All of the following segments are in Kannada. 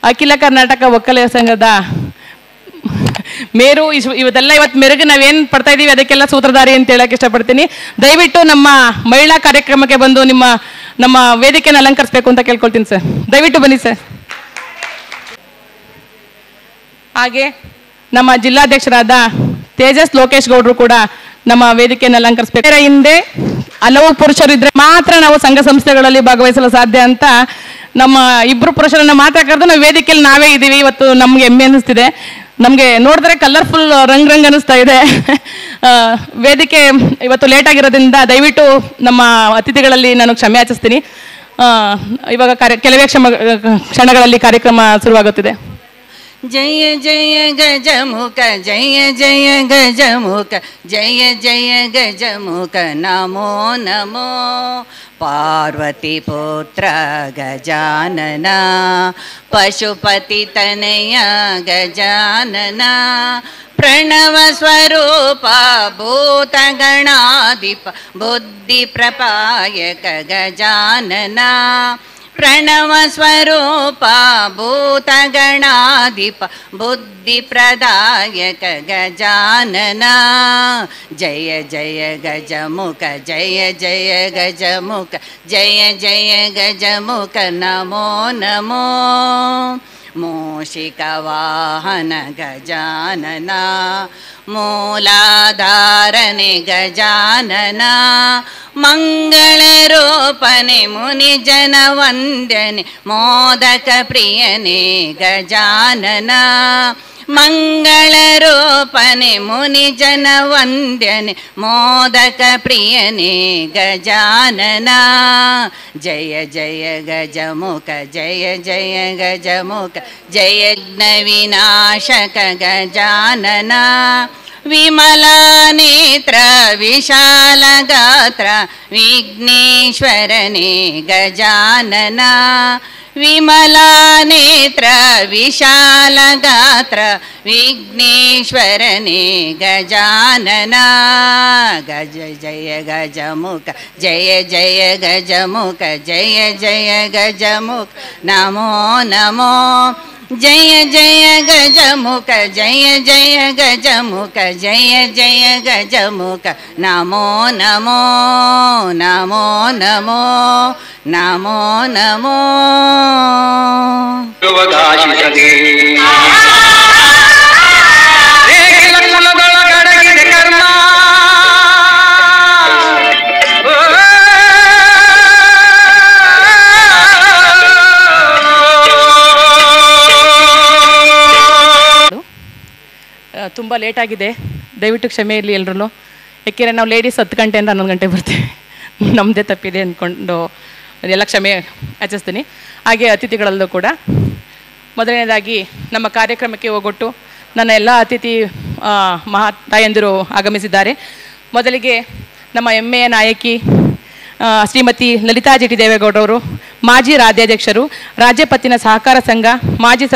ಅಖಿಲ ಕರ್ನಾಟಕ ಒಕ್ಕಲಿಗರ ಸಂಘದ ಮೇರು ಇವತ್ತೆಲ್ಲ ಇವತ್ತು ಮೆರುಗು ನಾವೇನು ಪಡ್ತಾ ಇದ್ದೀವಿ ಅದಕ್ಕೆಲ್ಲ ಸೂತ್ರಧಾರಿ ಅಂತ ಹೇಳಕ್ಕೆ ಇಷ್ಟಪಡ್ತೀನಿ. ದಯವಿಟ್ಟು ನಮ್ಮ ಮಹಿಳಾ ಕಾರ್ಯಕ್ರಮಕ್ಕೆ ಬಂದು ನಮ್ಮ ವೇದಿಕೆಯನ್ನು ಅಲಂಕರಿಸಬೇಕು ಅಂತ ಕೇಳ್ಕೊಳ್ತೀನಿ ಸರ್. ದಯವಿಟ್ಟು ಬನ್ನಿ ಸರ್. ಹಾಗೆ ನಮ್ಮ ಜಿಲ್ಲಾಧ್ಯಕ್ಷರಾದ ತೇಜಸ್ ಲೋಕೇಶ್ ಗೌಡರು ಕೂಡ ನಮ್ಮ ವೇದಿಕೆಯನ್ನು ಅಲಂಕರಿಸಬೇಕು. ಹಿಂದೆ ಹಲವು ಪುರುಷರಿದ್ರೆ ಮಾತ್ರ ನಾವು ಸಂಘ ಸಂಸ್ಥೆಗಳಲ್ಲಿ ಭಾಗವಹಿಸಲು ಸಾಧ್ಯ ಅಂತ ನಮ್ಮ ಇಬ್ಬರು ಪುರುಷರನ್ನ ಮಾತ್ರ ಕರೆದು ನಾವು ವೇದಿಕೆಯಲ್ಲಿ ನಾವೇ ಇದ್ದೀವಿ. ಇವತ್ತು ನಮ್ಗೆ ಹೆಮ್ಮೆ ಅನ್ನಿಸ್ತಿದೆ. ನಮಗೆ ನೋಡಿದ್ರೆ ಕಲರ್ಫುಲ್ ರಂಗ್ ಅನ್ನಿಸ್ತಾ ಇದೆ. ವೇದಿಕೆ ಇವತ್ತು ಲೇಟ್ ಆಗಿರೋದ್ರಿಂದ ದಯವಿಟ್ಟು ನಮ್ಮ ಅತಿಥಿಗಳಲ್ಲಿ ನಾನು ಕ್ಷಮೆ ಯಾಚಿಸ್ತೀನಿ. ಇವಾಗ ಕೆಲವೇ ಕ್ಷಣಗಳಲ್ಲಿ ಕಾರ್ಯಕ್ರಮ ಶುರುವಾಗುತ್ತಿದೆ. ಜಯ ಜಯ ಗಜಮುಖ ಜಯ ಜಯ ಗಜಮುಖ ಜಯ ಜಯ ಗಜಮುಖ ನಮೋ ನಮೋ ಪಾರ್ವತಿ ಪುತ್ರ ಗಜಾನನ ಪಶುಪತಿ ತನಯ ಗಜಾನನ ಪ್ರಣವ ಸ್ವರೂಪ ಭೂತಗಣಾಧಿಪ ಬುದ್ಧಿ ಪ್ರಪಾಯಕ ಗಜಾನನ ಪ್ರಣವ ಸ್ವರೂಪ ಭೂತಗಣಾಧಿಪ ಬುದ್ಧಿ ಪ್ರದಾಯಕ ಗಜಾನನ ಜಯ ಜಯ ಗಜಮುಖ ಜಯ ಜಯ ಗಜಮುಖ ಜಯ ಜಯ ಗಜಮುಖ ನಮೋ ನಮೋ ಮೂಷಿಕ ವಾಹನ ಗಜಾನನ ಮೂಲಾಧಾರನೆ ಗಜಾನನ ಮಂಗಳ ರೂಪನೆ ಮುನಿ ಜನ ವಂದನೆ ಮೋದಕ ಪ್ರಿಯನೇ ಗಜಾನನ ಮಂಗಳ ರೂಪನೆ ಮುನಿ ಜನ ವಂದನೆ ಮೋದಕ ಪ್ರಿಯನೇ ಗಜಾನನ ಜಯ ಜಯ ಗಜಮುಖ ಜಯ ಜಯ ಗಜಮುಖ ಜಯ ವಿನಾಶಕ ಗಜಾನನ ವಿಮಲ ನೇತ್ರ ವಿಶಾಲ ಗಾತ್ರ ವಿಘ್ನೇಶ್ವರನೇ ಗಜಾನನ ವಿಮಲ ನೇತ್ರ ವಿಶಾಲ ಗಾತ್ರ ವಿಘ್ನೇಶ್ವರನೇ ಗಜಾನನ ಗಜ ಜಯ ಗಜಮುಖ ಜಯ ಜಯ ಗಜಮುಖ ಜಯ ಜಯ ಗಜಮುಖ ನಮೋ ನಮೋ ಜಯ ಜಯ ಗಜಮುಖ ಜಯ ಜಯ ಗಜಮುಖ ಜಯ ಜಯ ಗಜಮುಖ ನಮೋ ನಮೋ ನಮೋ ನಮೋ ನಮೋ ನಮೋ ತುಂಬ ಲೇಟಾಗಿದೆ, ದಯವಿಟ್ಟು ಕ್ಷಮೆ ಇರಲಿ ಎಲ್ರೂ. ಯಾಕೆಂದರೆ ನಾವು ಲೇಡೀಸ್ 10 ಗಂಟೆಯಿಂದ 11 ಗಂಟೆ ಬರ್ತೀವಿ. ನಮ್ಮದೇ ತಪ್ಪಿದೆ ಅಂದ್ಕೊಂಡು ಅದೆಲ್ಲ ಕ್ಷಮೆ ಯಾಚಿಸ್ತೀನಿ. ಹಾಗೆ ಅತಿಥಿಗಳಲ್ಲೂ ಕೂಡ ಮೊದಲನೇದಾಗಿ ನಮ್ಮ ಕಾರ್ಯಕ್ರಮಕ್ಕೆ ಹೋಗೊಟ್ಟು ನನ್ನ ಎಲ್ಲ ಅತಿಥಿ ತಾಯಂದಿರು ಆಗಮಿಸಿದ್ದಾರೆ. ಮೊದಲಿಗೆ ನಮ್ಮ ಹೆಮ್ಮೆಯ ನಾಯಕಿ ಶ್ರೀಮತಿ ಲಲಿತಾ ಜಿಟಿ ದೇವೇಗೌಡರವರು, ಮಾಜಿ ರಾಜ್ಯಾಧ್ಯಕ್ಷರು, ರಾಜ್ಯ ಪತ್ತಿನ ಸಹಕಾರ ಸಂಘ ಮಾಜಿ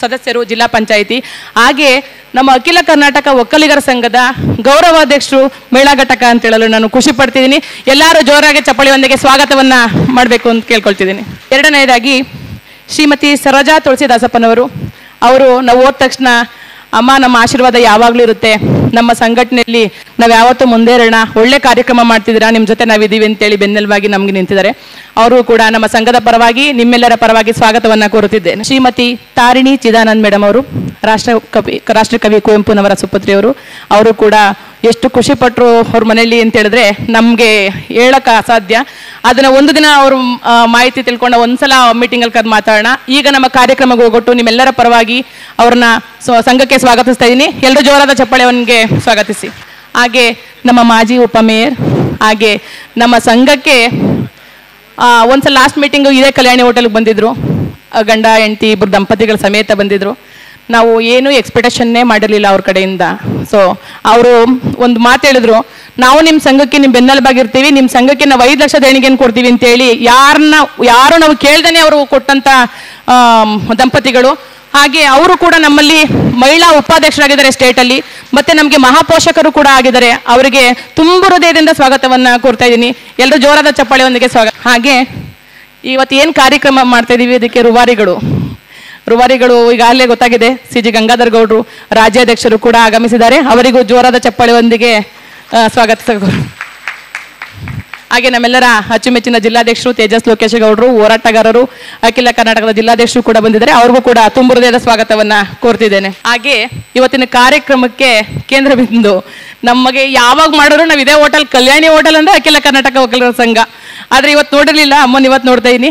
ಸದಸ್ಯರು, ಜಿಲ್ಲಾ ಪಂಚಾಯಿತಿ, ಹಾಗೆ ನಮ್ಮ ಅಖಿಲ ಕರ್ನಾಟಕ ಒಕ್ಕಲಿಗರ ಸಂಘದ ಗೌರವಾಧ್ಯಕ್ಷರು ಮಹಿಳಾ ಘಟಕ ಅಂತ ಹೇಳಲು ನಾನು ಖುಷಿ ಪಡ್ತಿದ್ದೀನಿ. ಎಲ್ಲರೂ ಜೋರಾಗಿ ಚಪ್ಪಳಿಯೊಂದಿಗೆ ಸ್ವಾಗತವನ್ನು ಮಾಡಬೇಕು ಅಂತ ಕೇಳ್ಕೊಳ್ತಿದ್ದೀನಿ. ಎರಡನೇದಾಗಿ ಶ್ರೀಮತಿ ಸರೋಜಾ ತುಳಸಿದಾಸಪ್ಪನವರು, ಅವರು ನಾವು ಹೋದ ತಕ್ಷಣ ಅಮ್ಮ ನಮ್ಮ ಆಶೀರ್ವಾದ ಯಾವಾಗಲೂ ಇರುತ್ತೆ, ನಮ್ಮ ಸಂಘಟನೆಯಲ್ಲಿ ನಾವು ಯಾವತ್ತೂ ಮುಂದೆ ಇರೋಣ, ಒಳ್ಳೆ ಕಾರ್ಯಕ್ರಮ ಮಾಡ್ತಿದ್ದೀರಾ, ನಿಮ್ಮ ಜೊತೆ ನಾವಿದ್ದೀವಿ ಅಂತೇಳಿ ಬೆನ್ನೆಲುಬಾಗಿ ನಮಗೆ ನಿಂತಿದ್ದಾರೆ. ಅವರು ಕೂಡ ನಮ್ಮ ಸಂಘದ ಪರವಾಗಿ ನಿಮ್ಮೆಲ್ಲರ ಪರವಾಗಿ ಸ್ವಾಗತವನ್ನು ಕೋರುತ್ತಿದ್ದೇನೆ. ಶ್ರೀಮತಿ ತಾರಿಣಿ ಚಿದಾನಂದ್ ಮೇಡಮ್ ಅವರು, ರಾಷ್ಟ್ರಕವಿ ಕುವೆಂಪುನವರ ಸುಪುತ್ರಿಯವರು, ಅವರು ಕೂಡ ಎಷ್ಟು ಖುಷಿಪಟ್ಟರು ಅವ್ರ ಮನೆಯಲ್ಲಿ ಅಂತ ಹೇಳಿದ್ರೆ ನಮಗೆ ಹೇಳಕ್ಕೆ ಅಸಾಧ್ಯ. ಅದನ್ನು ಒಂದು ದಿನ ಅವರು ಮಾಹಿತಿ ತಿಳ್ಕೊಂಡು ಒಂದ್ಸಲ ಮೀಟಿಂಗಲ್ಲಿ ಕರೆದು ಮಾತಾಡೋಣ. ಈಗ ನಮ್ಮ ಕಾರ್ಯಕ್ರಮಕ್ಕೆ ಹೋಗೊಟ್ಟು ನಿಮ್ಮೆಲ್ಲರ ಪರವಾಗಿ ಅವ್ರನ್ನ ಸಂಘಕ್ಕೆ ಸ್ವಾಗತಿಸ್ತಾ ಇದ್ದೀನಿ. ಎಲ್ಲರೂ ಜೋರಾದ ಚಪ್ಪಾಳೆಯವನಿಗೆ ಸ್ವಾಗತಿಸಿ. ಹಾಗೆ ನಮ್ಮ ಮಾಜಿ ಉಪಮೇಯರ್, ಹಾಗೆ ನಮ್ಮ ಸಂಘಕ್ಕೆ ಒಂದ್ಸಲ ಲಾಸ್ಟ್ ಮೀಟಿಂಗು ಇದೇ ಕಲ್ಯಾಣಿ ಹೋಟೆಲ್ಗೆ ಬಂದಿದ್ರು, ಗಂಡ ಹೆಂಡತಿ ಇಬ್ಬರು ದಂಪತಿಗಳ ಸಮೇತ ಬಂದಿದ್ರು. ನಾವು ಏನೂ ಎಕ್ಸ್ಪೆಕ್ಟೇಷನ್ನೇ ಮಾಡಿರಲಿಲ್ಲ ಅವ್ರ ಕಡೆಯಿಂದ. ಸೊ ಅವರು ಒಂದು ಮಾತು ಹೇಳಿದ್ರು, ನಾವು ನಿಮ್ಮ ಸಂಘಕ್ಕೆ ನಿಮ್ಮ ಬೆನ್ನೆಲುಬಾಗಿರ್ತೀವಿ, ನಿಮ್ಮ ಸಂಘಕ್ಕೆ ನಾವು 5 ಲಕ್ಷ ದೇಣಿಗೆಯನ್ನು ಕೊಡ್ತೀವಿ ಅಂತೇಳಿ ಯಾರು ನಾವು ಕೇಳ್ದೇನೆ ಅವರು ಕೊಟ್ಟಂಥ ದಂಪತಿಗಳು. ಹಾಗೆ ಅವರು ಕೂಡ ನಮ್ಮಲ್ಲಿ ಮಹಿಳಾ ಉಪಾಧ್ಯಕ್ಷರಾಗಿದ್ದಾರೆ ಸ್ಟೇಟಲ್ಲಿ, ಮತ್ತು ನಮಗೆ ಮಹಾಪೋಷಕರು ಕೂಡ ಆಗಿದ್ದಾರೆ. ಅವರಿಗೆ ತುಂಬ ಹೃದಯದಿಂದ ಸ್ವಾಗತವನ್ನು ಕೋರ್ತಾ ಇದ್ದೀನಿ. ಎಲ್ಲರೂ ಜೋರಾದ ಚಪ್ಪಾಳೆಯೊಂದಿಗೆ ಸ್ವಾಗತ. ಹಾಗೆ ಇವತ್ತು ಏನು ಕಾರ್ಯಕ್ರಮ ಮಾಡ್ತಾ ಇದ್ದೀವಿ ಅದಕ್ಕೆ ರೂವಾರಿಗಳು ಈಗಾಗಲೇ ಗೊತ್ತಾಗಿದೆ. CG ಗಂಗಾಧರ್ ಗೌಡರು ರಾಜ್ಯಾಧ್ಯಕ್ಷರು ಕೂಡ ಆಗಮಿಸಿದ್ದಾರೆ. ಅವರಿಗೂ ಜೋರಾದ ಚಪ್ಪಾಳೆಯೊಂದಿಗೆ ಸ್ವಾಗತಿಸಬೇಕು. ಹಾಗೆ ನಮ್ಮೆಲ್ಲರ ಅಚ್ಚುಮೆಚ್ಚಿನ ಜಿಲ್ಲಾಧ್ಯಕ್ಷರು ತೇಜಸ್ ಲೋಕೇಶ್ ಗೌಡರು, ಹೋರಾಟಗಾರರು, ಅಖಿಲ ಕರ್ನಾಟಕದ ಜಿಲ್ಲಾಧ್ಯಕ್ಷರು ಕೂಡ ಬಂದಿದ್ದಾರೆ. ಅವ್ರಿಗೂ ಕೂಡ ತುಂಬ ಹೃದಯದ ಸ್ವಾಗತವನ್ನು ಕೋರ್ತಿದ್ದೇನೆ. ಹಾಗೆ ಇವತ್ತಿನ ಕಾರ್ಯಕ್ರಮಕ್ಕೆ ಕೇಂದ್ರ ಬಿಂದು ನಮಗೆ ಯಾವಾಗ ಮಾಡಿದ್ರು ನಾವು ಇದೇ ಹೋಟೆಲ್, ಕಲ್ಯಾಣಿ ಹೋಟೆಲ್ ಅಂದರೆ ಅಖಿಲ ಕರ್ನಾಟಕ ವಕೀಲರ ಸಂಘ. ಆದರೆ ಇವತ್ತು ನೋಡಿರಲಿಲ್ಲ, ಅಮ್ಮನ ಇವತ್ತು ನೋಡ್ತಾ ಇದ್ದೀನಿ.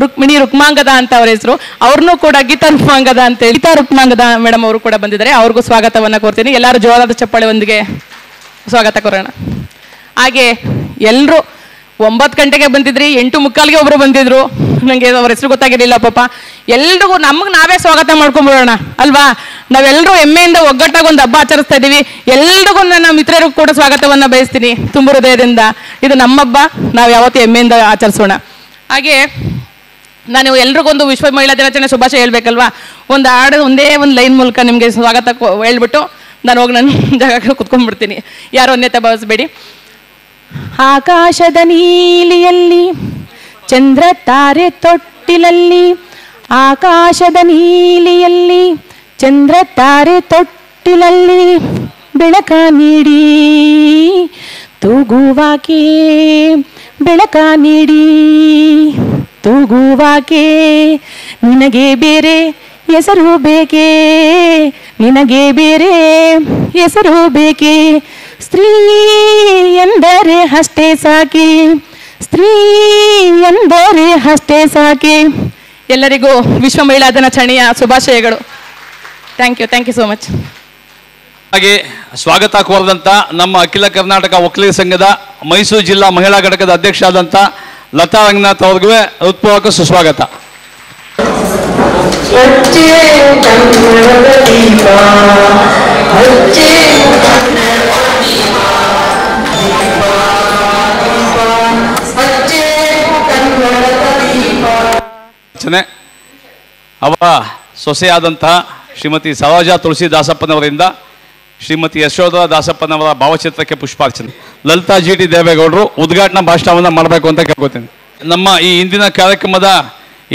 ರುಕ್ಮಿಣಿ ರುಕ್ಮಾಂಗದ ಅಂತ ಅವರ ಹೆಸರು. ಅವ್ರನ್ನೂ ಕೂಡ ಗೀತಾ ರುಕ್ಮಾಂಗದ ಅಂತೇಳಿ, ಗೀತಾ ರುಕ್ಮಾಂಗದ ಮೇಡಮ್ ಅವರು ಕೂಡ ಬಂದಿದ್ದಾರೆ. ಅವ್ರಿಗೂ ಸ್ವಾಗತವನ್ನು ಕೋರ್ತೀನಿ. ಎಲ್ಲರೂ ಜೋರಾದ ಚಪ್ಪಾಳೆಯೊಂದಿಗೆ ಸ್ವಾಗತ ಕೋರೋಣ. ಹಾಗೆ ಎಲ್ಲರೂ 9 ಗಂಟೆಗೆ ಬಂದಿದ್ರಿ, 8:45ಗೆ ಒಬ್ಬರು ಬಂದಿದ್ರು. ನನಗೆ ಅವ್ರ ಹೆಸರು ಗೊತ್ತಾಗಿರಲಿಲ್ಲ ಪಾಪ. ಎಲ್ರಿಗೂ ನಮಗೆ ನಾವೇ ಸ್ವಾಗತ ಮಾಡ್ಕೊಂಡ್ಬಿಡೋಣ ಅಲ್ವಾ? ನಾವೆಲ್ಲರೂ ಹೆಮ್ಮೆಯಿಂದ ಒಗ್ಗಟ್ಟಾಗಿ ಒಂದು ಹಬ್ಬ ಆಚರಿಸ್ತಾ ಇದ್ದೀವಿ. ಎಲ್ರಿಗೂ ನನ್ನ ಮಿತ್ರರಿಗೂ ಕೂಡ ಸ್ವಾಗತವನ್ನು ಬಯಸ್ತೀನಿ ತುಂಬ ಹೃದಯದಿಂದ. ಇದು ನಮ್ಮ ಹಬ್ಬ, ನಾವು ಯಾವತ್ತೂ ಹೆಮ್ಮೆಯಿಂದ ಆಚರಿಸೋಣ. ಹಾಗೆ ನಾನು ಎಲ್ರಿಗೊಂದು ವಿಶ್ವ ಮಹಿಳಾ ದಿನಾಚರಣೆ ಶುಭಾಶಯ ಹೇಳ್ಬೇಕಲ್ವಾ? ಒಂದು ಹಾಡು ಒಂದೇ ಒಂದು ಲೈನ್ ಮೂಲಕ ನಿಮಗೆ ಸ್ವಾಗತ ಹೇಳ್ಬಿಟ್ಟು ನಾನು ಹೋಗಿ ನನ್ನ ಜಾಗಕ್ಕೆ ಕುತ್ಕೊಂಡ್ಬಿಡ್ತೀನಿ. ಯಾರು ಅನ್ಯತೆ ಭಾವಿಸಬೇಡಿ. ಆಕಾಶದ ನೀಲಿಯಲ್ಲಿ ಚಂದ್ರ ತಾರೆ ತೊಟ್ಟಿಲಲ್ಲಿ, ಆಕಾಶದ ನೀಲಿಯಲ್ಲಿ ಚಂದ್ರ ತಾರೆ ತೊಟ್ಟಿಲಲ್ಲಿ ಬೆಳಕ ನೀಡಿ ತೂಗುವಾಕೆ, ಬೆಳಕ ನೀಡಿ ತೂಗುವಾಕೆ, ನಿನಗೆ ಬೇರೆ ಹೆಸರು ಬೇಕೇ, ನಿನಗೆ ಬೇರೆ ಹೆಸರು ಬೇಕೇ, ಸ್ತ್ರೀ ಎಂದರೆ ಅಷ್ಟೇ ಸಾಕಿ, ಸ್ತ್ರೀ ಎಂದರೆ ಅಷ್ಟೇ ಸಾಕಿ. ಎಲ್ಲರಿಗೂ ವಿಶ್ವ ಮಹಿಳಾ ದಿನಾಚರಣೆಯ ಶುಭಾಶಯಗಳು. Thank you so much. ಹಾಗೆ ಸ್ವಾಗತ ಕೋರಿದಂಥ ನಮ್ಮ ಅಖಿಲ ಕರ್ನಾಟಕ ವಕೀಲರ ಸಂಘದ ಮೈಸೂರು ಜಿಲ್ಲಾ ಮಹಿಳಾ ಘಟಕದ ಅಧ್ಯಕ್ಷ ಆದಂಥ ಲತಾ ರಂಗನಾಥ್ ಅವ್ರಿಗೂ ಹೃತ್ಪೂರ್ವಕ ಸುಸ್ವಾಗತ. ಅವರ ಸೊಸೆಯಾದಂತಹ ಶ್ರೀಮತಿ ಸರೋಜಾ ತುಳಸಿ ದಾಸಪ್ಪನವರಿಂದ ಶ್ರೀಮತಿ ಯಶೋಧ ದಾಸಪ್ಪನವರ ಭಾವಚಿತ್ರಕ್ಕೆ ಪುಷ್ಪಾರ್ಚನೆ. ಲಲಿತಾ GT ದೇವೇಗೌಡರು ಉದ್ಘಾಟನಾ ಭಾಷಣವನ್ನು ಮಾಡಬೇಕು ಅಂತ ಕೇಳ್ಕೊತೀನಿ. ನಮ್ಮ ಈ ಇಂದಿನ ಕಾರ್ಯಕ್ರಮದ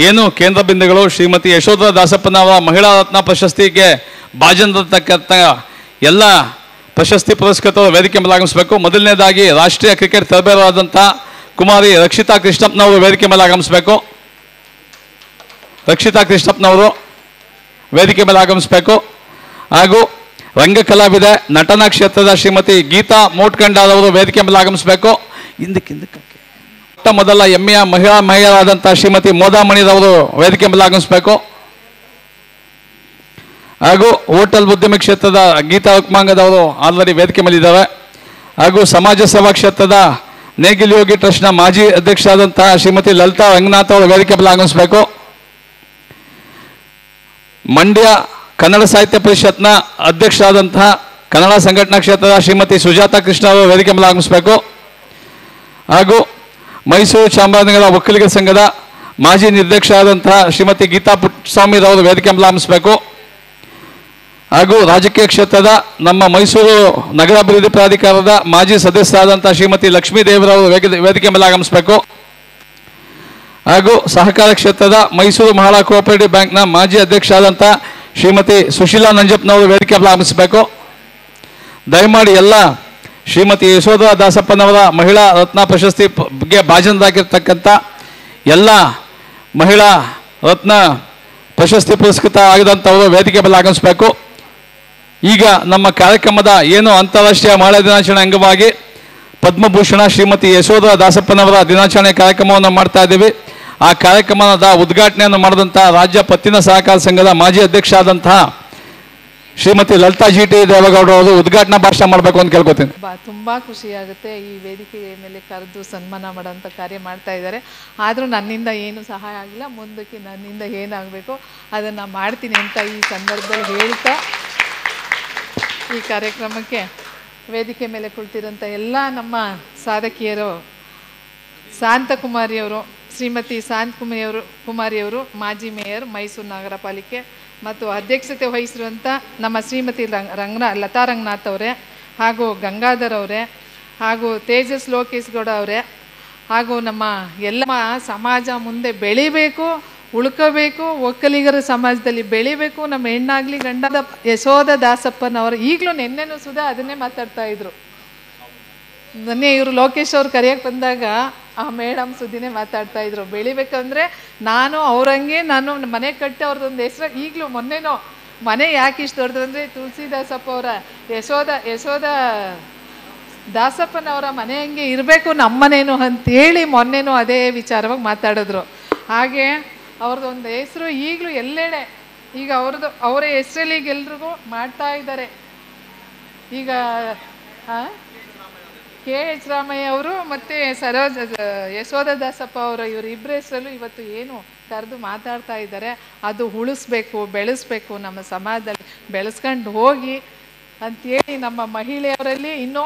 ಏನು ಕೇಂದ್ರ ಬಿಂದುಗಳು, ಶ್ರೀಮತಿ ಯಶೋಧ ದಾಸಪ್ಪನವರ ಮಹಿಳಾ ರತ್ನ ಪ್ರಶಸ್ತಿಗೆ ಭಾಜನತಕ್ಕಂಥ ಎಲ್ಲ ಪ್ರಶಸ್ತಿ ಪುರಸ್ಕೃತರು ವೇದಿಕೆ ಮೇಲೆ ಆಗಮಿಸಬೇಕು. ಮೊದಲನೇದಾಗಿ ರಾಷ್ಟ್ರೀಯ ಕ್ರಿಕೆಟ್ ತರಬೇತುದಾರರಾದಂಥ ಕುಮಾರಿ ರಕ್ಷಿತಾ ಕೃಷ್ಣಪ್ಪನವರು ವೇದಿಕೆ ಮೇಲೆ ಆಗಮಿಸಬೇಕು. ರಕ್ಷಿತಾ ಕೃಷ್ಣಪ್ಪನವರು ವೇದಿಕೆ ಮೇಲೆ ಆಗಮಿಸಬೇಕು. ಹಾಗೂ ರಂಗ ಕಲಾವಿದೆ, ನಟನಾ ಕ್ಷೇತ್ರದ ಶ್ರೀಮತಿ ಗೀತಾ ಮೋಟ್ಕಂಡಾರವರು ವೇದಿಕೆ ಮೇಲೆ ಆಗಮಿಸಬೇಕು. ಮೊದಲ ಹೆಮ್ಮೆಯ ಮಹಿಳೆಯಾದಂಥ ಶ್ರೀಮತಿ ಮೋದಾಮಣಿರವರು ವೇದಿಕೆ ಮೇಲೆ ಆಗಮಿಸಬೇಕು. ಹಾಗೂ ಹೋಟೆಲ್ ಉದ್ಯಮ ಕ್ಷೇತ್ರದ ಗೀತಾ ರುಕ್ಮಾಂಗದವರು ಆಲ್ರೆಡಿ ವೇದಿಕೆ ಮೇಲಿದ್ದಾರೆ. ಹಾಗೂ ಸಮಾಜ ಸೇವಾ ಕ್ಷೇತ್ರದ ನೇಗಿಲ್ ಯೋಗಿ ಟ್ರಸ್ಟ್ನ ಮಾಜಿ ಅಧ್ಯಕ್ಷರಾದಂತಹ ಶ್ರೀಮತಿ ಲಲಿತಾ ರಂಗನಾಥ್ ಅವರು ವೇದಿಕೆ ಮೇಲೆ ಆಗಮಿಸಬೇಕು. ಮಂಡ್ಯ ಕನ್ನಡ ಸಾಹಿತ್ಯ ಪರಿಷತ್ನ ಅಧ್ಯಕ್ಷರಾದಂತಹ ಕನ್ನಡ ಸಂಘಟನಾ ಕ್ಷೇತ್ರದ ಶ್ರೀಮತಿ ಸುಜಾತಾ ಕೃಷ್ಣ ಅವರು ವೇದಿಕೆ ಮೇಲೆ ಆಗಮಿಸಬೇಕು. ಹಾಗೂ ಮೈಸೂರು ಚಾಮರಾಜನಗರ ಒಕ್ಕಲಿಗರ ಸಂಘದ ಮಾಜಿ ನಿರ್ದೇಶಕರಾದಂತಹ ಶ್ರೀಮತಿ ಗೀತಾ ಪುಟ್ಟಸ್ವಾಮಿರವರು ವೇದಿಕೆ ಮೇಲೆ ಆಗಮಿಸಬೇಕು. ಹಾಗೂ ರಾಜಕೀಯ ಕ್ಷೇತ್ರದ ನಮ್ಮ ಮೈಸೂರು ನಗರಾಭಿವೃದ್ಧಿ ಪ್ರಾಧಿಕಾರದ ಮಾಜಿ ಸದಸ್ಯರಾದಂತಹ ಶ್ರೀಮತಿ ಲಕ್ಷ್ಮೀ ದೇವರವರು ವೇದಿಕೆ ಮೇಲೆ ಆಗಮಿಸಬೇಕು. ಹಾಗೂ ಸಹಕಾರ ಕ್ಷೇತ್ರದ ಮೈಸೂರು ಮಹಿಳಾ ಕೋಆಪರೇಟಿವ್ ಬ್ಯಾಂಕ್ನ ಮಾಜಿ ಅಧ್ಯಕ್ಷರಾದಂಥ ಶ್ರೀಮತಿ ಸುಶೀಲಾ ನಂಜಪ್ಪನವರು ವೇದಿಕೆ ಮೇಲೆ ಆಗಮಿಸಬೇಕು. ದಯಮಾಡಿ ಎಲ್ಲ ಶ್ರೀಮತಿ ಯಶೋಧ ದಾಸಪ್ಪನವರ ಮಹಿಳಾ ರತ್ನ ಪ್ರಶಸ್ತಿಗೆ ಭಾಜನರಾಗಿರ್ತಕ್ಕಂಥ ಎಲ್ಲ ಮಹಿಳಾ ರತ್ನ ಪ್ರಶಸ್ತಿ ಪುರಸ್ಕೃತ ಆಗಿದಂಥವರು ವೇದಿಕೆ ಮೇಲೆ ಆಗಮಿಸಬೇಕು. ಈಗ ನಮ್ಮ ಕಾರ್ಯಕ್ರಮದ ಏನು ಅಂತಾರಾಷ್ಟ್ರೀಯ ಮಹಿಳಾ ದಿನಾಚರಣೆ ಅಂಗವಾಗಿ ಪದ್ಮಭೂಷಣ ಶ್ರೀಮತಿ ಯಶೋಧ ದಾಸಪ್ಪನವರ ದಿನಾಚರಣೆ ಕಾರ್ಯಕ್ರಮವನ್ನು ಮಾಡ್ತಾ ಇದ್ದೀವಿ. ಆ ಕಾರ್ಯಕ್ರಮದ ಉದ್ಘಾಟನೆಯನ್ನು ಮಾಡಿದಂಥ ರಾಜ್ಯ ಪತ್ತಿನ ಸಹಕಾರ ಸಂಘದ ಮಾಜಿ ಅಧ್ಯಕ್ಷ ಆದಂತಹ ಶ್ರೀಮತಿ ಲಲಿತಾ GT ದೇವೇಗೌಡ ಅವರು ಉದ್ಘಾಟನಾ ಭಾಷಣ ಮಾಡಬೇಕು ಅಂತ ಕೇಳ್ಕೊತೀನಿ. ತುಂಬ ಖುಷಿಯಾಗುತ್ತೆ. ಈ ವೇದಿಕೆಯ ಮೇಲೆ ಕರೆದು ಸನ್ಮಾನ ಮಾಡೋಂಥ ಕಾರ್ಯ ಮಾಡ್ತಾ ಇದ್ದಾರೆ. ಆದರೂ ನನ್ನಿಂದ ಏನು ಸಹಾಯ ಆಗಿಲ್ಲ, ಮುಂದಕ್ಕೆ ನನ್ನಿಂದ ಏನಾಗಬೇಕು ಅದನ್ನು ಮಾಡ್ತೀನಿ ಅಂತ ಈ ಸಂದರ್ಭದಲ್ಲಿ ಹೇಳ್ತಾ ಈ ಕಾರ್ಯಕ್ರಮಕ್ಕೆ ವೇದಿಕೆ ಮೇಲೆ ಕುಳಿತಿರೋಂಥ ಎಲ್ಲ ನಮ್ಮ ಸಾಧಕಿಯರು, ಶಾಂತಕುಮಾರಿಯವರು, ಶ್ರೀಮತಿ ಕುಮಾರಿಯವರು ಮಾಜಿ ಮೇಯರ್ ಮೈಸೂರು ನಗರ ಪಾಲಿಕೆ ಮತ್ತು ಅಧ್ಯಕ್ಷತೆ ವಹಿಸಿರುವಂಥ ನಮ್ಮ ಶ್ರೀಮತಿ ಲತಾ ರಂಗನಾಥ್ ಅವರೇ, ಹಾಗೂ ಗಂಗಾಧರ್ ಅವರೇ, ಹಾಗೂ ತೇಜಸ್ ಲೋಕೇಶ್ ಗೌಡ ಅವರೇ, ಹಾಗೂ ನಮ್ಮ ಎಲ್ಲ ಸಮಾಜ ಮುಂದೆ ಬೆಳಿಬೇಕು, ಉಳ್ಕೋಬೇಕು, ಒಕ್ಕಲಿಗರ ಸಮಾಜದಲ್ಲಿ ಬೆಳಿಬೇಕು. ನಮ್ಮ ಹೆಣ್ಣಾಗ್ಲಿ ಗಂಡದ ಯಶೋಧ ದಾಸಪ್ಪನವರು ಈಗಲೂ ನೆನ್ನೆನೂ ಸುಧಾ ಅದನ್ನೇ ಮಾತಾಡ್ತಾ ಇದ್ರು. ಮೊನ್ನೆ ಇವರು ಲೋಕೇಶ್ ಅವ್ರು ಕರೆಯಕ್ಕೆ ಬಂದಾಗ ಆ ಮೇಡಮ್ ಸುದ್ದಿನೇ ಮಾತಾಡ್ತಾ ಇದ್ರು. ಬೆಳಿಬೇಕಂದ್ರೆ ನಾನು ಅವ್ರಂಗೆ ನಾನು ಮನೆ ಕಟ್ಟಿ ಅವ್ರದ್ದೊಂದು ಹೆಸರು ಈಗಲೂ ಮೊನ್ನೆನೋ ಮನೆ ಯಾಕೆ ಇಷ್ಟು ದೊಡ್ಡದು ಅಂದರೆ ತುಳಸಿದಾಸಪ್ಪ ಅವರ ಯಶೋಧ ದಾಸಪ್ಪನವರ ಮನೆ ಹಂಗೆ ಇರಬೇಕು ನಮ್ಮನೇನು ಅಂತೇಳಿ ಮೊನ್ನೆನೂ ಅದೇ ವಿಚಾರವಾಗಿ ಮಾತಾಡಿದ್ರು. ಹಾಗೆ ಅವ್ರದ್ದೊಂದು ಹೆಸರು ಈಗಲೂ ಎಲ್ಲೆಡೆ ಈಗ ಅವರ ಹೆಸರಲ್ಲಿ ಈಗ ಎಲ್ರಿಗೂ ಮಾಡ್ತಾ ಇದ್ದಾರೆ. ಈಗ KH ರಾಮಯ್ಯ ಅವರು ಮತ್ತು ಯಶೋಧ ದಾಸಪ್ಪ ಅವರು ಇವರು ಇಬ್ಬರ ಹೆಸರಲ್ಲೂ ಇವತ್ತು ಏನು ಕರೆದು ಮಾತಾಡ್ತಾ ಇದ್ದಾರೆ. ಅದು ಉಳಿಸ್ಬೇಕು, ಬೆಳೆಸ್ಬೇಕು, ನಮ್ಮ ಸಮಾಜದಲ್ಲಿ ಬೆಳೆಸ್ಕೊಂಡು ಹೋಗಿ ಅಂತೇಳಿ ನಮ್ಮ ಮಹಿಳೆಯರಲ್ಲಿ ಇನ್ನೂ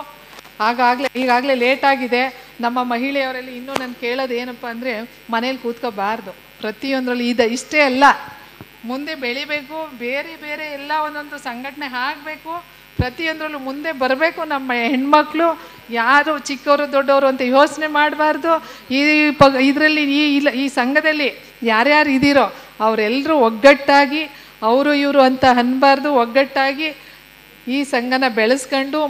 ಈಗಾಗಲೇ ಲೇಟ್ ಆಗಿದೆ. ನಮ್ಮ ಮಹಿಳೆಯರಲ್ಲಿ ಇನ್ನೂ ನಾನು ಕೇಳೋದು ಏನಪ್ಪ ಅಂದರೆ ಮನೇಲಿ ಕೂತ್ಕೋಬಾರ್ದು. ಪ್ರತಿಯೊಂದರಲ್ಲಿ ಇಷ್ಟೇ ಅಲ್ಲ, ಮುಂದೆ ಬೆಳಿಬೇಕು, ಬೇರೆ ಬೇರೆ ಎಲ್ಲ ಒಂದೊಂದು ಸಂಘಟನೆ ಆಗಬೇಕು, ಪ್ರತಿಯೊಂದರಲ್ಲೂ ಮುಂದೆ ಬರಬೇಕು. ನಮ್ಮ ಹೆಣ್ಮಕ್ಳು ಯಾರು ಚಿಕ್ಕವರು ದೊಡ್ಡವರು ಅಂತ ಯೋಚನೆ ಮಾಡಬಾರ್ದು. ಇದರಲ್ಲಿ ಈ ಸಂಘದಲ್ಲಿ ಯಾರ್ಯಾರು ಇದ್ದೀರೋ ಅವರೆಲ್ಲರೂ ಒಗ್ಗಟ್ಟಾಗಿ ಅವರು ಇವರು ಅಂತ ಅನ್ನಬಾರ್ದು. ಒಗ್ಗಟ್ಟಾಗಿ ಈ ಸಂಘನ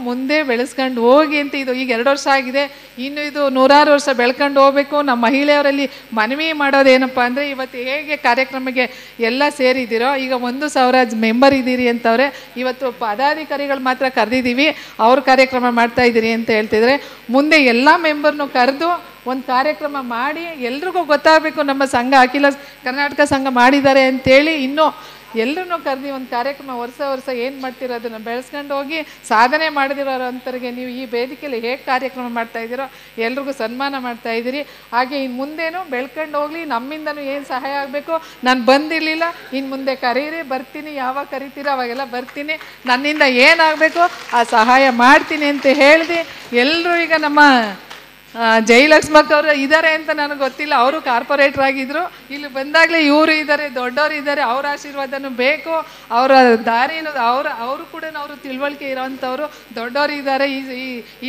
ಮುಂದೆ ಬೆಳೆಸ್ಕೊಂಡು ಹೋಗಿ ಅಂತ. ಇದು ಈಗ 2 ವರ್ಷ ಆಗಿದೆ, ಇನ್ನು ಇದು 100 ವರ್ಷ ಬೆಳ್ಕೊಂಡು ಹೋಗ್ಬೇಕು. ನಮ್ಮ ಮಹಿಳೆಯರಲ್ಲಿ ಮನವಿ ಮಾಡೋದೇನಪ್ಪ ಅಂದರೆ ಇವತ್ತು ಹೇಗೆ ಕಾರ್ಯಕ್ರಮಕ್ಕೆ ಎಲ್ಲ ಸೇರಿದ್ದೀರೋ, ಈಗ 1,000 ಮೆಂಬರ್ ಇದ್ದೀರಿ ಅಂತವ್ರೆ. ಇವತ್ತು ಪದಾಧಿಕಾರಿಗಳು ಮಾತ್ರ ಕರೆದಿದ್ದೀವಿ, ಅವ್ರ ಕಾರ್ಯಕ್ರಮ ಮಾಡ್ತಾ ಇದ್ದೀರಿ ಅಂತ ಹೇಳ್ತಿದ್ರೆ, ಮುಂದೆ ಎಲ್ಲ ಮೆಂಬರ್ನು ಕರೆದು ಒಂದು ಕಾರ್ಯಕ್ರಮ ಮಾಡಿ ಎಲ್ರಿಗೂ ಗೊತ್ತಾಗಬೇಕು ನಮ್ಮ ಸಂಘ ಅಖಿಲ ಕರ್ನಾಟಕ ಸಂಘ ಮಾಡಿದ್ದಾರೆ ಅಂತೇಳಿ. ಇನ್ನೂ ಎಲ್ಲರೂ ಕರೆದು ಒಂದು ಕಾರ್ಯಕ್ರಮ ವರ್ಷ ಏನು ಮಾಡ್ತೀರೋ ಅದನ್ನು ಬೆಳೆಸ್ಕೊಂಡು ಹೋಗಿ ಸಾಧನೆ ಮಾಡಿದಿರೋ ಅಂಥವ್ರಿಗೆ ನೀವು ಈ ವೇದಿಕೆಯಲ್ಲಿ ಹೇಗೆ ಕಾರ್ಯಕ್ರಮ ಮಾಡ್ತಾ ಇದ್ದೀರೋ ಎಲ್ರಿಗೂ ಸನ್ಮಾನ ಮಾಡ್ತಾ ಇದ್ದೀರಿ. ಹಾಗೆ ಇನ್ನು ಮುಂದೇನು ಬೆಳ್ಕೊಂಡು ಹೋಗಲಿ, ನಮ್ಮಿಂದನೂ ಏನು ಸಹಾಯ ಆಗಬೇಕು. ನಾನು ಬಂದಿರಲಿಲ್ಲ, ಇನ್ನು ಮುಂದೆ ಕರೀರಿ, ಬರ್ತೀನಿ, ಯಾವಾಗ ಕರಿತೀರೋ ಅವಾಗೆಲ್ಲ ಬರ್ತೀನಿ, ನನ್ನಿಂದ ಏನಾಗಬೇಕು ಆ ಸಹಾಯ ಮಾಡ್ತೀನಿ ಅಂತ ಹೇಳಿದೆ. ಎಲ್ಲರೂ ಈಗ ನಮ್ಮ ಜಯಲಕ್ಷ್ಮಕ್ಕ ಅವರು ಇದ್ದಾರೆ ಅಂತ ನನಗೆ ಗೊತ್ತಿಲ್ಲ, ಅವರು ಕಾರ್ಪೊರೇಟರ್ ಆಗಿದ್ರು. ಇಲ್ಲಿ ಬಂದಾಗಲೇ ಇವರು ಇದ್ದಾರೆ, ದೊಡ್ಡವರು ಇದ್ದಾರೆ, ಅವ್ರ ಆಶೀರ್ವಾದನೂ ಬೇಕು. ಅವರ ದಾರಿನೂ ಅವರು ಕೂಡ ಅವರು ತಿಳುವಳಿಕೆ ಇರೋವಂಥವ್ರು ದೊಡ್ಡವರು ಇದ್ದಾರೆ.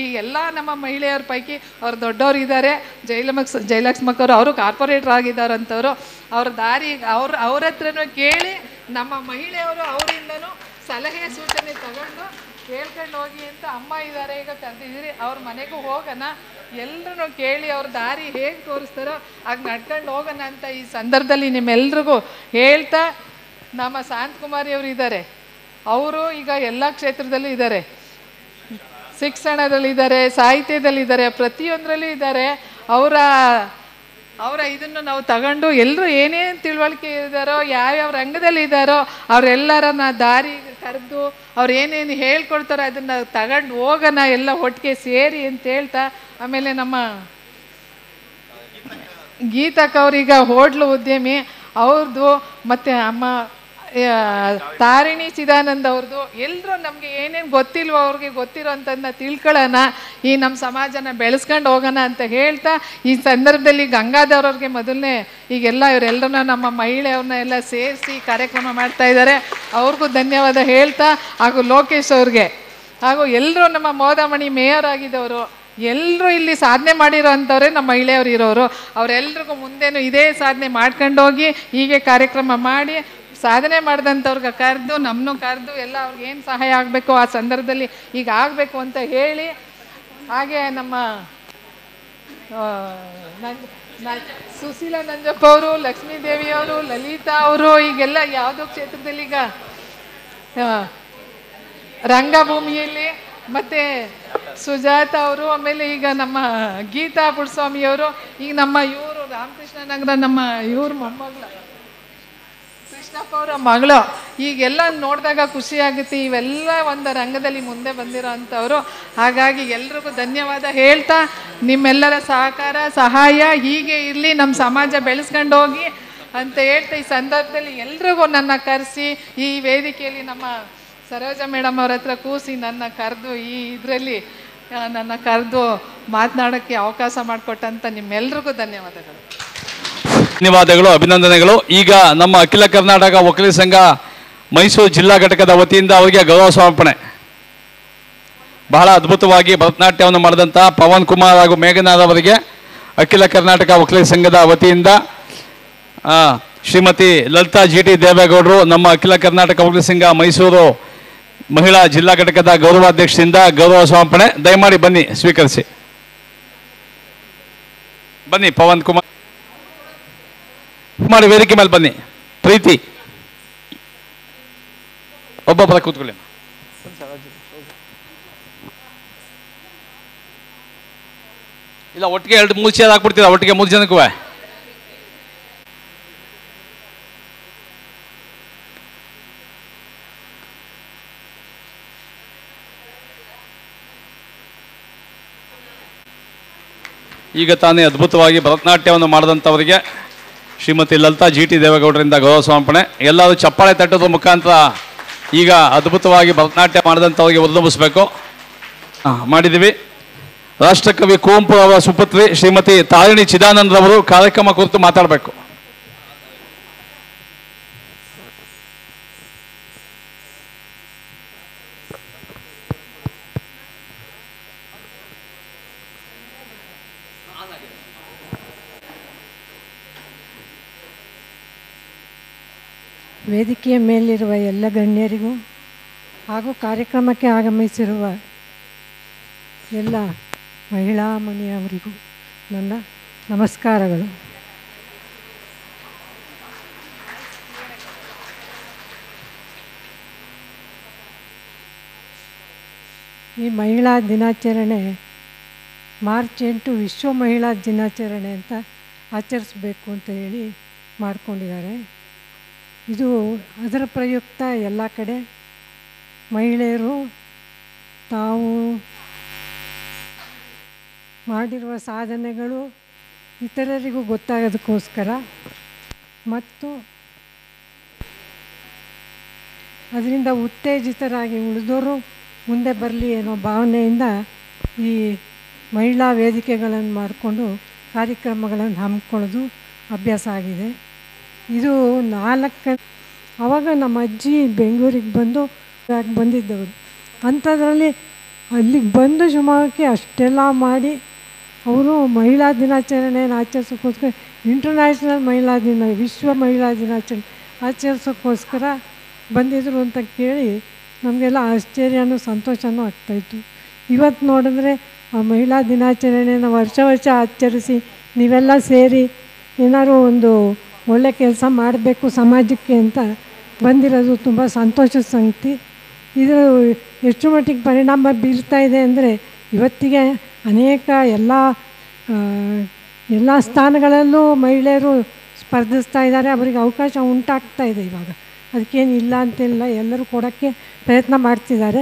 ಈ ಎಲ್ಲ ನಮ್ಮ ಮಹಿಳೆಯರ ಪೈಕಿ ಅವ್ರು ದೊಡ್ಡವರು ಇದ್ದಾರೆ. ಜಯಲಕ್ಷ್ಮಕ್ಕವರು ಅವರು ಕಾರ್ಪೊರೇಟರ್ ಆಗಿದ್ದಾರಂಥವ್ರು. ಅವ್ರ ದಾರಿ ಅವ್ರ ಹತ್ರನೂ ಕೇಳಿ ನಮ್ಮ ಮಹಿಳೆಯವರು ಅವರಿಂದನೂ ಸಲಹೆ ಸೂಚನೆ ತಗೊಂಡು ಕೇಳ್ಕೊಂಡು ಹೋಗಿ ಅಂತ. ಅಮ್ಮ ಇದ್ದಾರೆ, ಈಗ ಕರೆದಿದ್ದೀರಿ, ಅವ್ರ ಮನೆಗೂ ಹೋಗೋಣ, ಎಲ್ಲರೂ ಕೇಳಿ ಅವ್ರ ದಾರಿ ಹೇಗೆ ತೋರಿಸ್ತಾರೋ ಹಾಗೆ ನಡ್ಕೊಂಡು ಹೋಗೋಣ ಅಂತ ಈ ಸಂದರ್ಭದಲ್ಲಿ ನಿಮ್ಮೆಲ್ರಿಗೂ ಹೇಳ್ತಾ, ನಮ್ಮ ಶಾಂತಕುಮಾರಿ ಅವರು ಇದ್ದಾರೆ, ಅವರು ಈಗ ಎಲ್ಲ ಕ್ಷೇತ್ರದಲ್ಲೂ ಇದ್ದಾರೆ, ಶಿಕ್ಷಣದಲ್ಲಿದ್ದಾರೆ, ಸಾಹಿತ್ಯದಲ್ಲಿದ್ದಾರೆ, ಪ್ರತಿಯೊಂದರಲ್ಲೂ ಇದ್ದಾರೆ. ಅವರ ಇದನ್ನು ನಾವು ತಗೊಂಡು ಎಲ್ಲರೂ ಏನೇನು ತಿಳುವಳಿಕೆ ಇದ್ದಾರೋ, ಯಾವ್ಯಾವ ರಂಗದಲ್ಲಿ ಇದ್ದಾರೋ ಅವರೆಲ್ಲರನ್ನ ದಾರಿ ಕರೆದು ಅವ್ರು ಏನೇನು ಹೇಳ್ಕೊಡ್ತಾರೋ ಅದನ್ನು ತಗೊಂಡು ಹೋಗೋಣ, ಎಲ್ಲ ಒಟ್ಟಿಗೆ ಸೇರಿ ಅಂತ ಹೇಳ್ತಾ. ಆಮೇಲೆ ನಮ್ಮ ಗೀತಕ್ಕ ಅವ್ರೀಗ ಹೋಟ್ಲು ಉದ್ಯಮಿ ಅವ್ರದ್ದು, ಮತ್ತು ಅಮ್ಮ ತಾರಿಣಿ ಚಿದಾನಂದ ಅವ್ರದ್ದು, ಎಲ್ಲರೂ ನಮಗೆ ಏನೇನು ಗೊತ್ತಿಲ್ವೋ ಅವ್ರಿಗೆ ಗೊತ್ತಿರೋ ಅಂಥದ್ದನ್ನ ತಿಳ್ಕೊಳ್ಳೋಣ, ಈ ನಮ್ಮ ಸಮಾಜನ ಬೆಳೆಸ್ಕೊಂಡು ಹೋಗೋಣ ಅಂತ ಹೇಳ್ತಾ, ಈ ಸಂದರ್ಭದಲ್ಲಿ ಗಂಗಾಧವ್ರವ್ರಿಗೆ ಮೊದಲನೇ ಈಗೆಲ್ಲ ಇವರೆಲ್ಲರನ್ನ ನಮ್ಮ ಮಹಿಳೆಯವ್ರನ್ನ ಎಲ್ಲ ಸೇರಿಸಿ ಕಾರ್ಯಕ್ರಮ ಮಾಡ್ತಾ ಇದ್ದಾರೆ, ಅವ್ರಿಗೂ ಧನ್ಯವಾದ ಹೇಳ್ತಾ. ಹಾಗೂ ಲೋಕೇಶ್ ಅವ್ರಿಗೆ, ಹಾಗೂ ಎಲ್ಲರೂ ನಮ್ಮ ಮೋದಮಣಿ ಮೇಯರ್ ಆಗಿದ್ದವರು, ಎಲ್ಲರೂ ಇಲ್ಲಿ ಸಾಧನೆ ಮಾಡಿರೋ ಅಂಥವ್ರೆ ನಮ್ಮ ಮಹಿಳೆಯವರು ಇರೋರು. ಅವರೆಲ್ರಿಗೂ ಮುಂದೇನು ಇದೇ ಸಾಧನೆ ಮಾಡ್ಕೊಂಡೋಗಿ ಹೀಗೆ ಕಾರ್ಯಕ್ರಮ ಮಾಡಿ ಸಾಧನೆ ಮಾಡಿದಂಥವ್ರಿಗೆ ಕರೆದು ನಮ್ಮನ್ನು ಕರೆದು ಎಲ್ಲ ಅವ್ರಿಗೇನು ಸಹಾಯ ಆಗಬೇಕು ಆ ಸಂದರ್ಭದಲ್ಲಿ ಈಗ ಆಗಬೇಕು ಅಂತ ಹೇಳಿ. ಹಾಗೆ ನಮ್ಮ ಸುಶೀಲಾ ನಂಜಪ್ಪ ಅವರು, ಲಕ್ಷ್ಮೀದೇವಿಯವರು, ಲಲಿತಾ ಅವರು, ಈಗೆಲ್ಲ ಯಾವುದೋ ಕ್ಷೇತ್ರದಲ್ಲಿ ಈಗ ರಂಗಭೂಮಿಯಲ್ಲಿ, ಮತ್ತು ಸುಜಾತ ಅವರು, ಆಮೇಲೆ ಈಗ ನಮ್ಮ ಗೀತಾ ಪುಡ್ಸ್ವಾಮಿಯವರು, ಈಗ ನಮ್ಮ ಇವರು ರಾಮಕೃಷ್ಣ ನಗರ ನಮ್ಮ ಇವ್ರ ಮೊಮ್ಮಗಳು ಕೃಷ್ಣಪ್ಪ ಅವರ ಮಗಳು, ಈಗೆಲ್ಲ ನೋಡಿದಾಗ ಖುಷಿ ಆಗುತ್ತೆ. ಇವೆಲ್ಲ ಒಂದು ರಂಗದಲ್ಲಿ ಮುಂದೆ ಬಂದಿರೋ ಅಂಥವ್ರು. ಹಾಗಾಗಿ ಎಲ್ರಿಗೂ ಧನ್ಯವಾದ ಹೇಳ್ತಾ, ನಿಮ್ಮೆಲ್ಲರ ಸಹಕಾರ ಸಹಾಯ ಹೀಗೆ ಇರಲಿ, ನಮ್ಮ ಸಮಾಜ ಬೆಳೆಸ್ಕೊಂಡು ಹೋಗಿ ಅಂತ ಹೇಳ್ತಾ ಈ ಸಂದರ್ಭದಲ್ಲಿ ಎಲ್ರಿಗೂ ನನ್ನ ಕರೆಸಿ ಈ ವೇದಿಕೆಯಲ್ಲಿ ನಮ್ಮ ಸರೋಜ ಮೇಡಮ್ ಅವ್ರ ಹತ್ರ ಕೂಸಿ ನನ್ನ ಕರೆದು ಈ ಇದರಲ್ಲಿ ನನ್ನ ಕರೆದು ಮಾತನಾಡೋಕ್ಕೆ ಅವಕಾಶ ಮಾಡಿಕೊಟ್ಟಂಥ ನಿಮ್ಮೆಲ್ರಿಗೂ ಧನ್ಯವಾದಗಳು. ಧನ್ಯವಾದಗಳು, ಅಭಿನಂದನೆಗಳು. ಈಗ ನಮ್ಮ ಅಖಿಲ ಕರ್ನಾಟಕ ಒಕ್ಕಲಿಗ ಸಂಘ ಮೈಸೂರು ಜಿಲ್ಲಾ ಘಟಕದ ವತಿಯಿಂದ ಅವರಿಗೆ ಗೌರವ ಸಮರ್ಪಣೆ. ಬಹಳ ಅದ್ಭುತವಾಗಿ ಭರತನಾಟ್ಯವನ್ನು ಮಾಡಿದಂಥ ಪವನ್ ಕುಮಾರ್ ಹಾಗೂ ಮೇಘನಾಥ್ ಅವರಿಗೆ ಅಖಿಲ ಕರ್ನಾಟಕ ವಕೀಲರ ಸಂಘದ ವತಿಯಿಂದ ಶ್ರೀಮತಿ ಲಲಿತಾ GT ದೇವೇಗೌಡರು ನಮ್ಮ ಅಖಿಲ ಕರ್ನಾಟಕ ವಕೀಲರ ಸಂಘ ಮೈಸೂರು ಮಹಿಳಾ ಜಿಲ್ಲಾ ಘಟಕದ ಗೌರವಾಧ್ಯಕ್ಷರಿಂದ ಗೌರವ ಸಮರ್ಪಣೆ. ದಯಮಾಡಿ ಬನ್ನಿ ಸ್ವೀಕರಿಸಿ. ಬನ್ನಿ ಪವನ್ ಕುಮಾರ್ ಮಾಡಿ ವೇದಿಕೆ ಮೇಲೆ ಬನ್ನಿ. ಪ್ರೀತಿ ಒಬ್ಬೊಬ್ಬರ ಕೂತ್ಕೊಳ್ಳಿ. ಇಲ್ಲ ಒಟ್ಟಿಗೆ 2-3 ಚೇರ್ ಹಾಕ್ಬಿಡ್ತೀರಾ, ಒಟ್ಟಿಗೆ 3 ಜನಕ್ಕೂ. ಈಗ ತಾನೇ ಅದ್ಭುತವಾಗಿ ಭರತನಾಟ್ಯವನ್ನು ಮಾಡಿದಂಥವರಿಗೆ ಶ್ರೀಮತಿ ಲಲಿತಾ GT ದೇವೇಗೌಡರಿಂದ ಗೌರವ ಸಮರ್ಪಣೆ. ಎಲ್ಲರೂ ಚಪ್ಪಾಳೆ ತಟ್ಟೋದ್ರ ಮುಖಾಂತರ ಈಗ ಅದ್ಭುತವಾಗಿ ಭರತನಾಟ್ಯ ಮಾಡಿದಂಥವರಿಗೆ ಉದ್ಲಭಿಸಬೇಕು. ಮಾಡಿದ್ದೀವಿ. ರಾಷ್ಟ್ರಕವಿ ಕುವೆಂಪು ಅವರ ಸುಪುತ್ರಿ ಶ್ರೀಮತಿ ತಾರಿಣಿ ಚಿದಾನಂದರವರು ಕಾರ್ಯಕ್ರಮ ಕುರಿತು ಮಾತಾಡಬೇಕು. ವೇದಿಕೆಯ ಮೇಲಿರುವ ಎಲ್ಲ ಗಣ್ಯರಿಗೂ ಹಾಗೂ ಕಾರ್ಯಕ್ರಮಕ್ಕೆ ಆಗಮಿಸಿರುವ ಎಲ್ಲ ಮಹಿಳಾ ಮಣಿಯವರಿಗೂ ನನ್ನ ನಮಸ್ಕಾರಗಳು. ಈ ಮಹಿಳಾ ದಿನಾಚರಣೆ ಮಾರ್ಚ್ 8 ವಿಶ್ವ ಮಹಿಳಾ ದಿನಾಚರಣೆ ಅಂತ ಆಚರಿಸಬೇಕು ಅಂತ ಹೇಳಿ ಮಾಡಿಕೊಂಡಿದ್ದಾರೆ. ಇದು ಅದರ ಪ್ರಯುಕ್ತ ಎಲ್ಲ ಕಡೆ ಮಹಿಳೆಯರು ತಾವು ಮಾಡಿರುವ ಸಾಧನೆಗಳು ಇತರರಿಗೂ ಗೊತ್ತಾಗೋದಕ್ಕೋಸ್ಕರ ಮತ್ತು ಅದರಿಂದ ಉತ್ತೇಜಿತರಾಗಿ ಉಳಿದವರು ಮುಂದೆ ಬರಲಿ ಅನ್ನೋ ಭಾವನೆಯಿಂದ ಈ ಮಹಿಳಾ ವೇದಿಕೆಗಳನ್ನು ಮಾಡಿಕೊಂಡು ಕಾರ್ಯಕ್ರಮಗಳನ್ನು ಹಮ್ಮಿಕೊಳ್ಳೋದು ಅಭ್ಯಾಸ ಆಗಿದೆ. ಇದು 4 ಆವಾಗ ನಮ್ಮ ಅಜ್ಜಿ ಬೆಂಗಳೂರಿಗೆ ಬಂದಿದ್ದವರು. ಅಂಥದ್ರಲ್ಲಿ ಅಲ್ಲಿಗೆ ಬಂದು ಸುಮಾರಕ್ಕೆ ಅಷ್ಟೆಲ್ಲ ಮಾಡಿ ಅವರು ಮಹಿಳಾ ದಿನಾಚರಣೆಯನ್ನು ಆಚರಿಸೋಕ್ಕೋಸ್ಕರ ಇಂಟರ್ನ್ಯಾಷನಲ್ ಮಹಿಳಾ ದಿನ, ವಿಶ್ವ ಮಹಿಳಾ ದಿನಾಚರಣೆ ಆಚರಿಸೋಕ್ಕೋಸ್ಕರ ಬಂದಿದ್ದರು ಅಂತ ಕೇಳಿ ನಮಗೆಲ್ಲ ಆಶ್ಚರ್ಯನೂ ಸಂತೋಷನೂ ಆಗ್ತಾಯಿತ್ತು. ಇವತ್ತು ನೋಡಿದ್ರೆ ಆ ಮಹಿಳಾ ದಿನಾಚರಣೆಯನ್ನು ವರ್ಷ ಆಚರಿಸಿ ನೀವೆಲ್ಲ ಸೇರಿ ಏನಾದ್ರು ಒಂದು ಒಳ್ಳೆ ಕೆಲಸ ಮಾಡಬೇಕು ಸಮಾಜಕ್ಕೆ ಅಂತ ಬಂದಿರೋದು ತುಂಬ ಸಂತೋಷದ ಸಂಗತಿ. ಇದು ಎಷ್ಟು ಮಟ್ಟಿಗೆ ಪರಿಣಾಮ ಬೀರ್ತಾ ಇದೆ ಅಂದರೆ ಇವತ್ತಿಗೆ ಅನೇಕ ಎಲ್ಲ ಸ್ಥಾನಗಳಲ್ಲೂ ಮಹಿಳೆಯರು ಸ್ಪರ್ಧಿಸ್ತಾ ಇದ್ದಾರೆ. ಅವರಿಗೆ ಅವಕಾಶ ಉಂಟಾಗ್ತಾ ಇದೆ. ಇವಾಗ ಅದಕ್ಕೇನು ಇಲ್ಲ ಅಂತಿಲ್ಲ, ಎಲ್ಲರೂ ಕೊಡೋಕ್ಕೆ ಪ್ರಯತ್ನ ಮಾಡ್ತಿದ್ದಾರೆ.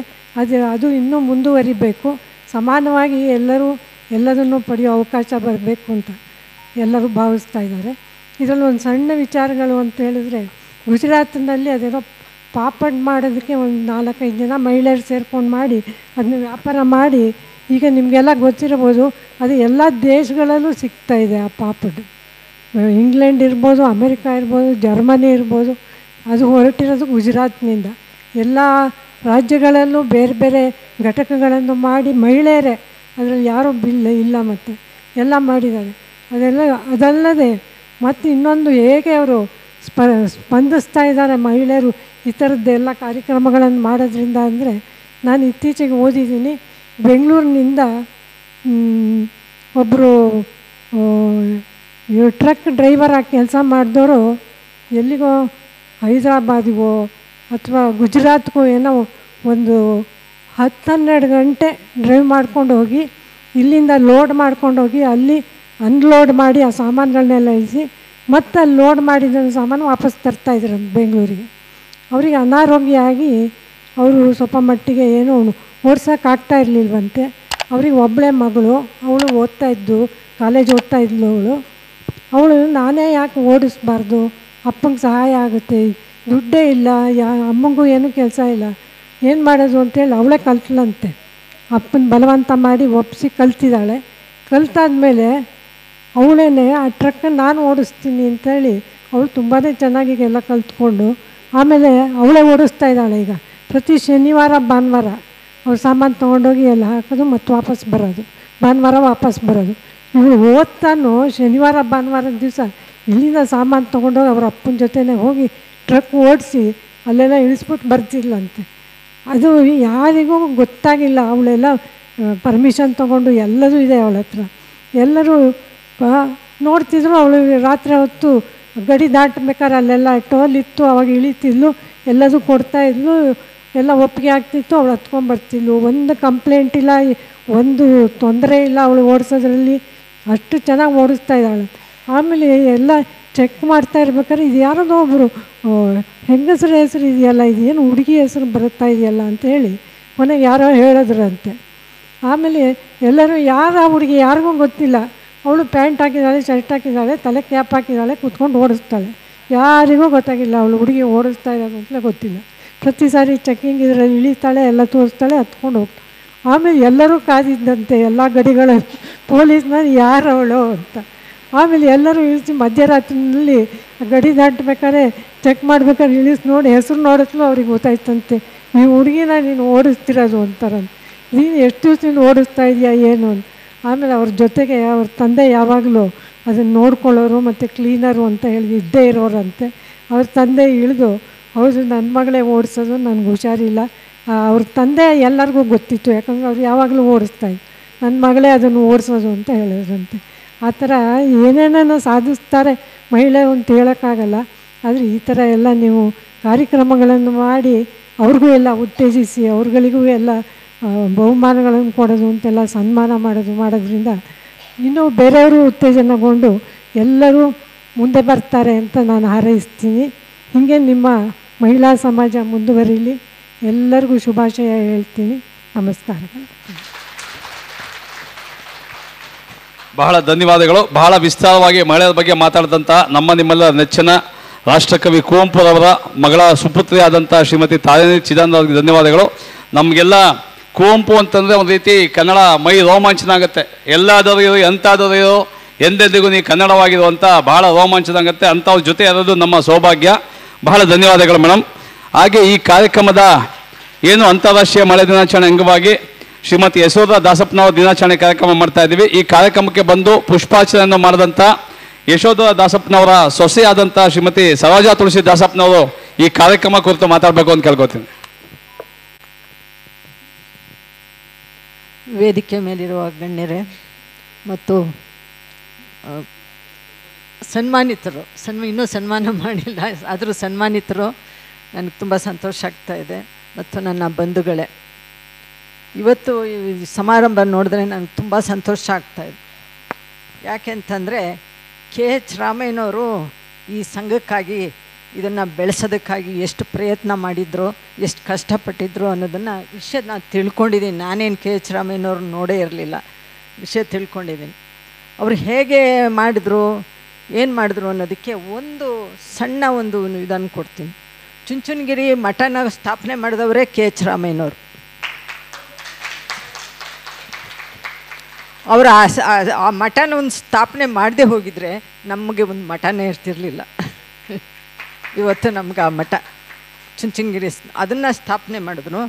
ಅದು ಇನ್ನೂ ಮುಂದುವರಿಬೇಕು. ಸಮಾನವಾಗಿ ಎಲ್ಲರೂ ಎಲ್ಲದನ್ನು ಪಡೆಯೋ ಅವಕಾಶ ಬರಬೇಕು ಅಂತ ಎಲ್ಲರೂ ಭಾವಿಸ್ತಾ ಇದ್ದಾರೆ. ಇದರಲ್ಲಿ ಒಂದು ಸಣ್ಣ ವಿಚಾರಗಳು ಅಂತ ಹೇಳಿದ್ರೆ, ಗುಜರಾತ್ನಲ್ಲಿ ಅದೇನೋ ಪಾಪಡ್ ಮಾಡೋದಕ್ಕೆ ಒಂದು 4-5 ಜನ ಮಹಿಳೆಯರು ಸೇರ್ಕೊಂಡು ಮಾಡಿ ಅದನ್ನ ವ್ಯಾಪಾರ ಮಾಡಿ, ಈಗ ನಿಮಗೆಲ್ಲ ಗೊತ್ತಿರ್ಬೋದು ಅದು ಎಲ್ಲ ದೇಶಗಳಲ್ಲೂ ಸಿಗ್ತಾಯಿದೆ. ಆ ಪಾಪಡ್ ಇಂಗ್ಲೆಂಡ್ ಇರ್ಬೋದು, ಅಮೆರಿಕಾ ಇರ್ಬೋದು, ಜರ್ಮನಿ ಇರ್ಬೋದು, ಅದು ಹೊರಟಿರೋದು ಗುಜರಾತ್ನಿಂದ. ಎಲ್ಲ ರಾಜ್ಯಗಳಲ್ಲೂ ಬೇರೆ ಬೇರೆ ಘಟಕಗಳನ್ನು ಮಾಡಿ ಮಹಿಳೆಯರೇ, ಅದರಲ್ಲಿ ಯಾರೂ ಇಲ್ಲ ಮತ್ತು ಎಲ್ಲ ಮಾಡಿದ್ದಾರೆ. ಅದಲ್ಲದೆ ಮತ್ತು ಇನ್ನೊಂದು ಹೇಗೆ ಅವರು ಸ್ಪಂದಿಸ್ತಾ ಇದ್ದಾರೆ ಮಹಿಳೆಯರು ಈ ಥರದ್ದೆಲ್ಲ ಕಾರ್ಯಕ್ರಮಗಳನ್ನು ಮಾಡೋದ್ರಿಂದ ಅಂದರೆ, ನಾನು ಇತ್ತೀಚೆಗೆ ಓದಿದ್ದೀನಿ, ಬೆಂಗಳೂರಿನಿಂದ ಒಬ್ಬರು ಟ್ರಕ್ ಡ್ರೈವರಾಗಿ ಕೆಲಸ ಮಾಡಿದವರು ಎಲ್ಲಿಗೋ ಹೈದರಾಬಾದಿಗೋ ಅಥವಾ ಗುಜರಾತ್ಗೋ ಏನೋ ಒಂದು 10-12 ಗಂಟೆ ಡ್ರೈವ್ ಮಾಡ್ಕೊಂಡು ಹೋಗಿ ಇಲ್ಲಿಂದ ಲೋಡ್ ಮಾಡ್ಕೊಂಡು ಹೋಗಿ ಅಲ್ಲಿ ಅನ್ಲೋಡ್ ಮಾಡಿ ಆ ಸಾಮಾನುಗಳನ್ನೆಲ್ಲ ಇಳಿಸಿ ಮತ್ತು ಅಲ್ಲಿ ಲೋಡ್ ಮಾಡಿದ ಸಾಮಾನು ವಾಪಸ್ ತರ್ತಾಯಿದ್ರು ಬೆಂಗಳೂರಿಗೆ. ಅವರಿಗೆ ಅನಾರೋಗ್ಯ ಆಗಿ ಅವರು ಸ್ವಲ್ಪ ಮಟ್ಟಿಗೆ ಏನೋ ಓಡ್ಸೋಕ್ಕಾಗ್ತಾ ಇರಲಿಲ್ವಂತೆ. ಅವ್ರಿಗೆ ಒಬ್ಬಳೇ ಮಗಳು, ಅವಳು ಕಾಲೇಜ್ ಓದ್ತಾ ಇದ್ಲು. ಅವಳು ನಾನೇ ಯಾಕೆ ಓಡಿಸ್ಬಾರ್ದು, ಅಪ್ಪಂಗೆ ಸಹಾಯ ಆಗುತ್ತೆ, ದುಡ್ಡೇ ಇಲ್ಲ, ಅಮ್ಮಂಗೂ ಏನೂ ಕೆಲಸ ಇಲ್ಲ, ಏನು ಮಾಡೋದು ಅಂತೇಳಿ ಅವಳೇ ಕಲ್ತ್ಲಂತೆ. ಅಪ್ಪನ ಬಲವಂತ ಮಾಡಿ ಒಪ್ಪಿಸಿ ಕಲ್ತಿದ್ದಾಳೆ. ಕಲ್ತಾದ್ಮೇಲೆ ಅವಳೇ ಆ ಟ್ರಕ್ಕನ್ನು ನಾನು ಓಡಿಸ್ತೀನಿ ಅಂತೇಳಿ ಅವಳು ತುಂಬಾ ಚೆನ್ನಾಗಿ ಎಲ್ಲ ಕಲ್ತ್ಕೊಂಡು ಆಮೇಲೆ ಅವಳೇ ಓಡಿಸ್ತಾ ಇದ್ದಾಳೆ. ಈಗ ಪ್ರತಿ ಶನಿವಾರ ಭಾನುವಾರ ಅವ್ರು ಸಾಮಾನು ತೊಗೊಂಡೋಗಿ ಎಲ್ಲ ಹಾಕೋದು ಮತ್ತು ವಾಪಸ್ ಬರೋದು, ಭಾನುವಾರ ವಾಪಸ್ ಬರೋದು. ಇವಳು ಓದ್ತಾನು ಶನಿವಾರ ಭಾನುವಾರದ ದಿವಸ ಇಲ್ಲಿಂದ ಸಾಮಾನು ತೊಗೊಂಡೋಗಿ ಅವ್ರ ಅಪ್ಪನ ಜೊತೆನೇ ಹೋಗಿ ಟ್ರಕ್ ಓಡಿಸಿ ಅಲ್ಲೆಲ್ಲ ಇಳಿಸ್ಬಿಟ್ಟು ಬರ್ತಿದ್ಲಂತೆ. ಅದು ಯಾರಿಗೂ ಗೊತ್ತಾಗಿಲ್ಲ. ಅವಳೆಲ್ಲ ಪರ್ಮಿಷನ್ ತೊಗೊಂಡು ಎಲ್ಲದೂ ಇದೆ ಅವಳ ಹತ್ರ. ಎಲ್ಲರೂ ನೋಡ್ತಿದ್ರು. ಅವಳು ರಾತ್ರಿ ಹೊತ್ತು ಗಡಿ ದಾಟಬೇಕಾದ್ರೆ ಅಲ್ಲೆಲ್ಲ ಟೋಲ್ ಇತ್ತು, ಅವಾಗ ಇಳಿತಿದ್ಲು, ಎಲ್ಲದೂ ಕೊಡ್ತಾಯಿದ್ಲು, ಎಲ್ಲ ಒಪ್ಪಿಗೆ ಆಗ್ತಿತ್ತು. ಅವಳು ಹತ್ಕೊಂಡ್ಬರ್ತಿದ್ಲು. ಒಂದು ಕಂಪ್ಲೇಂಟ್ ಇಲ್ಲ, ಒಂದು ತೊಂದರೆ ಇಲ್ಲ ಅವಳು ಓಡಿಸೋದ್ರಲ್ಲಿ. ಅಷ್ಟು ಚೆನ್ನಾಗಿ ಓಡಿಸ್ತಾ ಇದ್ದಾಳೆ. ಆಮೇಲೆ ಎಲ್ಲ ಚೆಕ್ ಮಾಡ್ತಾ ಇರ್ಬೇಕಾದ್ರೆ ಇದು ಯಾರದೋ ಒಬ್ಬರು ಹೆಂಗಸರ ಹೆಸರು ಇದೆಯಲ್ಲ, ಇದೇನು ಹುಡುಗಿ ಹೆಸರು ಬರುತ್ತಾ ಇದೆಯಲ್ಲ ಅಂತ ಹೇಳಿ ಕೊನೆಗೆ ಯಾರೋ ಹೇಳಿದ್ರಂತೆ. ಆಮೇಲೆ ಎಲ್ಲರೂ ಯಾರು ಆ ಹುಡುಗಿ ಯಾರಿಗೂ ಗೊತ್ತಿಲ್ಲ. ಅವಳು ಪ್ಯಾಂಟ್ ಹಾಕಿದ್ದಾಳೆ, ಶರ್ಟ್ ಹಾಕಿದ್ದಾಳೆ, ತಲೆ ಕ್ಯಾಪ್ ಹಾಕಿದ್ದಾಳೆ, ಕೂತ್ಕೊಂಡು ಓಡಿಸ್ತಾಳೆ. ಯಾರಿಗೂ ಗೊತ್ತಾಗಿಲ್ಲ ಅವಳು ಹುಡುಗಿ ಓಡಿಸ್ತಾ ಇರೋದು ಅಂತಲೇ ಗೊತ್ತಿಲ್ಲ. ಪ್ರತಿ ಸಾರಿ ಚೆಕ್ಕಿಂಗ್ ಇದರಲ್ಲಿ ಇಳಿತಾಳೆ, ಎಲ್ಲ ತೋರಿಸ್ತಾಳೆ, ಹತ್ಕೊಂಡು ಹೋಗ್ತಾಳೆ. ಆಮೇಲೆ ಎಲ್ಲರೂ ಕಾದಿದ್ದಂತೆ ಎಲ್ಲ ಗಡಿಗಳ ಪೊಲೀಸ್ನ ಯಾರು ಅವಳು ಅಂತ. ಆಮೇಲೆ ಎಲ್ಲರೂ ಇಳಿಸಿ ಮಧ್ಯರಾತ್ರಿನಲ್ಲಿ ಗಡಿ ದಾಟಬೇಕಾದ್ರೆ ಚೆಕ್ ಮಾಡ್ಬೇಕಾದ್ರೆ ಇಳಿಸಿ ನೋಡಿ ಹೆಸರು ನೋಡಿದ್ಲು ಅವ್ರಿಗೆ ಗೊತ್ತಾಯ್ತಂತೆ, ನೀವು ಹುಡುಗಿನ ನೀನು ಓಡಿಸ್ತಿರೋದು ಅಂತಾರಂತೆ. ನೀನು ಎಷ್ಟು ದಿವಸದಿಂದ ಓಡಿಸ್ತಾ ಇದೆಯಾ ಏನು ಅಂತ. ಆಮೇಲೆ ಅವ್ರ ಜೊತೆಗೆ ಅವ್ರ ತಂದೆ ಯಾವಾಗಲೂ ಅದನ್ನು ನೋಡ್ಕೊಳ್ಳೋರು ಮತ್ತು ಕ್ಲೀನರು ಅಂತ ಹೇಳಿ ಇದ್ದೇ ಇರೋರಂತೆ. ಅವ್ರ ತಂದೆ ಇಳಿದು ಹೌದು ನನ್ನ ಮಗಳೇ ಓಡಿಸೋದು, ನನಗೆ ಹುಷಾರಿಲ್ಲ. ಅವ್ರ ತಂದೆ ಎಲ್ಲರಿಗೂ ಗೊತ್ತಿತ್ತು, ಯಾಕಂದ್ರೆ ಅವ್ರು ಯಾವಾಗಲೂ ಓಡಿಸ್ತಾಯಿದ್ರು. ನನ್ನ ಮಗಳೇ ಅದನ್ನು ಓಡಿಸೋದು ಅಂತ ಹೇಳಿದ್ರಂತೆ. ಆ ಥರ ಏನೇನೋ ಸಾಧಿಸ್ತಾರೆ ಮಹಿಳೆ ಅಂತ ಹೇಳೋಕ್ಕಾಗಲ್ಲ. ಆದರೆ ಈ ಥರ ಎಲ್ಲ ನೀವು ಕಾರ್ಯಕ್ರಮಗಳನ್ನು ಮಾಡಿ ಅವ್ರಿಗೂ ಎಲ್ಲ ಉತ್ತೇಜಿಸಿ ಅವ್ರುಗಳಿಗೂ ಎಲ್ಲ ಬಹುಮಾನಗಳನ್ನು ಕೊಡೋದು ಅಂತೆಲ್ಲ ಸನ್ಮಾನ ಮಾಡೋದ್ರಿಂದ ಇನ್ನೂ ಬೇರೆಯವರು ಉತ್ತೇಜನಗೊಂಡು ಎಲ್ಲರೂ ಮುಂದೆ ಬರ್ತಾರೆ ಅಂತ ನಾನು ಹಾರೈಸ್ತೀನಿ. ಹೀಗೆ ನಿಮ್ಮ ಮಹಿಳಾ ಸಮಾಜ ಮುಂದುವರಿಲಿ. ಎಲ್ಲರಿಗೂ ಶುಭಾಶಯ ಹೇಳ್ತೀನಿ. ನಮಸ್ಕಾರಗಳು. ಬಹಳ ಧನ್ಯವಾದಗಳು. ಬಹಳ ವಿಸ್ತಾರವಾಗಿ ಮಹಿಳೆಯರ ಬಗ್ಗೆ ಮಾತಾಡಿದಂಥ ನಿಮ್ಮೆಲ್ಲರ ನೆಚ್ಚಿನ ರಾಷ್ಟ್ರಕವಿ ಕುವೆಂಪುರವರ ಮಗಳ ಸುಪುತ್ರಿಯಾದಂಥ ಶ್ರೀಮತಿ ತಾರಿಣಿ ಚಿದಂಬರಂ ಅವರಿಗೆ ಧನ್ಯವಾದಗಳು. ನಮಗೆಲ್ಲ ಕುವೆಂಪು ಅಂತಂದರೆ ಒಂದು ರೀತಿ ಕನ್ನಡ ಮೈ ರೋಮಾಂಚನ ಆಗುತ್ತೆ. ಎಲ್ಲಾದರೂ ಎಂಥಾದರೂ ಎಂದೆಂದಿಗೂ ನೀ ಕನ್ನಡವಾಗಿರುವಂಥ ಬಹಳ ರೋಮಾಂಚನ ಆಗುತ್ತೆ. ಅಂಥವ್ರ ಜೊತೆ ಇರೋದು ನಮ್ಮ ಸೌಭಾಗ್ಯ. ಬಹಳ ಧನ್ಯವಾದಗಳು ಮೇಡಮ್. ಹಾಗೆ ಈ ಕಾರ್ಯಕ್ರಮದ ಏನು ಅಂತಾರಾಷ್ಟ್ರೀಯ ಮಹಿಳಾ ದಿನಾಚರಣೆ ಅಂಗವಾಗಿ ಶ್ರೀಮತಿ ಯಶೋಧ ದಾಸಪ್ಪನವರ ದಿನಾಚರಣೆ ಕಾರ್ಯಕ್ರಮ ಮಾಡ್ತಾ ಇದ್ದೀವಿ. ಈ ಕಾರ್ಯಕ್ರಮಕ್ಕೆ ಬಂದು ಪುಷ್ಪಾರ್ಚನೆಯನ್ನು ಮಾಡಿದಂಥ ಯಶೋಧ ದಾಸಪ್ಪನವರ ಸೊಸೆಯಾದಂಥ ಶ್ರೀಮತಿ ಸರೋಜಾ ತುಳಸಿ ದಾಸಪ್ಪನವರು ಈ ಕಾರ್ಯಕ್ರಮ ಕುರಿತು ಮಾತಾಡಬೇಕು ಅಂತ ಕೇಳ್ಕೊತೀನಿ. ವೇದಿಕೆ ಮೇಲಿರುವ ಗಣ್ಯರೇ ಮತ್ತು ಸನ್ಮಾನಿತರು, ಇನ್ನೂ ಸನ್ಮಾನ ಮಾಡಿಲ್ಲ, ಆದರೂ ಸನ್ಮಾನಿತರು, ನನಗೆ ತುಂಬ ಸಂತೋಷ ಆಗ್ತಾ ಇದೆ. ಮತ್ತು ನನ್ನ ಬಂಧುಗಳೇ, ಇವತ್ತು ಈ ಸಮಾರಂಭ ನೋಡಿದ್ರೆ ನನಗೆ ತುಂಬ ಸಂತೋಷ ಆಗ್ತಾಯಿದೆ. ಯಾಕೆಂತಂದರೆ KH ರಾಮಯ್ಯನವರು ಈ ಸಂಘಕ್ಕಾಗಿ ಇದನ್ನು ಬೆಳೆಸೋದಕ್ಕಾಗಿ ಎಷ್ಟು ಪ್ರಯತ್ನ ಮಾಡಿದ್ರು, ಎಷ್ಟು ಕಷ್ಟಪಟ್ಟಿದ್ರು ಅನ್ನೋದನ್ನು ವಿಷಯ ನಾನು ತಿಳ್ಕೊಂಡಿದ್ದೀನಿ. ನಾನೇನು KH ರಾಮಯ್ಯನವ್ರು ನೋಡೇ ಇರಲಿಲ್ಲ, ವಿಷಯ ತಿಳ್ಕೊಂಡಿದ್ದೀನಿ. ಅವರು ಹೇಗೆ ಮಾಡಿದ್ರು, ಏನು ಮಾಡಿದ್ರು ಅನ್ನೋದಕ್ಕೆ ಒಂದು ಸಣ್ಣ ಇದನ್ನು ಕೊಡ್ತೀನಿ. ಚುಂಚನಗಿರಿ ಮಠನ ಸ್ಥಾಪನೆ ಮಾಡಿದವರೇ KH ರಾಮಯ್ಯನವರು. ಅವರು ಆ ಮಠನ ಒಂದು ಸ್ಥಾಪನೆ ಮಾಡದೆ ಹೋಗಿದ್ರೆ ನಮಗೆ ಒಂದು ಮಠನೇ ಇರ್ತಿರಲಿಲ್ಲ. ಇವತ್ತು ನಮ್ಗೆ ಆ ಮಠ ಚುಂಚನಗಿರಿ ಅದನ್ನು ಸ್ಥಾಪನೆ ಮಾಡಿದ್ರು.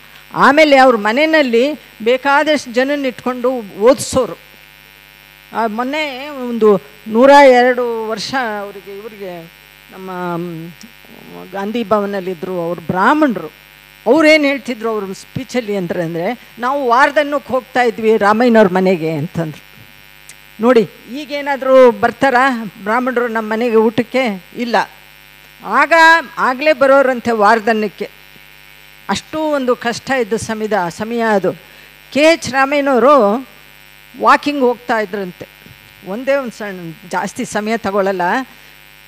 ಆಮೇಲೆ ಅವ್ರ ಮನೆಯಲ್ಲಿ ಬೇಕಾದಷ್ಟು ಜನನ ಇಟ್ಕೊಂಡು ಓದಿಸೋರು. ಮೊನ್ನೆ ಒಂದು 102 ವರ್ಷ ಇವರಿಗೆ ನಮ್ಮ ಗಾಂಧಿ ಭವನಲ್ಲಿದ್ದರು ಅವರು ಬ್ರಾಹ್ಮಣರು. ಅವ್ರೇನು ಹೇಳ್ತಿದ್ರು ಅವ್ರ ಸ್ಪೀಚಲ್ಲಿ ಅಂದರೆ ನಾವು ವಾರದನ್ನಕ್ಕೆ ಹೋಗ್ತಾ ಇದ್ವಿ ರಾಮಯ್ಯನವ್ರ ಮನೆಗೆ ಅಂತಂದ್ರು. ನೋಡಿ ಈಗೇನಾದರೂ ಬರ್ತಾರಾ ಬ್ರಾಹ್ಮಣರು ನಮ್ಮ ಮನೆಗೆ ಊಟಕ್ಕೆ? ಇಲ್ಲ. ಆಗಲೇ ಬರೋರಂತೆ ವಾರದನ್ನಕ್ಕೆ. ಅಷ್ಟು ಒಂದು ಕಷ್ಟ ಇದ್ದ ಸಮಯ ಅದು. KH ರಾಮಯ್ಯನವರು ವಾಕಿಂಗ್ ಹೋಗ್ತಾ ಇದ್ರಂತೆ. ಒಂದೇ ಒಂದು ಜಾಸ್ತಿ ಸಮಯ ತಗೊಳ್ಳಲ್ಲ.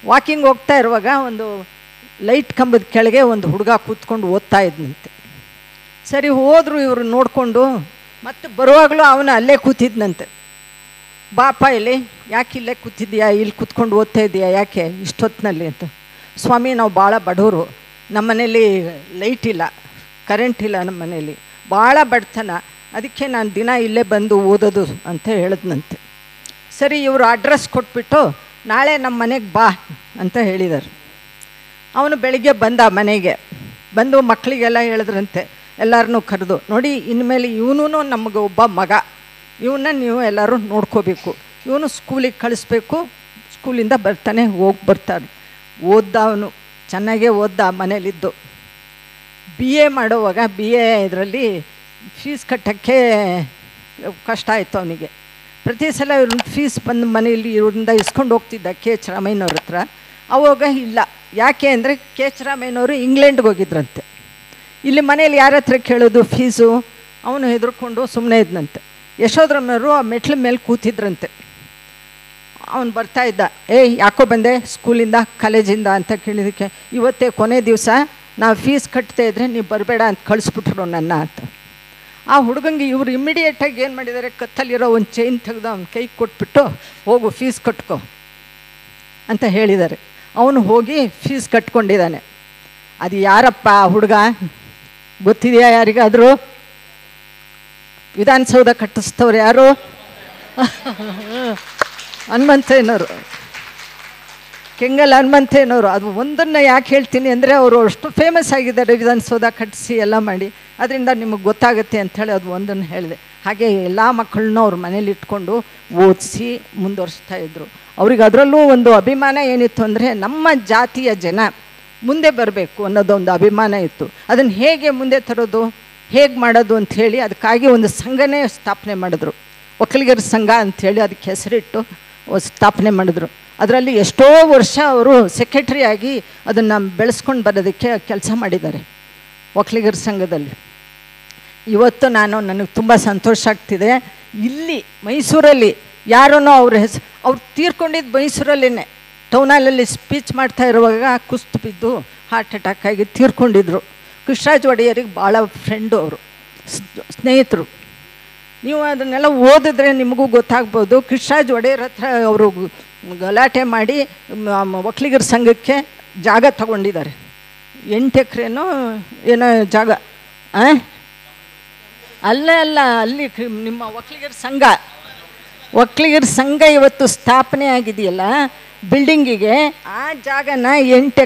ವಾಕಿಂಗ್ ಹೋಗ್ತಾ ಇರುವಾಗ ಒಂದು ಲೈಟ್ ಕಂಬದ ಕೆಳಗೆ ಒಂದು ಹುಡುಗ ಕೂತ್ಕೊಂಡು ಓದ್ತಾ ಇದ್ದಂತೆ. ಸರಿ ಹೋದರು ಇವರು ನೋಡಿಕೊಂಡು. ಮತ್ತು ಬರುವಾಗಲೂ ಅವನು ಅಲ್ಲೇ ಕೂತಿದ್ನಂತೆ. ಬಾಪ ಇಲ್ಲಿ ಯಾಕೆ ಇಲ್ಲೇ ಕೂತಿದ್ದೀಯಾ, ಇಲ್ಲಿ ಕೂತ್ಕೊಂಡು ಓದ್ತಾ ಇದೆಯಾ, ಯಾಕೆ ಇಷ್ಟೊತ್ತಿನಲ್ಲಿ ಅಂತ. ಸ್ವಾಮಿ ನಾವು ಭಾಳ ಬಡವರು, ನಮ್ಮ ಮನೇಲಿ ಲೈಟ್ ಇಲ್ಲ, ಕರೆಂಟ್ ಇಲ್ಲ, ನಮ್ಮ ಮನೇಲಿ ಭಾಳ ಬಡತನ, ಅದಕ್ಕೆ ನಾನು ದಿನ ಇಲ್ಲೇ ಬಂದು ಓದೋದು ಅಂತ ಹೇಳಿದ್ನಂತೆ. ಸರಿ ಇವರು ಅಡ್ರೆಸ್ ಕೊಟ್ಬಿಟ್ಟು ನಾಳೆ ನಮ್ಮ ಮನೆಗೆ ಬಾ ಅಂತ ಹೇಳಿದ್ದಾರೆ. ಅವನು ಬೆಳಿಗ್ಗೆ ಬಂದ ಮನೆಗೆ ಬಂದು ಮಕ್ಕಳಿಗೆಲ್ಲ ಹೇಳಿದ್ರಂತೆ, ಎಲ್ಲರನ್ನೂ ಕರೆದು, ನೋಡಿ ಇನ್ಮೇಲೆ ಇವನು ನಮಗೆ ಒಬ್ಬ ಮಗ, ಇವನ್ನ ನೀವು ಎಲ್ಲರೂ ನೋಡ್ಕೋಬೇಕು, ಇವನು ಸ್ಕೂಲಿಗೆ ಕಳಿಸ್ಬೇಕು, ಸ್ಕೂಲಿಂದ ಬರ್ತಾನೆ, ಹೋಗಿ ಬರ್ತಾರೆ. ಓದ್ದ ಅವನು, ಚೆನ್ನಾಗೇ ಓದ್ದ ಮನೇಲಿದ್ದು. ಬಿ ಎ ಮಾಡೋವಾಗ ಬಿ ಎ ಇದರಲ್ಲಿ ಫೀಸ್ ಕಟ್ಟೋಕ್ಕೆ ಕಷ್ಟ ಆಯಿತು ಅವನಿಗೆ. ಪ್ರತಿ ಸಲ ಇವ್ರನ್ನ ಫೀಸ್ ಬಂದು ಮನೆಯಲ್ಲಿ ಇವ್ರಿಂದ ಇಸ್ಕೊಂಡು ಹೋಗ್ತಿದ್ದ ಕೆ ಎಚ್ ರಾಮಯ್ಯನವ್ರ ಹತ್ರ. ಅವಾಗ ಇಲ್ಲ, ಯಾಕೆ ಅಂದರೆ ಕೆ ಎಚ್ ರಾಮಯ್ಯನವರು ಇಂಗ್ಲೆಂಡ್ಗೆ ಹೋಗಿದ್ರಂತೆ. ಇಲ್ಲಿ ಮನೇಲಿ ಯಾರ ಹತ್ರ ಕೇಳೋದು ಫೀಸು? ಅವನು ಹೆದರ್ಕೊಂಡು ಸುಮ್ಮನೆ ಇದ್ದಂತೆ. ಯಶೋಧರಮ್ಮನವರು ಆ ಮೆಟ್ಲ ಮೇಲೆ ಕೂತಿದ್ರಂತೆ. ಅವನು ಬರ್ತಾಯಿದ್ದ, ಯಾಕೋ ಬಂದೆ ಸ್ಕೂಲಿಂದ ಕಾಲೇಜಿಂದ ಅಂತ ಕೇಳಿದ್ದಕ್ಕೆ, ಇವತ್ತೇ ಕೊನೆ ದಿವಸ, ನಾವು ಫೀಸ್ ಕಟ್ತಾ ಇದ್ದರೆ ನೀವು ಬರಬೇಡ ಅಂತ ಕಳಿಸ್ಬಿಟ್ರು ನನ್ನ ಅಂತ. ಆ ಹುಡುಗಂಗೆ ಇವರು ಇಮ್ಮಿಡಿಯೇಟಾಗಿ ಏನು ಮಾಡಿದ್ದಾರೆ, ಕತ್ತಲ್ಲಿರೋ ಒಂದು ಚೈನ್ ತೆಗೆದು ಅವ್ನ ಕೈಗೆ ಕೊಟ್ಬಿಟ್ಟು, ಹೋಗು ಫೀಸ್ ಕಟ್ಕೊ ಅಂತ ಹೇಳಿದ್ದಾರೆ. ಅವನು ಹೋಗಿ ಫೀಸ್ ಕಟ್ಕೊಂಡಿದ್ದಾನೆ. ಅದು ಯಾರಪ್ಪ ಆ ಹುಡುಗ ಗೊತ್ತಿದೆಯಾ ಯಾರಿಗಾದರೂ? ವಿಧಾನಸೌಧ ಕಟ್ಟಿಸ್ತವ್ರು ಯಾರು? ಹನುಮಂತಯ್ಯನವರು, ಕೆಂಗಲ್ ಹನುಮಂತಯ್ಯನವರು. ಅದು ಒಂದನ್ನು ಯಾಕೆ ಹೇಳ್ತೀನಿ ಅಂದರೆ, ಅವರು ಅಷ್ಟು ಫೇಮಸ್ ಆಗಿದ್ದಾರೆ ವಿಧಾನಸೌಧ ಕಟ್ಟಿಸಿ ಎಲ್ಲ ಮಾಡಿ. ಅದರಿಂದ ನಿಮಗೆ ಗೊತ್ತಾಗುತ್ತೆ ಅಂಥೇಳಿ ಅದು ಒಂದನ್ನು ಹೇಳಿದೆ. ಹಾಗೆ ಎಲ್ಲ ಮಕ್ಕಳನ್ನೂ ಅವ್ರ ಮನೇಲಿ ಇಟ್ಕೊಂಡು ಓದಿಸಿ ಮುಂದುವರಿಸ್ತಾ ಇದ್ದರು. ಅವ್ರಿಗೆ ಅದರಲ್ಲೂ ಒಂದು ಅಭಿಮಾನ ಏನಿತ್ತು ಅಂದರೆ, ನಮ್ಮ ಜಾತಿಯ ಜನ ಮುಂದೆ ಬರಬೇಕು ಅನ್ನೋದೊಂದು ಅಭಿಮಾನ ಇತ್ತು. ಅದನ್ನು ಹೇಗೆ ಮುಂದೆ ತರೋದು, ಹೇಗೆ ಮಾಡೋದು ಅಂಥೇಳಿ ಅದಕ್ಕಾಗಿ ಒಂದು ಸಂಘನೇ ಸ್ಥಾಪನೆ ಮಾಡಿದ್ರು. ಒಕ್ಕಲಿಗರ ಸಂಘ ಅಂಥೇಳಿ ಅದಕ್ಕೆ ಹೆಸರಿಟ್ಟು ಸ್ಥಾಪನೆ ಮಾಡಿದ್ರು. ಅದರಲ್ಲಿ ಎಷ್ಟೋ ವರ್ಷ ಅವರು ಸೆಕ್ರೆಟ್ರಿಯಾಗಿ ಅದನ್ನು ಬೆಳೆಸ್ಕೊಂಡು ಬರೋದಕ್ಕೆ ಕೆಲಸ ಮಾಡಿದ್ದಾರೆ ಒಕ್ಕಲಿಗರ ಸಂಘದಲ್ಲಿ. ಇವತ್ತು ನನಗೆ ತುಂಬ ಸಂತೋಷ ಆಗ್ತಿದೆ. ಇಲ್ಲಿ ಮೈಸೂರಲ್ಲಿ ಯಾರೂ ಅವ್ರು ತೀರ್ಕೊಂಡಿದ್ದು ಮೈಸೂರಲ್ಲೇ ಟೌನಲ್ಲಿ ಸ್ಪೀಚ್ ಮಾಡ್ತಾ ಇರುವಾಗ ಕುಸ್ತು ಬಿದ್ದು ಹಾರ್ಟ್ ಅಟ್ಯಾಕ್ ಆಗಿ ತೀರ್ಕೊಂಡಿದ್ರು. ಕೃಷ್ಣರಾಜ ಒಡೆಯರಿಗೆ ಭಾಳ ಫ್ರೆಂಡು, ಅವರು ಸ್ನೇಹಿತರು. ನೀವು ಅದನ್ನೆಲ್ಲ ಓದಿದ್ರೆ ನಿಮಗೂ ಗೊತ್ತಾಗ್ಬೋದು. ಕೃಷ್ಣರಾಜ ಒಡೆಯರ್ ಹತ್ರ ಅವರು ಗಲಾಟೆ ಮಾಡಿ ಒಕ್ಕಲಿಗರ ಸಂಘಕ್ಕೆ ಜಾಗ ತಗೊಂಡಿದ್ದಾರೆ. 8 ಎಕರೆನೋ ಏನೋ ಜಾಗ. ಅಲ್ಲ ಅಲ್ಲಿ ನಿಮ್ಮ ಒಕ್ಕಲಿಗರ ಸಂಘ ಇವತ್ತು ಸ್ಥಾಪನೆ ಆಗಿದೆಯಲ್ಲ ಬಿಲ್ಡಿಂಗಿಗೆ, ಆ ಜಾಗನ 8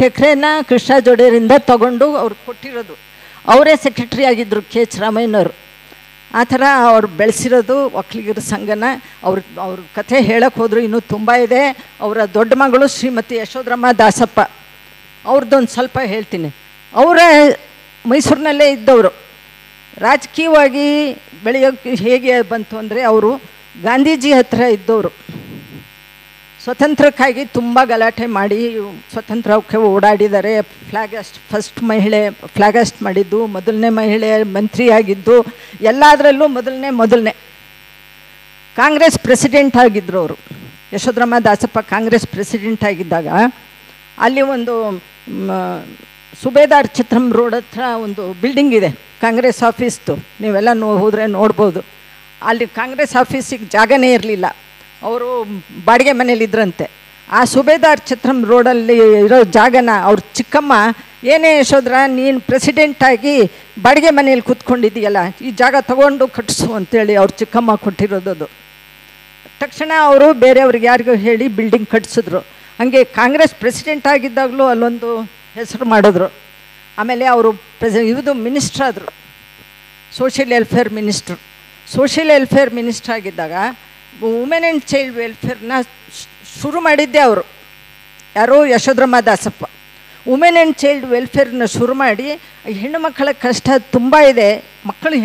ಎಕರೆನ ಕೃಷ್ಣರಾಜ ಒಡೆಯರಿಂದ ತಗೊಂಡು ಅವ್ರು ಕೊಟ್ಟಿರೋದು. ಅವರೇ ಸೆಕ್ರೆಟ್ರಿ ಆಗಿದ್ದರು ಕೆ ಎಚ್ ರಾಮಯ್ಯನವರು. ಆ ಥರ ಅವ್ರು ಬೆಳೆಸಿರೋದು ಒಕ್ಕಲಿಗರ ಸಂಘನ. ಅವ್ರ ಕಥೆ ಹೇಳಕ್ಕೆ ಹೋದ್ರು ಇನ್ನೂ ತುಂಬ ಇದೆ. ಅವರ ದೊಡ್ಡ ಮಗಳು ಶ್ರೀಮತಿ ಯಶೋಧರಮ್ಮ ದಾಸಪ್ಪ, ಅವ್ರದ್ದೊಂದು ಸ್ವಲ್ಪ ಹೇಳ್ತೀನಿ. ಅವರ ಮೈಸೂರಿನಲ್ಲೇ ಇದ್ದವರು. ರಾಜಕೀಯವಾಗಿ ಬೆಳೆಯೋಕ್ಕೆ ಹೇಗೆ ಬಂತು ಅಂದರೆ, ಅವರು ಗಾಂಧೀಜಿ ಹತ್ರ ಇದ್ದವರು. ಸ್ವತಂತ್ರಕ್ಕಾಗಿ ತುಂಬ ಗಲಾಟೆ ಮಾಡಿ ಸ್ವತಂತ್ರಕ್ಕೆ ಓಡಾಡಿದ್ದಾರೆ. ಫಸ್ಟ್ ಮಹಿಳೆ ಫ್ಲಾಗಾಸ್ಟ್ ಮಾಡಿದ್ದು, ಮೊದಲನೇ ಮಹಿಳೆ ಮಂತ್ರಿಯಾಗಿದ್ದು, ಎಲ್ಲದರಲ್ಲೂ ಮೊದಲನೇ ಕಾಂಗ್ರೆಸ್ ಪ್ರೆಸಿಡೆಂಟ್ ಆಗಿದ್ದರು ಅವರು. ಯಶೋಧರಮ್ಮ ದಾಸಪ್ಪ ಕಾಂಗ್ರೆಸ್ ಪ್ರೆಸಿಡೆಂಟ್ ಆಗಿದ್ದಾಗ ಅಲ್ಲಿ ಒಂದು ಸುಬೇದಾರ್ ಚಿತ್ರಂ ರೋಡ್ ಹತ್ರ ಒಂದು ಬಿಲ್ಡಿಂಗ್ ಇದೆ, ಕಾಂಗ್ರೆಸ್ ಆಫೀಸ್ದು. ನೀವೆಲ್ಲ ಹೋದರೆ ನೋಡ್ಬೋದು. ಅಲ್ಲಿ ಕಾಂಗ್ರೆಸ್ ಆಫೀಸಿಗೆ ಜಾಗನೇ ಇರಲಿಲ್ಲ, ಅವರು ಬಾಡಿಗೆ ಮನೇಲಿದ್ರಂತೆ. ಆ ಸುಬೇದಾರ್ ಚಿತ್ರಂ ರೋಡಲ್ಲಿ ಇರೋ ಜಾಗನ ಅವ್ರ ಚಿಕ್ಕಮ್ಮ, ಏನೇ ಯಶೋಧರ ನೀನು ಪ್ರೆಸಿಡೆಂಟಾಗಿ ಬಾಡಿಗೆ ಮನೇಲಿ ಕೂತ್ಕೊಂಡಿದ್ದೀಯಲ್ಲ, ಈ ಜಾಗ ತಗೊಂಡು ಕಟ್ಟಿಸು ಅಂತೇಳಿ ಅವ್ರ ಚಿಕ್ಕಮ್ಮ ಕೊಟ್ಟಿರೋದು. ತಕ್ಷಣ ಅವರು ಬೇರೆಯವ್ರಿಗೆ ಯಾರಿಗೂ ಹೇಳಿ ಬಿಲ್ಡಿಂಗ್ ಕಟ್ಟಿಸಿದ್ರು. ಹಾಗೆ ಕಾಂಗ್ರೆಸ್ ಪ್ರೆಸಿಡೆಂಟ್ ಆಗಿದ್ದಾಗಲೂ ಅಲ್ಲೊಂದು ಹೆಸರು ಮಾಡಿದ್ರು. ಆಮೇಲೆ ಅವರು ಮಿನಿಸ್ಟ್ರ್ ಆದರು, ಸೋಷಿಯಲ್ ವೆಲ್ಫೇರ್ ಮಿನಿಸ್ಟ್ರ್ ಆಗಿದ್ದಾಗ ವುಮೆನ್ ಆ್ಯಂಡ್ ಚೈಲ್ಡ್ ವೆಲ್ಫೇರ್ನ ಶುರು ಮಾಡಿದ್ದೆ ಅವರು. ಯಾರೋ Yashodharamma Dasappa. Women and child ವೆಲ್ಫೇರ್ನ ಶುರು ಮಾಡಿ, ಹೆಣ್ಣು ಮಕ್ಕಳ ಕಷ್ಟ ತುಂಬ ಇದೆ,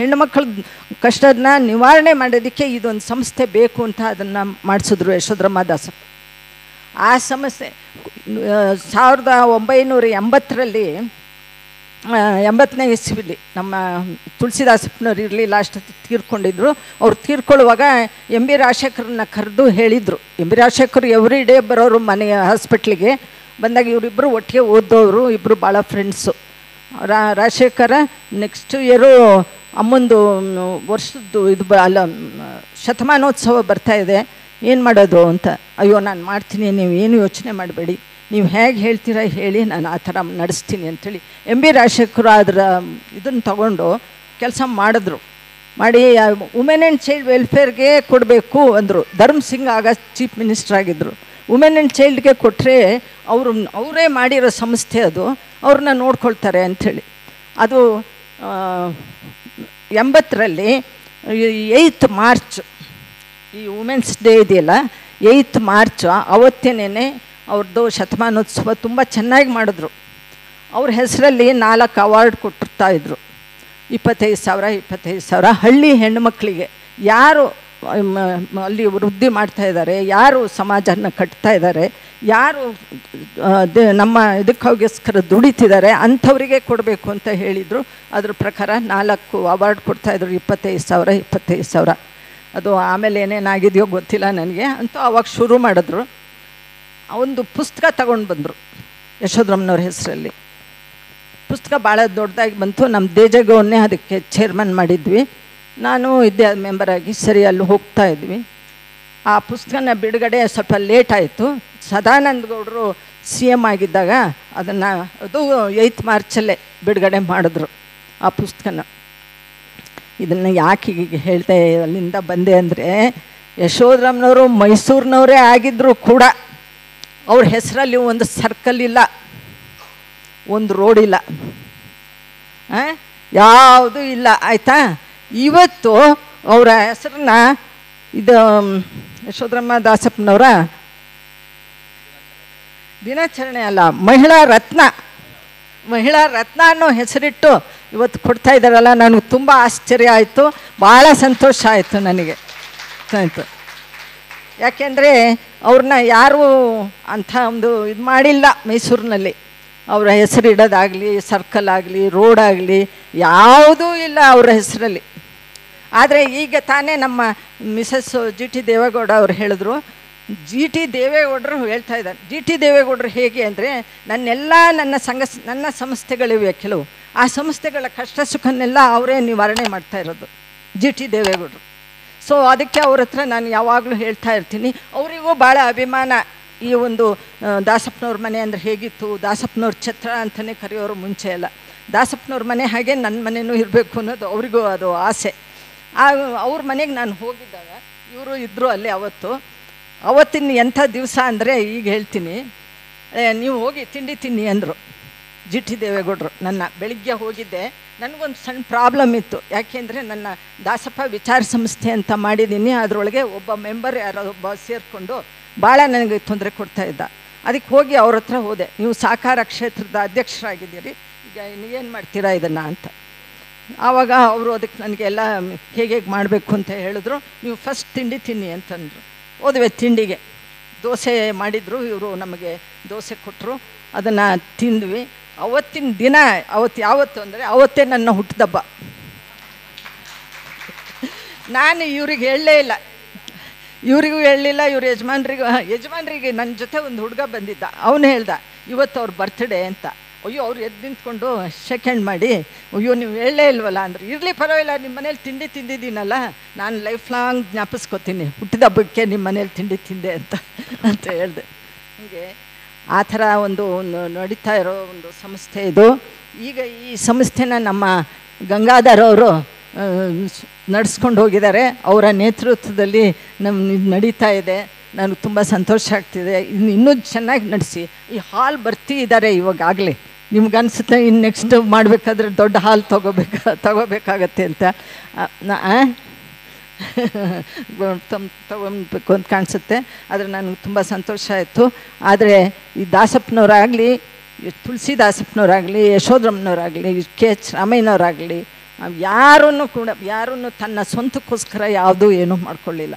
ಹೆಣ್ಣು ಮಕ್ಕಳ ಕಷ್ಟನ ನಿವಾರಣೆ ಮಾಡೋದಕ್ಕೆ ಇದೊಂದು ಸಂಸ್ಥೆ ಬೇಕು ಅಂತ ಅದನ್ನು ಮಾಡಿಸಿದ್ರು ಯಶೋಧರಮ್ಮ ದಾಸಪ್ಪ. ಆ ಸಮಸ್ಯೆ 1980ರಲ್ಲಿ 80ನೇ ಇಸ್ವಿಲಿ ನಮ್ಮ ತುಳಸಿದಾಸಪ್ಪನವ್ರು ಇರಲಿ, ಲಾಸ್ಟ್ ತೀರ್ಕೊಂಡಿದ್ರು. ಅವ್ರು ತೀರ್ಕೊಳ್ಳುವಾಗ ಎಂ ಬಿ ರಾಜಶೇಖರನ್ನ ಕರೆದು ಹೇಳಿದರು. ಎಂ ಬಿ ರಾಜಶೇಖರ್ ಎವ್ರಿ ಡೇ ಬರೋರು ಮನೆಯ ಹಾಸ್ಪಿಟ್ಲಿಗೆ ಬಂದಾಗ. ಇವರಿಬ್ಬರು ಒಟ್ಟಿಗೆ ಓದೋರು, ಇಬ್ಬರು ಭಾಳ ಫ್ರೆಂಡ್ಸು. ರಾಜಶೇಖರ ನೆಕ್ಸ್ಟ್ ಇಯರು ಅಮ್ಮಂದು ವರ್ಷದ್ದು ಶತಮಾನೋತ್ಸವ ಬರ್ತಾಯಿದೆ, ಏನು ಮಾಡೋದು ಅಂತ. ಅಯ್ಯೋ ನಾನು ಮಾಡ್ತೀನಿ, ನೀವು ಏನು ಯೋಚನೆ ಮಾಡಬೇಡಿ, ನೀವು ಹೇಗೆ ಹೇಳ್ತೀರಾ ಹೇಳಿ, ನಾನು ಆ ಥರ ನಡೆಸ್ತೀನಿ ಅಂಥೇಳಿ ಎಂ ಬಿ ರಾಜಶೇಖರ್ ಅದರ ಇದನ್ನು ತಗೊಂಡು ಕೆಲಸ ಮಾಡಿದ್ರು. ಮಾಡಿ ವುಮೆನ್ ಆ್ಯಂಡ್ ಚೈಲ್ಡ್ ವೆಲ್ಫೇರ್ಗೆ ಕೊಡಬೇಕು ಅಂದರು. ಧರ್ಮ್ ಸಿಂಗ್ ಆಗ ಚೀಫ್ ಮಿನಿಸ್ಟರ್ ಆಗಿದ್ದರು. ವುಮೆನ್ ಆ್ಯಂಡ್ ಚೈಲ್ಡ್ಗೆ ಕೊಟ್ಟರೆ ಅವರೇ ಮಾಡಿರೋ ಸಂಸ್ಥೆ ಅದು, ಅವ್ರನ್ನ ನೋಡ್ಕೊಳ್ತಾರೆ ಅಂಥೇಳಿ. ಅದು 80ರಲ್ಲಿ 8 ಮಾರ್ಚ್ ಈ ವುಮೆನ್ಸ್ ಡೇ ಇದೆಯಲ್ಲ 8th ಮಾರ್ಚು ಅವತ್ತೇನೆ ಅವ್ರದ್ದು ಶತಮಾನೋತ್ಸವ ತುಂಬ ಚೆನ್ನಾಗಿ ಮಾಡಿದ್ರು. ಅವ್ರ ಹೆಸರಲ್ಲಿ 4 ಅವಾರ್ಡ್ ಕೊಟ್ಟಿರ್ತಾಯಿದ್ರು. 25,000 ಹಳ್ಳಿ ಹೆಣ್ಣುಮಕ್ಕಳಿಗೆ ಯಾರು ಅಲ್ಲಿ ವೃದ್ಧಿ ಮಾಡ್ತಾಯಿದ್ದಾರೆ, ಯಾರು ಸಮಾಜನ ಕಟ್ತಾ ಇದ್ದಾರೆ, ಯಾರು ನಮ್ಮ ಇದಕ್ಕೋಸ್ಕರ ದುಡಿತಿದ್ದಾರೆ ಅಂಥವರಿಗೆ ಕೊಡಬೇಕು ಅಂತ ಹೇಳಿದರು. ಅದ್ರ ಪ್ರಕಾರ 4 ಅವಾರ್ಡ್ ಕೊಡ್ತಾಯಿದ್ರು. 25,000 ಅದು ಆಮೇಲೆ ಏನೇನಾಗಿದೆಯೋ ಗೊತ್ತಿಲ್ಲ ನನಗೆ. ಅಂತೂ ಅವಾಗ ಶುರು ಮಾಡಿದ್ರು. ಒಂದು ಪುಸ್ತಕ ತಗೊಂಡು ಬಂದರು ಯಶೋಧರಮ್ಮನವ್ರ ಹೆಸರಲ್ಲಿ. ಪುಸ್ತಕ ಭಾಳ ದೊಡ್ಡದಾಗಿ ಬಂತು. ನಮ್ಮ ದೇಜಗೌಡನ್ನೇ ಅದಕ್ಕೆ ಚೇರ್ಮನ್ ಮಾಡಿದ್ವಿ. ನಾನು ಇದ್ದೆ ಮೆಂಬರ್ ಆಗಿ. ಸರಿ, ಅಲ್ಲಿ ಹೋಗ್ತಾ ಇದ್ವಿ. ಆ ಪುಸ್ತಕನ ಬಿಡುಗಡೆ ಸ್ವಲ್ಪ ಲೇಟ್ ಆಯಿತು. ಸದಾನಂದ ಗೌಡರು CM ಆಗಿದ್ದಾಗ ಅದನ್ನು ಅದು 8th ಮಾರ್ಚಲ್ಲೇ ಬಿಡುಗಡೆ ಮಾಡಿದ್ರು ಆ ಪುಸ್ತಕನ. ಇದನ್ನು ಯಾಕೆ ಈಗ ಹೇಳ್ದೆ ಅಲ್ಲಿಂದ ಬಂದೆ ಅಂದರೆ, ಯಶೋಧರಮ್ಮನವರು ಮೈಸೂರಿನವರೇ ಆಗಿದ್ದರೂ ಕೂಡ ಅವ್ರ ಹೆಸರಲ್ಲಿ ಒಂದು ಸರ್ಕಲ್ ಇಲ್ಲ, ಒಂದು ರೋಡ್ ಇಲ್ಲ, ಯಾವುದೂ ಇಲ್ಲ. ಆಯಿತಾ? ಇವತ್ತು ಅವರ ಹೆಸರನ್ನ ಇದು ಯಶೋಧರಮ್ಮ ದಾಸಪ್ಪನವರ ದಿನಾಚರಣೆ ಅಲ್ಲ, ಮಹಿಳಾ ರತ್ನ ಅನ್ನೋ ಹೆಸರಿಟ್ಟು ಇವತ್ತು ಕೊಡ್ತಾ ಇದ್ದಾರಲ್ಲ, ನನಗೆ ತುಂಬ ಆಶ್ಚರ್ಯ ಆಯಿತು, ಭಾಳ ಸಂತೋಷ ಆಯಿತು ನನಗೆ. ಆಯಿತು, ಯಾಕೆಂದರೆ ಅವ್ರನ್ನ ಯಾರೂ ಅಂಥ ಒಂದು ಇದು ಮಾಡಿಲ್ಲ ಮೈಸೂರಿನಲ್ಲಿ. ಅವರ ಹೆಸರು ಇಡೋದಾಗಲಿ, ಸರ್ಕಲ್ ಆಗಲಿ, ರೋಡ್ ಆಗಲಿ ಯಾವುದೂ ಇಲ್ಲ ಅವರ ಹೆಸರಲ್ಲಿ. ಆದರೆ ಈಗ ತಾನೇ ನಮ್ಮ ಮಿಸಸ್ GT ದೇವೇಗೌಡ ಅವರು ಹೇಳಿದ್ರು, GT ದೇವೇಗೌಡರು ಹೇಳ್ತಾ ಇದ್ದಾರೆ. GT ದೇವೇಗೌಡರು ಹೇಗೆ ಅಂದರೆ, ನನ್ನ ಸಂಸ್ಥೆಗಳಿವೆ ಕೆಲವು, ಆ ಸಂಸ್ಥೆಗಳ ಕಷ್ಟ ಸುಖನ್ನೆಲ್ಲ ಅವರೇ ನಿವಾರಣೆ ಮಾಡ್ತಾ ಇರೋದು GT ದೇವೇಗೌಡರು. ಸೊ ಅದಕ್ಕೆ ಅವ್ರ ಹತ್ರ ನಾನು ಯಾವಾಗಲೂ ಹೇಳ್ತಾ ಇರ್ತೀನಿ. ಅವರಿಗೂ ಭಾಳ ಅಭಿಮಾನ. ಈ ಒಂದು ದಾಸಪ್ಪನವ್ರ ಮನೆ ಅಂದರೆ ಹೇಗಿತ್ತು, ದಾಸಪ್ಪನವ್ರ ಛತ್ರ ಅಂತಲೇ ಕರೆಯೋರು ಮುಂಚೆ ಎಲ್ಲ. ದಾಸಪ್ಪನವ್ರ ಮನೆ ಹಾಗೆ ನನ್ನ ಮನೆಯೂ ಇರಬೇಕು ಅನ್ನೋದು ಅವರಿಗೂ ಅದು ಆಸೆ. ಅವ್ರ ಮನೆಗೆ ನಾನು ಹೋಗಿದ್ದಾಗ ಇವರು ಇದ್ದರು ಅಲ್ಲಿ. ಅವತ್ತಿನ ಎಂಥ ದಿವಸ ಅಂದರೆ ಈಗ ಹೇಳ್ತೀನಿ. ನೀವು ಹೋಗಿ ತಿಂಡಿ ತಿನ್ನಿ ಅಂದರು GT ದೇವೇಗೌಡರು. ಬೆಳಿಗ್ಗೆ ಹೋಗಿದ್ದೆ. ನನಗೊಂದು ಸಣ್ಣ ಪ್ರಾಬ್ಲಮ್ ಇತ್ತು. ಯಾಕೆಂದರೆ ನನ್ನ ದಾಸಪ್ಪ ವಿಚಾರ ಸಂಸ್ಥೆ ಅಂತ ಮಾಡಿದ್ದೀನಿ. ಅದರೊಳಗೆ ಒಬ್ಬ ಮೆಂಬರ್ ಯಾರೋ ಒಬ್ಬ ಸೇರಿಕೊಂಡು ಭಾಳ ನನಗೆ ತೊಂದರೆ ಕೊಡ್ತಾಯಿದ್ದ. ಅದಕ್ಕೆ ಹೋಗಿ ಅವ್ರ ಹತ್ರ ಹೋದೆ. ನೀವು ಸಹಕಾರ ಕ್ಷೇತ್ರದ ಅಧ್ಯಕ್ಷರಾಗಿದ್ದೀರಿ, ಈಗ ಏನು ಮಾಡ್ತೀರಾ ಇದನ್ನು ಅಂತ. ಆವಾಗ ಅವರು ಅದಕ್ಕೆ ನನಗೆಲ್ಲ ಹೇಗೆ ಮಾಡಬೇಕು ಅಂತ ಹೇಳಿದ್ರು. ನೀವು ಫಸ್ಟ್ ತಿಂಡಿ ತಿನ್ನಿ ಅಂತಂದರು. ಹೋದ್ವಿ ತಿಂಡಿಗೆ. ದೋಸೆ ಮಾಡಿದರು ಇವರು, ನಮಗೆ ದೋಸೆ ಕೊಟ್ಟರು. ಅದನ್ನು ತಿಂದ್ವಿ. ಅವತ್ತಿನ ದಿನ ಯಾವತ್ತು ಅಂದರೆ ಅವತ್ತೇ ನನ್ನ ಹುಟ್ಟಿದಬ್ಬ. ನಾನು ಇವ್ರಿಗೆ ಹೇಳಲೇ ಇಲ್ಲ, ಇವರಿಗೂ ಹೇಳಲಿಲ್ಲ, ಇವ್ರ ಯಜಮಾನ್ರಿಗೆ ನನ್ನ ಜೊತೆ ಒಂದು ಹುಡುಗ ಬಂದಿದ್ದ. ಅವನು ಹೇಳ್ದ ಇವತ್ತು ಅವ್ರ ಬರ್ತ್ಡೇ ಅಂತ. ಅಯ್ಯೋ, ಅವ್ರು ಎದ್ದು ನಿಂತ್ಕೊಂಡು ಸೆಕೆಂಡ್ ಮಾಡಿ, ಅಯ್ಯೋ ನೀವು ಹೇಳಲೇ ಇಲ್ವಲ್ಲ ಅಂದ್ರೆ, ಇರಲಿ ಪರವಾಗಿಲ್ಲ, ನಿಮ್ಮ ಮನೇಲಿ ತಿಂಡಿ ತಿಂದಿದ್ದೀನಲ್ಲ, ನಾನು ಲೈಫ್ ಲಾಂಗ್ ಜ್ಞಾಪಿಸ್ಕೊತೀನಿ ಹುಟ್ಟಿದ ಹಬ್ಬಕ್ಕೆ ನಿಮ್ಮ ಮನೇಲಿ ತಿಂಡಿ ತಿಂದೆ ಅಂತ ಹೇಳಿದೆ. ಹೀಗೆ ಆ ಥರ ಒಂದು ನಡೀತಾ ಇರೋ ಒಂದು ಸಂಸ್ಥೆ ಇದು. ಈಗ ಈ ಸಂಸ್ಥೆನ ನಮ್ಮ ಗಂಗಾಧರ್ ಅವರು ನಡೆಸ್ಕೊಂಡು ಹೋಗಿದ್ದಾರೆ. ಅವರ ನೇತೃತ್ವದಲ್ಲಿ ನಡೀತಾ ಇದೆ. ನನಗೆ ತುಂಬ ಸಂತೋಷ ಆಗ್ತಿದೆ. ಇನ್ನೂ ಚೆನ್ನಾಗಿ ನಡೆಸಿ. ಈ ಹಾಲ್ ಬರ್ತಿ ಇದ್ದಾರೆ ಇವಾಗಲೇ. ನಿಮ್ಗನ್ಸುತ್ತೆ ಇನ್ನು ನೆಕ್ಸ್ಟ್ ಮಾಡಬೇಕಾದ್ರೆ ದೊಡ್ಡ ಹಾಲ್ ತಗೋಬೇಕಾಗತ್ತೆ ಅಂತ ತಗೊಬೇಕು ಅಂತ ಕಾಣಿಸುತ್ತೆ. ಆದರೆ ನನಗೆ ತುಂಬ ಸಂತೋಷ ಆಯಿತು. ಆದರೆ ಈ ದಾಸಪ್ಪನವರಾಗಲಿ, ತುಳಸಿ ದಾಸಪ್ಪನವರಾಗಲಿ, ಯಶೋಧರಮ್ಮನವರಾಗಲಿ, KH ರಾಮಯ್ಯನವರಾಗಲಿ, ಯಾರನ್ನು ತನ್ನ ಸ್ವಂತಕ್ಕೋಸ್ಕರ ಯಾವುದೂ ಏನೂ ಮಾಡ್ಕೊಳ್ಳಿಲ್ಲ.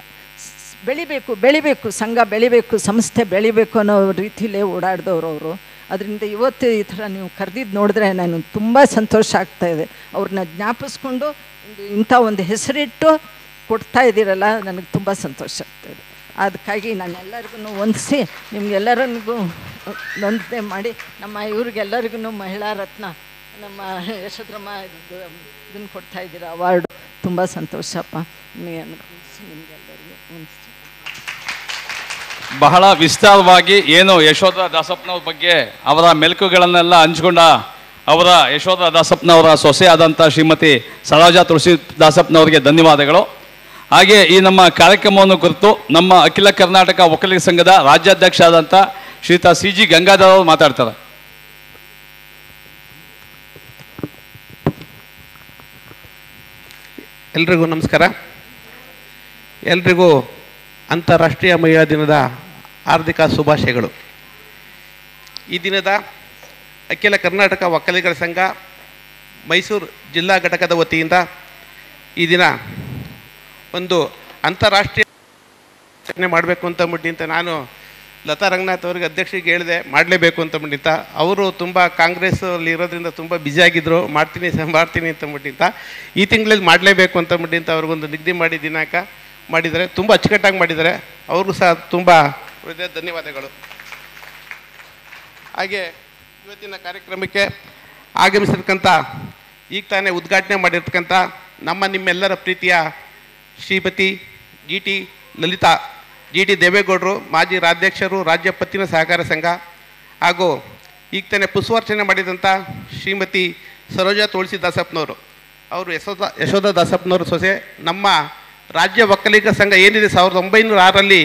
ಬೆಳಿಬೇಕು, ಸಂಘ ಬೆಳಿಬೇಕು, ಸಂಸ್ಥೆ ಬೆಳಿಬೇಕು ಅನ್ನೋ ರೀತಿಯಲ್ಲೇ ಓಡಾಡಿದವರು ಅವರು. ಅದರಿಂದ ಇವತ್ತು ಈ ಥರ ನೀವು ಕರೆದಿದ್ದು ನೋಡಿದ್ರೆ ನನಗೆ ತುಂಬ ಸಂತೋಷ ಆಗ್ತಾಯಿದೆ. ಅವ್ರನ್ನ ಜ್ಞಾಪಿಸ್ಕೊಂಡು ಇಂಥ ಒಂದು ಹೆಸರಿಟ್ಟು ಕೊಡ್ತಾ ಇದ್ದೀರಲ್ಲ, ನನಗೆ ತುಂಬ ಸಂತೋಷ ಆಗ್ತಾಯಿದೆ. ಅದಕ್ಕಾಗಿ ನಾನು ಎಲ್ಲರಿಗೂ ಹೊಂದಿಸಿ ನಿಮಗೆಲ್ಲರಿಗೂ ನೊಂದನೆ ಮಾಡಿ ನಮ್ಮ ಇವ್ರಿಗೆಲ್ಲರಿಗೂ ಮಹಿಳಾ ರತ್ನ ನಮ್ಮ ಯಶೋಧರಮ್ಮ ಇದನ್ನು ಕೊಡ್ತಾ ಇದ್ದೀರ ಅವಾರ್ಡು. ತುಂಬ ಸಂತೋಷಪ್ಪ. ನಿಮಗೆಲ್ಲರಿಗೂ ಹೊಂದಿಸಿ ಬಹಳ ವಿಸ್ತಾರವಾಗಿ ಏನು ಯಶೋಧ ದಾಸಪ್ಪನವ್ರ ಬಗ್ಗೆ ಅವರ ಮೆಲುಕುಗಳನ್ನೆಲ್ಲ ಹಂಚ್ಕೊಂಡ ಅವರ ಯಶೋಧ ದಾಸಪ್ಪನವರ ಸೊಸೆ ಆದಂಥ ಶ್ರೀಮತಿ ಸರೋಜಾ ತುಳಸಿ ದಾಸಪ್ಪನವರಿಗೆ ಧನ್ಯವಾದಗಳು. ಹಾಗೆ ಈ ನಮ್ಮ ಕಾರ್ಯಕ್ರಮವನ್ನು ಕುರಿತು ನಮ್ಮ ಅಖಿಲ ಕರ್ನಾಟಕ ಒಕ್ಕಲಿಗ ಸಂಘದ ರಾಜ್ಯಾಧ್ಯಕ್ಷ ಆದಂಥ ಶ್ರೀಯುತ CG ಗಂಗಾಧರ್ ಅವರು ಮಾತಾಡ್ತಾರೆ. ಎಲ್ರಿಗೂ ನಮಸ್ಕಾರ. ಎಲ್ರಿಗೂ ಅಂತಾರಾಷ್ಟ್ರೀಯ ಮಹಿಳಾ ದಿನದ ಹಾರ್ದಿಕ ಶುಭಾಶಯಗಳು. ಈ ದಿನದ ಅಖಿಲ ಕರ್ನಾಟಕ ಒಕ್ಕಲಿಗರ ಸಂಘ ಮೈಸೂರು ಜಿಲ್ಲಾ ಘಟಕದ ವತಿಯಿಂದ ಈ ದಿನ ಒಂದು ಅಂತಾರಾಷ್ಟ್ರೀಯ ಆಚರಣೆ ಮಾಡಬೇಕು ಅಂತ ನಾನು ಲತಾ ರಂಗನಾಥ್ ಅವರಿಗೆ ಅಧ್ಯಕ್ಷರಿಗೆ ಹೇಳಿದೆ, ಮಾಡಲೇಬೇಕು ಅಂತ ಅವರು ತುಂಬ ಕಾಂಗ್ರೆಸ್ಸಲ್ಲಿ ಇರೋದ್ರಿಂದ ತುಂಬ ಬ್ಯುಸಿಯಾಗಿದ್ದರು. ಮಾಡ್ತೀನಿ ಅಂತ ಈ ತಿಂಗಳಲ್ಲಿ ಮಾಡಲೇಬೇಕು ಅಂತ ಅವ್ರಿಗೊಂದು ನಿಗದಿ ಮಾಡಿ ದಿನಾಂಕ ಮಾಡಿದ್ದಾರೆ. ತುಂಬ ಅಚ್ಚುಕಟ್ಟಾಗಿ ಮಾಡಿದ್ದಾರೆ. ಅವ್ರಿಗೂ ಸಹ ತುಂಬ ಹೃದಯ ಧನ್ಯವಾದಗಳು. ಹಾಗೆ ಇವತ್ತಿನ ಕಾರ್ಯಕ್ರಮಕ್ಕೆ ಆಗಮಿಸಿರ್ತಕ್ಕಂಥ ಈಗ ತಾನೇ ಉದ್ಘಾಟನೆ ಮಾಡಿರ್ತಕ್ಕಂಥ ನಿಮ್ಮೆಲ್ಲರ ಪ್ರೀತಿಯ ಶ್ರೀಮತಿ ಲಲಿತಾ ದೇವೇಗೌಡರು, ಮಾಜಿ ರಾಜ್ಯಾಧ್ಯಕ್ಷರು, ರಾಜ್ಯ ಪತ್ತಿನ ಸಹಕಾರ ಸಂಘ, ಹಾಗೂ ಈಗ ತಾನೇ ಪುಷ್ಪಾರ್ಚನೆ ಮಾಡಿದಂಥ ಶ್ರೀಮತಿ ಸರೋಜಾ ತುಳಸಿ ದಾಸಪ್ಪನವರು, ಅವರು ಯಶೋಧ ದಾಸಪ್ಪನವರು ಸೊಸೆ. ನಮ್ಮ ರಾಜ್ಯ ಒಕ್ಕಲಿಗ ಸಂಘ ಏನಿದೆ 1906ರಲ್ಲಿ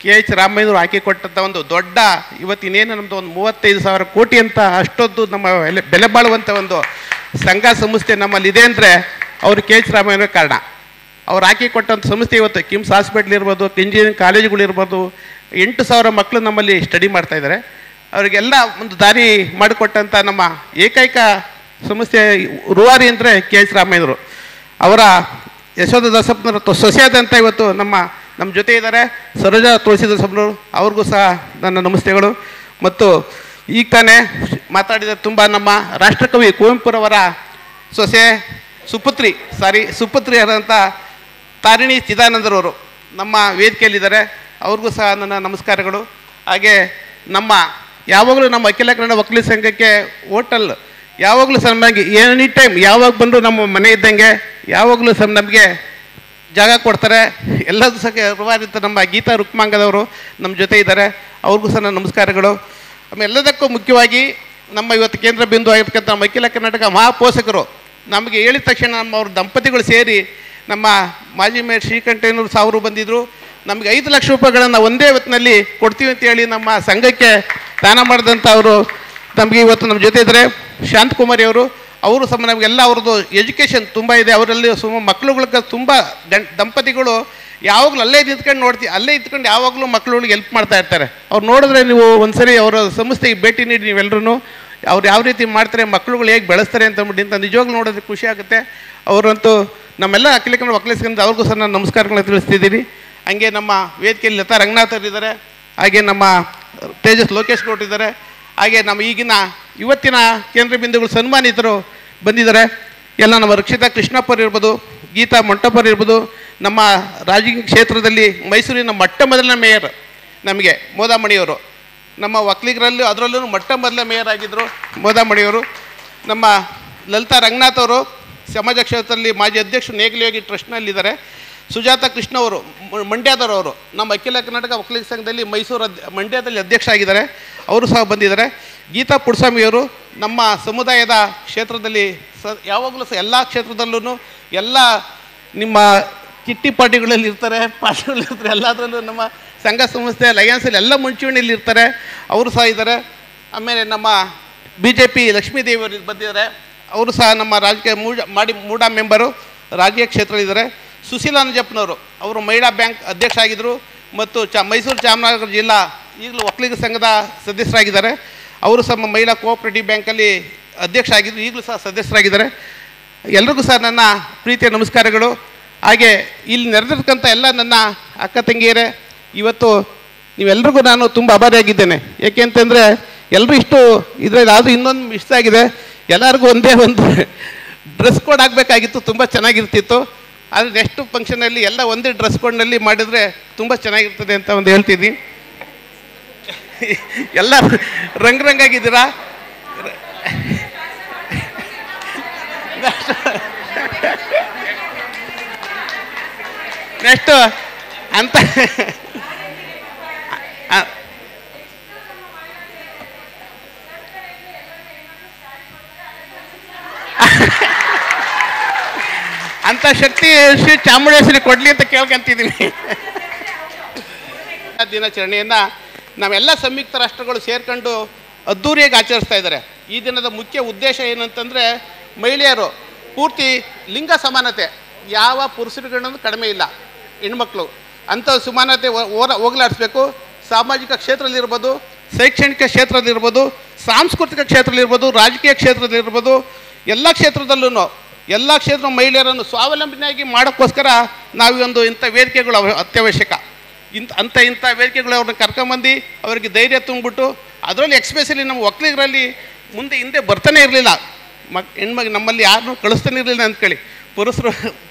KH ರಾಮಯ್ಯನವರು ಹಾಕಿಕೊಟ್ಟಂಥ ಒಂದು ದೊಡ್ಡ, ಇವತ್ತಿನೇನು ನಮ್ಮದು ಒಂದು 35,000 ಕೋಟಿ ಅಂತ ಅಷ್ಟೊಂದು ನಮ್ಮ ಬೆಲೆ ಬಾಳುವಂಥ ಒಂದು ಸಂಘ ಸಂಸ್ಥೆ ನಮ್ಮಲ್ಲಿದೆ ಅಂದರೆ ಅವರು KH ರಾಮಯ್ಯನವರ ಕಾರಣ. ಅವ್ರು ಹಾಕಿಕೊಟ್ಟಂಥ ಸಂಸ್ಥೆ ಇವತ್ತು ಕಿಮ್ಸ್ ಹಾಸ್ಪಿಟ್ಲ್ ಇರ್ಬೋದು, ಇಂಜಿನಿಯರಿಂಗ್ ಕಾಲೇಜುಗಳಿರ್ಬೋದು, 8,000 ಮಕ್ಕಳು ನಮ್ಮಲ್ಲಿ ಸ್ಟಡಿ ಮಾಡ್ತಾಯಿದ್ದಾರೆ. ಅವರಿಗೆಲ್ಲ ಒಂದು ದಾರಿ ಮಾಡಿಕೊಟ್ಟಂಥ ನಮ್ಮ ಏಕೈಕ ಸಂಸ್ಥೆ ರೂವಾರಿ ಅಂದರೆ KH ರಾಮಯ್ಯನವರು. ಅವರ ಯಶೋಧ ದಾಸಪ್ಪನವರ ಸೊಸೆಯಾದಂಥ ಇವತ್ತು ನಮ್ಮ ಜೊತೆ ಇದ್ದಾರೆ ಸರೋಜಾ ತುಳಸಿ ದಾಸಪ್ಪನವರು, ಅವ್ರಿಗೂ ಸಹ ನನ್ನ ನಮಸ್ತೆಗಳು. ಮತ್ತು ಈಗ ತಾನೇ ಮಾತಾಡಿದ ತುಂಬ ನಮ್ಮ ರಾಷ್ಟ್ರಕವಿ ಕುವೆಂಪುರವರ ಸೊಸೆ ಸುಪುತ್ರಿ ಆದಂಥ ತಾರಿಣಿ ಚಿದಾನಂದರವರು ನಮ್ಮ ವೇದಿಕೆಯಲ್ಲಿದ್ದಾರೆ. ಅವ್ರಿಗೂ ಸಹ ನನ್ನ ನಮಸ್ಕಾರಗಳು. ಹಾಗೆ ಯಾವಾಗಲೂ ನಮ್ಮ ಅಖಿಲ ಕನ್ನಡ ಒಕ್ಕಲಿಗ ಸಂಘಕ್ಕೆ ಹೋಟೆಲ್ ಯಾವಾಗಲೂ ಸಹ ನಮಗೆ ಎನಿ ಟೈಮ್ ಯಾವಾಗ ಬಂದರೂ ನಮ್ಮ ಮನೆ ಇದ್ದಂಗೆ ಯಾವಾಗಲೂ ಸಹ ನಮಗೆ ಜಾಗ ಕೊಡ್ತಾರೆ. ಎಲ್ಲದೂ ಸಹ ರೂವಾರಿತ ನಮ್ಮ ಗೀತಾ ರುಕ್ಮಾಂಗದವರು ನಮ್ಮ ಜೊತೆ ಇದ್ದಾರೆ. ಅವ್ರಿಗೂ ಸಹ ನನ್ನ ನಮಸ್ಕಾರಗಳು. ಆಮೇಲೆ ಎಲ್ಲದಕ್ಕೂ ಮುಖ್ಯವಾಗಿ ನಮ್ಮ ಇವತ್ತು ಕೇಂದ್ರ ಬಿಂದು ಆಗಿರ್ತಕ್ಕಂಥ ನಮ್ಮ ಅಖಿಲ ಕರ್ನಾಟಕ ಮಹಾಪೋಷಕರು ನಮಗೆ ಹೇಳಿದ ತಕ್ಷಣ ಅವ್ರ ದಂಪತಿಗಳು ಸೇರಿ ನಮ್ಮ ಮಾಜಿ ಮೇಯರ್ ಶ್ರೀಕಂಠಯ್ಯನವರು ಸಾವರು ಬಂದಿದ್ದರು. ನಮಗೆ 5 ಲಕ್ಷ ರೂಪಾಯಿಗಳನ್ನು ಒಂದೇ ಹೊತ್ತಿನಲ್ಲಿ ಕೊಡ್ತೀವಿ ಅಂತೇಳಿ ನಮ್ಮ ಸಂಘಕ್ಕೆ ದಾನ ಮಾಡಿದಂಥ ಅವರು ನಮಗೆ ಇವತ್ತು ನಮ್ಮ ಜೊತೆ ಇದ್ದಾರೆ. ಶಾಂತಕುಮಾರಿ ಅವರು ಸಹ ನಮಗೆಲ್ಲ ಅವ್ರದ್ದು ಎಜುಕೇಷನ್ ತುಂಬ ಇದೆ. ಅವರಲ್ಲಿ ಮಕ್ಕಳುಗಳಿಗೆ ತುಂಬ ದಂಪತಿಗಳು ಯಾವಾಗಲೂ ಅಲ್ಲೇ ಇದ್ಕೊಂಡು ಯಾವಾಗಲೂ ಮಕ್ಕಳುಗಳಿಗೆ ಹೆಲ್ಪ್ ಮಾಡ್ತಾ ಇರ್ತಾರೆ. ಅವ್ರು ನೋಡಿದ್ರೆ ನೀವು ಒಂದ್ಸರಿ ಅವರ ಸಂಸ್ಥೆಗೆ ಭೇಟಿ ನೀಡಿ ನೀವೆಲ್ಲರೂ ಅವ್ರು ಯಾವ ರೀತಿ ಮಾಡ್ತಾರೆ, ಮಕ್ಕಳುಗಳು ಹೇಗೆ ಬೆಳೆಸ್ತಾರೆ ಅಂತ ನಿಜವಾಗ್ಲೂ ನೋಡೋದಕ್ಕೆ ಖುಷಿ ಆಗುತ್ತೆ. ಅವರಂತೂ ನಮ್ಮೆಲ್ಲ ಅಖಿಲ ಕನ್ನಡ ಒಕ್ಕಲಿಗ ಸಂಘದ ಅವ್ರಿಗೂ ಸಹ ನಾನು ನಮಸ್ಕಾರಗಳನ್ನ ತಿಳಿಸ್ತಿದ್ದೀನಿ. ಹಂಗೆ ನಮ್ಮ ವೇದಿಕೆಯಲ್ಲಿ ಲತಾ ರಂಗನಾಥ್ ಅವರಿದ್ದಾರೆ, ಹಾಗೆ ನಮ್ಮ ತೇಜಸ್ ಲೋಕೇಶ್ ಗೌಡ್ರು ಇದ್ದಾರೆ, ಹಾಗೆ ನಮ್ಮ ಇವತ್ತಿನ ಕೇಂದ್ರ ಬಿಂದುಗಳು ಸನ್ಮಾನಿತರು ಬಂದಿದ್ದಾರೆ. ಎಲ್ಲ ನಮ್ಮ ರಕ್ಷಿತಾ ಕೃಷ್ಣಪ್ಪರು ಇರ್ಬೋದು, ಗೀತಾ ಮೊಂಟಪ್ಪರು ಇರ್ಬೋದು, ನಮ್ಮ ರಾಜಕೀಯ ಕ್ಷೇತ್ರದಲ್ಲಿ ಮೈಸೂರಿನ ಮೊಟ್ಟ ಮೊದಲನೇ ಮೇಯರ್ ನಮಗೆ ಮೋದಾಮಣಿಯವರು, ನಮ್ಮ ಒಕ್ಕಲಿಗರಲ್ಲೂ ಅದರಲ್ಲೂ ಮೊಟ್ಟ ಮೊದಲ ಮೇಯರ್ ಆಗಿದ್ದರು ಮೋದಾಮಣಿಯವರು. ನಮ್ಮ ಲಲಿತಾ ರಂಗನಾಥ್ ಅವರು ಸಮಾಜ ಕ್ಷೇತ್ರದಲ್ಲಿ ಮಾಜಿ ಅಧ್ಯಕ್ಷರು ನೇಗಿಲಿಯೋಗಿ ಟ್ರಸ್ಟ್ನಲ್ಲಿದ್ದಾರೆ. ಸುಜಾತ ಕೃಷ್ಣ ಅವರು ಮಂಡ್ಯದವರು, ನಮ್ಮ ಅಖಿಲ ಕರ್ನಾಟಕ ಒಕ್ಕಲಿಗ ಸಂಘದಲ್ಲಿ ಮಂಡ್ಯದಲ್ಲಿ ಅಧ್ಯಕ್ಷ ಆಗಿದ್ದಾರೆ, ಅವರು ಸಹ ಬಂದಿದ್ದಾರೆ. ಗೀತಾ ಪುಡ್ಸ್ವಾಮಿಯವರು ನಮ್ಮ ಸಮುದಾಯದ ಕ್ಷೇತ್ರದಲ್ಲಿ ಯಾವಾಗಲೂ ಸಹ ಎಲ್ಲ ಕ್ಷೇತ್ರದಲ್ಲೂ ಎಲ್ಲ ನಿಮ್ಮ ಕಿಟ್ಟಿ ಪಾರ್ಟಿಗಳಲ್ಲಿ ಇರ್ತಾರೆ, ಪಾರ್ಟಿಗಳಿರ್ತಾರೆ, ಎಲ್ಲದರಲ್ಲೂ ನಮ್ಮ ಸಂಘ ಸಂಸ್ಥೆ ಲಯನ್ಸಲ್ಲಿ ಎಲ್ಲ ಮುಂಚೂಣಿಯಲ್ಲಿ ಇರ್ತಾರೆ, ಅವರು ಸಹ ಇದ್ದಾರೆ. ಆಮೇಲೆ ನಮ್ಮ BJP ಲಕ್ಷ್ಮೀದೇವಿ ಅವರು ಬಂದಿದ್ದಾರೆ, ಅವರು ಸಹ ನಮ್ಮ ರಾಜಕೀಯ ಮೂಡಾ ಮೆಂಬರು ರಾಜ್ಯ ಕ್ಷೇತ್ರದಲ್ಲಿದ್ದಾರೆ. ಸುಶೀಲಾ ನಂಜಪ್ಪನವರು ಅವರು ಮಹಿಳಾ ಬ್ಯಾಂಕ್ ಅಧ್ಯಕ್ಷ ಆಗಿದ್ದರು ಮತ್ತು ಮೈಸೂರು ಚಾಮರಾಜನಗರ ಜಿಲ್ಲಾ ಈಗಲೂ ಒಕ್ಕಲಿಗ ಸಂಘದ ಸದಸ್ಯರಾಗಿದ್ದಾರೆ. ಅವರು ಸಹ ಮಹಿಳಾ ಕೋಆಪರೇಟಿವ್ ಬ್ಯಾಂಕಲ್ಲಿ ಅಧ್ಯಕ್ಷ ಆಗಿದ್ದರು, ಈಗಲೂ ಸಹ ಸದಸ್ಯರಾಗಿದ್ದಾರೆ. ಎಲ್ರಿಗೂ ಸಹ ನನ್ನ ಪ್ರೀತಿಯ ನಮಸ್ಕಾರಗಳು. ಹಾಗೆ ಇಲ್ಲಿ ನೆರೆದಿರ್ತಕ್ಕಂಥ ಎಲ್ಲ ನನ್ನ ಅಕ್ಕ ತಂಗಿಯರೇ, ಇವತ್ತು ನೀವೆಲ್ರಿಗೂ ನಾನು ತುಂಬ ಆಭಾರಿಯಾಗಿದ್ದೇನೆ. ಏಕೆಂತಂದರೆ ಎಲ್ಲರೂ ಇಷ್ಟು ಇದರಲ್ಲಿ ಅದು ಇನ್ನೊಂದು ಮಿಸ್ ಆಗಿದೆ, ಎಲ್ಲರಿಗೂ ಒಂದೇ ಒಂದು ಡ್ರೆಸ್ ಕೋಡ್ ಆಗಬೇಕಾಗಿತ್ತು, ತುಂಬ ಚೆನ್ನಾಗಿರ್ತಿತ್ತು. ಆದರೆ ನೆಕ್ಸ್ಟ್ ಫಂಕ್ಷನಲ್ಲಿ ಎಲ್ಲ ಒಂದೇ ಡ್ರೆಸ್ ಕೋಡ್ನಲ್ಲಿ ಮಾಡಿದರೆ ತುಂಬ ಚೆನ್ನಾಗಿರ್ತದೆ ಅಂತ ಒಂದು ಹೇಳ್ತಿದ್ದೀನಿ. ಎಲ್ಲ ರಂಗಾಗಿದ್ದೀರಾ? ನೆಕ್ಸ್ಟ್ ಅಂತ ಅಂತ ಶಕ್ತಿ ಶ್ರೀ ಚಾಮುಂಡೇಶ್ವರಿ ಕೊಡಲಿ ಅಂತ ಕೇಳ್ಕೊಂತಿದ್ದೀನಿ. ದಿನಾಚರಣೆಯನ್ನು ನಾವೆಲ್ಲ ಸಂಯುಕ್ತ ರಾಷ್ಟ್ರಗಳು ಸೇರ್ಕೊಂಡು ಅದ್ದೂರಿಯಾಗಿ ಆಚರಿಸ್ತಾ ಇದ್ದಾರೆ. ಈ ದಿನದ ಮುಖ್ಯ ಉದ್ದೇಶ ಏನಂತಂದರೆ ಮಹಿಳೆಯರು ಪೂರ್ತಿ ಲಿಂಗ ಸಮಾನತೆ, ಯಾವ ಪುರುಷರುಗಳನ್ನೂ ಕಡಿಮೆ ಇಲ್ಲ, ಹೆಣ್ಮಕ್ಳು ಅಂಥ ಸಮಾನತೆ ಹೋಗಲಾಡಿಸ್ಬೇಕು. ಸಾಮಾಜಿಕ ಕ್ಷೇತ್ರದಲ್ಲಿರ್ಬೋದು, ಶೈಕ್ಷಣಿಕ ಕ್ಷೇತ್ರದಲ್ಲಿರ್ಬೋದು, ಸಾಂಸ್ಕೃತಿಕ ಕ್ಷೇತ್ರದಲ್ಲಿರ್ಬೋದು, ರಾಜಕೀಯ ಕ್ಷೇತ್ರದಲ್ಲಿರ್ಬೋದು, ಎಲ್ಲ ಕ್ಷೇತ್ರದಲ್ಲೂ ಎಲ್ಲ ಕ್ಷೇತ್ರ ಮಹಿಳೆಯರನ್ನು ಸ್ವಾವಲಂಬನೆಯಾಗಿ ಮಾಡೋಕ್ಕೋಸ್ಕರ ನಾವೊಂದು ಇಂಥ ವೇದಿಕೆಗಳು ಅತ್ಯವಶ್ಯಕ. ಇಂಥ ವೇದಿಕೆಗಳು ಅವ್ರನ್ನ ಕರ್ಕೊಂಬಂದು ಅವರಿಗೆ ಧೈರ್ಯ ತುಂಬಿಬಿಟ್ಟು, ಅದರಲ್ಲಿ ಎಕ್ಸ್ಪೆಷಲಿ ನಮ್ಮ ಒಕ್ಕಲಿಗರಲ್ಲಿ ಹಿಂದೆ ಬರ್ತಾನೆ ಇರಲಿಲ್ಲ. ಹೆಣ್ಮಗ ನಮ್ಮಲ್ಲಿ ಯಾರನ್ನೂ ಕಳಿಸ್ತಾನೆ ಇರಲಿಲ್ಲ ಅಂದ್ಕೊಳ್ಳಿ. ಪುರುಷ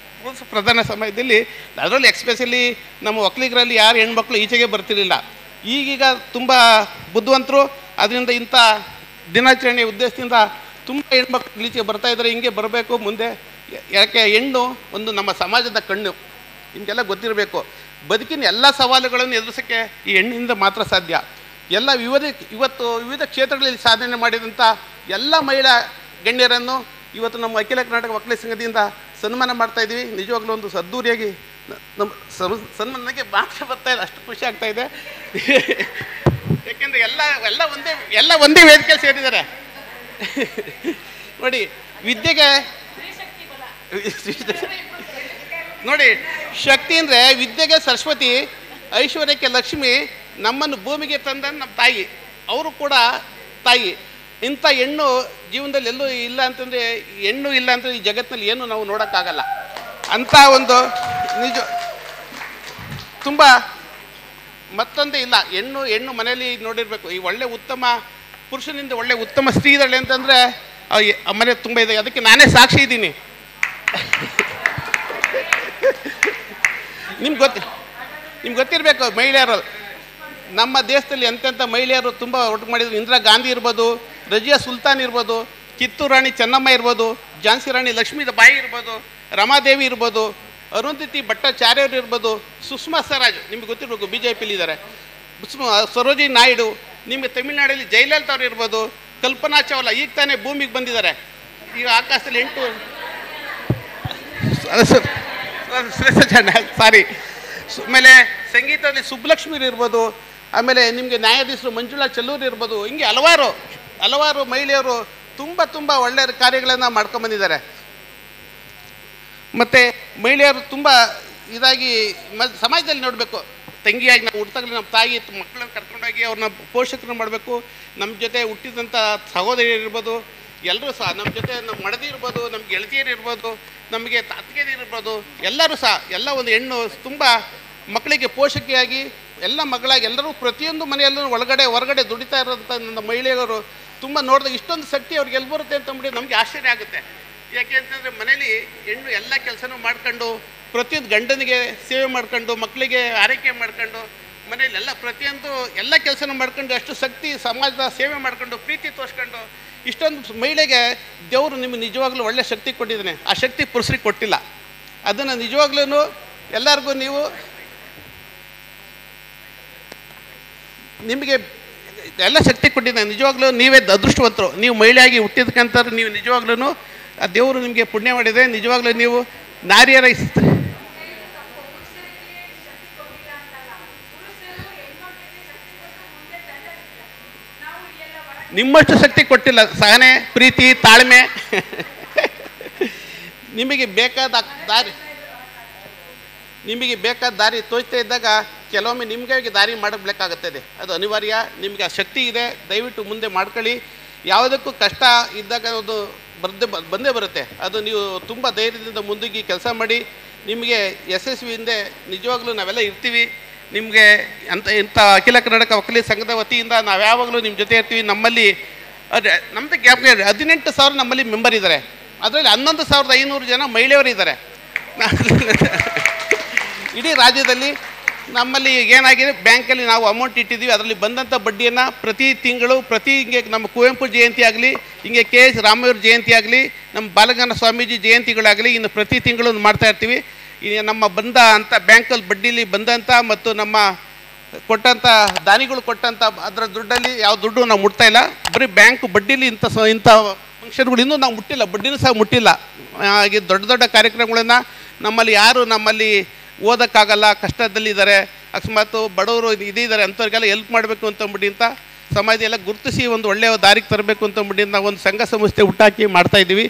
ಪ್ರಧಾನ ಸಮಯದಲ್ಲಿ ಅದರಲ್ಲಿ ಎಕ್ಸ್ಪೆಷಲಿ ನಮ್ಮ ಒಕ್ಕಲಿಗರಲ್ಲಿ ಯಾರು ಹೆಣ್ಮಕ್ಳು ಈಚೆಗೆ ಬರ್ತಿರಲಿಲ್ಲ. ಈಗೀಗ ತುಂಬ ಬುದ್ಧಿವಂತರು, ಅದರಿಂದ ಇಂಥ ದಿನಾಚರಣೆ ಉದ್ದೇಶದಿಂದ ತುಂಬ ಹೆಣ್ಮಕ್ಳು ಈಚೆಗೆ ಬರ್ತಾಯಿದ್ದಾರೆ. ಹಿಂಗೆ ಬರಬೇಕು ಮುಂದೆ. ಯಾಕೆ ಹೆಣ್ಣು ಒಂದು ನಮ್ಮ ಸಮಾಜದ ಕಣ್ಣು, ನಿಮಗೆಲ್ಲ ಗೊತ್ತಿರಬೇಕು. ಬದುಕಿನ ಎಲ್ಲ ಸವಾಲುಗಳನ್ನು ಎದುರಿಸೋಕ್ಕೆ ಈ ಹೆಣ್ಣಿನಿಂದ ಮಾತ್ರ ಸಾಧ್ಯ. ಎಲ್ಲ ಇವತ್ತು ವಿವಿಧ ಕ್ಷೇತ್ರಗಳಲ್ಲಿ ಸಾಧನೆ ಮಾಡಿದಂಥ ಎಲ್ಲ ಮಹಿಳಾ ಗಣ್ಯರನ್ನು ಇವತ್ತು ನಮ್ಮ ಅಖಿಲ ಕರ್ನಾಟಕ ಒಕ್ಕಲಿಗ ಸಂಘದಿಂದ ಸನ್ಮಾನ ಮಾಡ್ತಾಯಿದ್ದೀವಿ. ನಿಜವಾಗ್ಲೂ ಒಂದು ಅದ್ದೂರಿಯಾಗಿ ನಮ್ಮ ಸನ್ಮಾನಕ್ಕೆ ಭಾಷೆ ಬರ್ತಾಯಿದೆ, ಅಷ್ಟು ಖುಷಿ ಆಗ್ತಾಯಿದೆ. ಯಾಕೆಂದರೆ ಎಲ್ಲ ಒಂದೇ ವೇದಿಕೆಯಲ್ಲಿ ಸೇರಿದ್ದಾರೆ. ನೋಡಿ, ವಿದ್ಯೆಗೆ ನೋಡಿ, ಶಕ್ತಿ ಅಂದರೆ ವಿದ್ಯೆಗೆ ಸರಸ್ವತಿ, ಐಶ್ವರ್ಯಕ್ಕೆ ಲಕ್ಷ್ಮಿ, ನಮ್ಮನ್ನು ಭೂಮಿಗೆ ತಂದ ನಮ್ಮ ತಾಯಿ, ಅವರು ಕೂಡ ತಾಯಿ. ಇಂಥ ಹೆಣ್ಣು ಜೀವನದಲ್ಲಿ ಎಲ್ಲೂ ಇಲ್ಲ ಅಂತಂದರೆ, ಹೆಣ್ಣು ಇಲ್ಲ ಅಂತಂದರೆ ಈ ಜಗತ್ತಿನಲ್ಲಿ ಏನು ನಾವು ನೋಡೋಕ್ಕಾಗಲ್ಲ. ಅಂಥ ಒಂದು ನಿಜ ತುಂಬ ಮತ್ತೊಂದೇ ಇಲ್ಲ. ಹೆಣ್ಣು ಮನೆಯಲ್ಲಿ ನೋಡಿರಬೇಕು. ಈ ಒಳ್ಳೆ ಉತ್ತಮ ಪುರುಷನಿಂದ ಒಳ್ಳೆ ಉತ್ತಮ ಸ್ತ್ರೀ ಇದ್ದಾಳೆ ಅಂತಂದರೆ ಆ ಮನೆ ತುಂಬ ಇದೆ. ಅದಕ್ಕೆ ನಾನೇ ಸಾಕ್ಷಿ ಇದ್ದೀನಿ. ನಿಮ್ಗೆ ಗೊತ್ತಿರಬೇಕು, ಮಹಿಳೆಯರು ನಮ್ಮ ದೇಶದಲ್ಲಿ ಎಂತೆಂಥ ಮಹಿಳೆಯರು ತುಂಬ ಒಟ್ಟು ಮಾಡಿದ್ರು. ಇಂದಿರಾ ಗಾಂಧಿ ಇರ್ಬೋದು, ರಜಿಯಾ ಸುಲ್ತಾನ್ ಇರ್ಬೋದು, ಕಿತ್ತೂರು ರಾಣಿ ಚೆನ್ನಮ್ಮ ಇರ್ಬೋದು, ಝಾನ್ಸಿ ರಾಣಿ ಲಕ್ಷ್ಮೀಬಾಯಿ ಇರ್ಬೋದು, ರಮಾದೇವಿ ಇರ್ಬೋದು, ಅರುಂಧತಿ ಭಟ್ಟಾಚಾರ್ಯರು ಇರ್ಬೋದು, ಸುಷ್ಮಾ ಸ್ವರಾಜ್ ನಿಮ್ಗೆ ಗೊತ್ತಿರಬೇಕು, BJPಲಿ ಇದ್ದಾರೆ, ಸರೋಜಿನಿ ನಾಯ್ಡು, ನಿಮಗೆ ತಮಿಳ್ನಾಡಲ್ಲಿ ಜಯಲಲಿತಾ ಅವ್ರು ಇರ್ಬೋದು, ಕಲ್ಪನಾ ಚಾವ್ಲಾ ಈಗ ತಾನೇ ಭೂಮಿಗೆ ಬಂದಿದ್ದಾರೆ. ಈಗ ಆಕಾಶದಲ್ಲಿ 8 ಸಾರಿ. ಆಮೇಲೆ ಸಂಗೀತದಲ್ಲಿ ಸುಬ್ಬಲಕ್ಷ್ಮಿ ಇರ್ಬೋದು, ಆಮೇಲೆ ನಿಮಗೆ ನ್ಯಾಯಾಧೀಶರು ಮಂಜುಳಾ ಚೆಲ್ಲೂರು ಇರ್ಬೋದು. ಹಿಂಗೆ ಹಲವಾರು ಮಹಿಳೆಯರು ತುಂಬ ಒಳ್ಳೆಯ ಕಾರ್ಯಗಳನ್ನು ಮಾಡ್ಕೊಂಬಂದಿದ್ದಾರೆ. ಮತ್ತು ಮಹಿಳೆಯರು ತುಂಬ ಇದಾಗಿ ಸಮಾಜದಲ್ಲಿ ನೋಡಬೇಕು. ತಂಗಿಯಾಗಿ ನಾವು ಹುಟ್ಟಾಗಲೇ ನಮ್ಮ ತಾಯಿ ಮಕ್ಕಳನ್ನು ಕರ್ಕೊಂಡೋಗಿ ಅವ್ರನ್ನ ಪೋಷಕರನ್ನು ಮಾಡಬೇಕು. ನಮ್ಮ ಜೊತೆ ಹುಟ್ಟಿದಂಥ ಸಹೋದರಿಯರು ಇರ್ಬೋದು, ಎಲ್ಲರೂ ಸಹ ನಮ್ಮ ಜೊತೆ ನಮ್ಮ ಮಡದಿ ಇರ್ಬೋದು, ನಮ್ಮ ಗೆಳತಿಯರು ಇರ್ಬೋದು, ನಮಗೆ ಅತ್ತಿಗೆಯರು ಇರ್ಬೋದು, ಎಲ್ಲರೂ ಸಹ ಎಲ್ಲ ಒಂದು ಹೆಣ್ಣು ತುಂಬ ಮಕ್ಕಳಿಗೆ ಪೋಷಕಿಯಾಗಿ ಎಲ್ಲ ಮಗಳಾಗಿ ಎಲ್ಲರೂ ಪ್ರತಿಯೊಂದು ಮನೆಯಲ್ಲೂ ಹೊರಗಡೆ ದುಡಿತಾ ಇರೋಂಥ ನನ್ನ ಮಹಿಳೆಯರು ತುಂಬ ನೋಡಿದಾಗ ಇಷ್ಟೊಂದು ಶಕ್ತಿ ಅವ್ರಿಗೆ ಎಲ್ಲಿ ಬರುತ್ತೆ ಅಂತಂದ್ಬಿಟ್ಟು ನಮಗೆ ಆಶ್ಚರ್ಯ ಆಗುತ್ತೆ. ಯಾಕೆ ಅಂತಂದರೆ ಮನೇಲಿ ಹೆಣ್ಣು ಎಲ್ಲ ಕೆಲಸನೂ ಮಾಡ್ಕೊಂಡು, ಪ್ರತಿಯೊಂದು ಗಂಡನಿಗೆ ಸೇವೆ ಮಾಡ್ಕೊಂಡು, ಮಕ್ಕಳಿಗೆ ಆರೈಕೆ ಮಾಡ್ಕೊಂಡು, ಮನೇಲಿ ಪ್ರತಿಯೊಂದು ಎಲ್ಲ ಕೆಲಸನೂ ಮಾಡ್ಕೊಂಡು, ಅಷ್ಟು ಶಕ್ತಿ ಸಮಾಜದ ಸೇವೆ ಮಾಡ್ಕೊಂಡು, ಪ್ರೀತಿ ತೋರಿಸ್ಕೊಂಡು, ಇಷ್ಟೊಂದು ಮಹಿಳೆಗೆ ದೇವರು ನಿಮಗೆ ನಿಜವಾಗ್ಲೂ ಒಳ್ಳೆ ಶಕ್ತಿ ಕೊಟ್ಟಿದ್ದಾನೆ. ಆ ಶಕ್ತಿ ಪುರುಷರಿಗೆ ಕೊಟ್ಟಿಲ್ಲ. ಅದನ್ನು ನಿಜವಾಗ್ಲೂ ಎಲ್ಲರಿಗೂ ನಿಮಗೆ ಎಲ್ಲ ಶಕ್ತಿ ಕೊಟ್ಟಿದ್ದಾನೆ. ನಿಜವಾಗ್ಲೂ ನೀವೇ ಅದೃಷ್ಟವಂತರು. ನೀವು ಮಹಿಳೆಯಾಗಿ ಹುಟ್ಟಿದಕ್ಕಂತಾರೆ ನೀವು ನಿಜವಾಗ್ಲೂ ಆ ದೇವರು ನಿಮಗೆ ಪುಣ್ಯ ಮಾಡಿದೆ. ನಿಜವಾಗ್ಲೂ ನೀವು ನಾರಿಯರ ನಿಮ್ಮಷ್ಟು ಶಕ್ತಿ ಕೊಟ್ಟಿಲ್ಲ. ಸಹನೆ, ಪ್ರೀತಿ, ತಾಳ್ಮೆ ನಿಮಗೆ ಬೇಕಾದ ದಾರಿ ತೋಚ್ತಾ ಇದ್ದಾಗ ಕೆಲವೊಮ್ಮೆ ನಿಮಗೆ ದಾರಿ ಮಾಡಬೇಕಾಗುತ್ತದೆ. ಅದು ಅನಿವಾರ್ಯ. ನಿಮಗೆ ಆ ಶಕ್ತಿ ಇದೆ, ದಯವಿಟ್ಟು ಮುಂದೆ ಮಾಡ್ಕೊಳ್ಳಿ. ಯಾವುದಕ್ಕೂ ಕಷ್ಟ ಇದ್ದಾಗ ಅದು ಬಂದೇ ಬರುತ್ತೆ. ಅದು ನೀವು ತುಂಬ ಧೈರ್ಯದಿಂದ ಮುಂದಕ್ಕೆ ಕೆಲಸ ಮಾಡಿ. ನಿಮಗೆ ಯಶಸ್ವಿಯಿಂದ ನಿಜವಾಗ್ಲೂ ನಾವೆಲ್ಲ ಇರ್ತೀವಿ. ನಿಮಗೆ ಇಂಥ ಅಖಿಲ ಕರ್ನಾಟಕ ಒಕ್ಕಲಿಗ ಸಂಘದ ವತಿಯಿಂದ ನಾವು ಯಾವಾಗಲೂ ನಿಮ್ಮ ಜೊತೆ ಇರ್ತೀವಿ. ನಮ್ಮಲ್ಲಿ ನಮ್ಮದು ಗ್ಯಾಪ್ 18,000 ನಮ್ಮಲ್ಲಿ ಮೆಂಬರ್ ಇದ್ದಾರೆ. ಅದರಲ್ಲಿ 11,500 ಜನ ಮಹಿಳೆಯರು ಇದ್ದಾರೆ. ಇಡೀ ರಾಜ್ಯದಲ್ಲಿ ನಮ್ಮಲ್ಲಿ ಏನಾಗಿದೆ, ಬ್ಯಾಂಕಲ್ಲಿ ನಾವು ಅಮೌಂಟ್ ಇಟ್ಟಿದ್ದೀವಿ. ಅದರಲ್ಲಿ ಬಂದಂಥ ಬಡ್ಡಿಯನ್ನು ಪ್ರತಿ ತಿಂಗಳು ಹಿಂಗೆ ನಮ್ಮ ಕುವೆಂಪು ಜಯಂತಿ ಆಗಲಿ, ಹಿಂಗೆ KS ರಾಮಯ್ಯವ್ರ ಜಯಂತಿ ಆಗಲಿ, ನಮ್ಮ ಬಾಲಗಂಗಾಧರ ಸ್ವಾಮೀಜಿ ಜಯಂತಿಗಳಾಗಲಿ, ಇನ್ನು ಪ್ರತಿ ತಿಂಗಳು ಮಾಡ್ತಾಯಿರ್ತೀವಿ. ಈಗ ನಮ್ಮ ಬಂದಂಥ ಬ್ಯಾಂಕಲ್ಲಿ ಬಡ್ಡಿಲಿ ಬಂದಂಥ ಮತ್ತು ನಮ್ಮ ಕೊಟ್ಟಂಥ ದಾನಿಗಳು ಕೊಟ್ಟಂಥ ಅದರ ದುಡ್ಡಲ್ಲಿ ಯಾವ ದುಡ್ಡು ನಾವು ಮುಟ್ತಾಯಿಲ್ಲ. ಬರೀ ಬ್ಯಾಂಕ್ ಬಡ್ಡಿಲಿ ಇಂಥ ಫಂಕ್ಷನ್ಗಳು ಇನ್ನೂ ನಾವು ಮುಟ್ಟಿಲ್ಲ, ಬಡ್ಡಿನೂ ಸಹ ಮುಟ್ಟಿಲ್ಲ. ಹಾಗೆ ದೊಡ್ಡ ಕಾರ್ಯಕ್ರಮಗಳನ್ನು ನಮ್ಮಲ್ಲಿ ಓದೋಕ್ಕಾಗಲ್ಲ, ಕಷ್ಟದಲ್ಲಿದ್ದಾರೆ, ಅಕಸ್ಮಾತ್ ಬಡವರು ಇದ್ದಾರೆ, ಅಂಥವ್ರಿಗೆಲ್ಲ ಹೆಲ್ಪ್ ಮಾಡಬೇಕು ಅಂತಂದ್ಬಿಟ್ಟು ಸಮಾಜ ಎಲ್ಲ ಗುರುತಿಸಿ ಒಂದು ಒಳ್ಳೆಯ ದಾರಿಗೆ ತರಬೇಕು ಅಂತಂದ್ಬಿಟ್ಟು ನಾವು ಒಂದು ಸಂಘ ಸಂಸ್ಥೆ ಹುಟ್ಟಾಕಿ ಮಾಡ್ತಾಯಿದ್ದೀವಿ.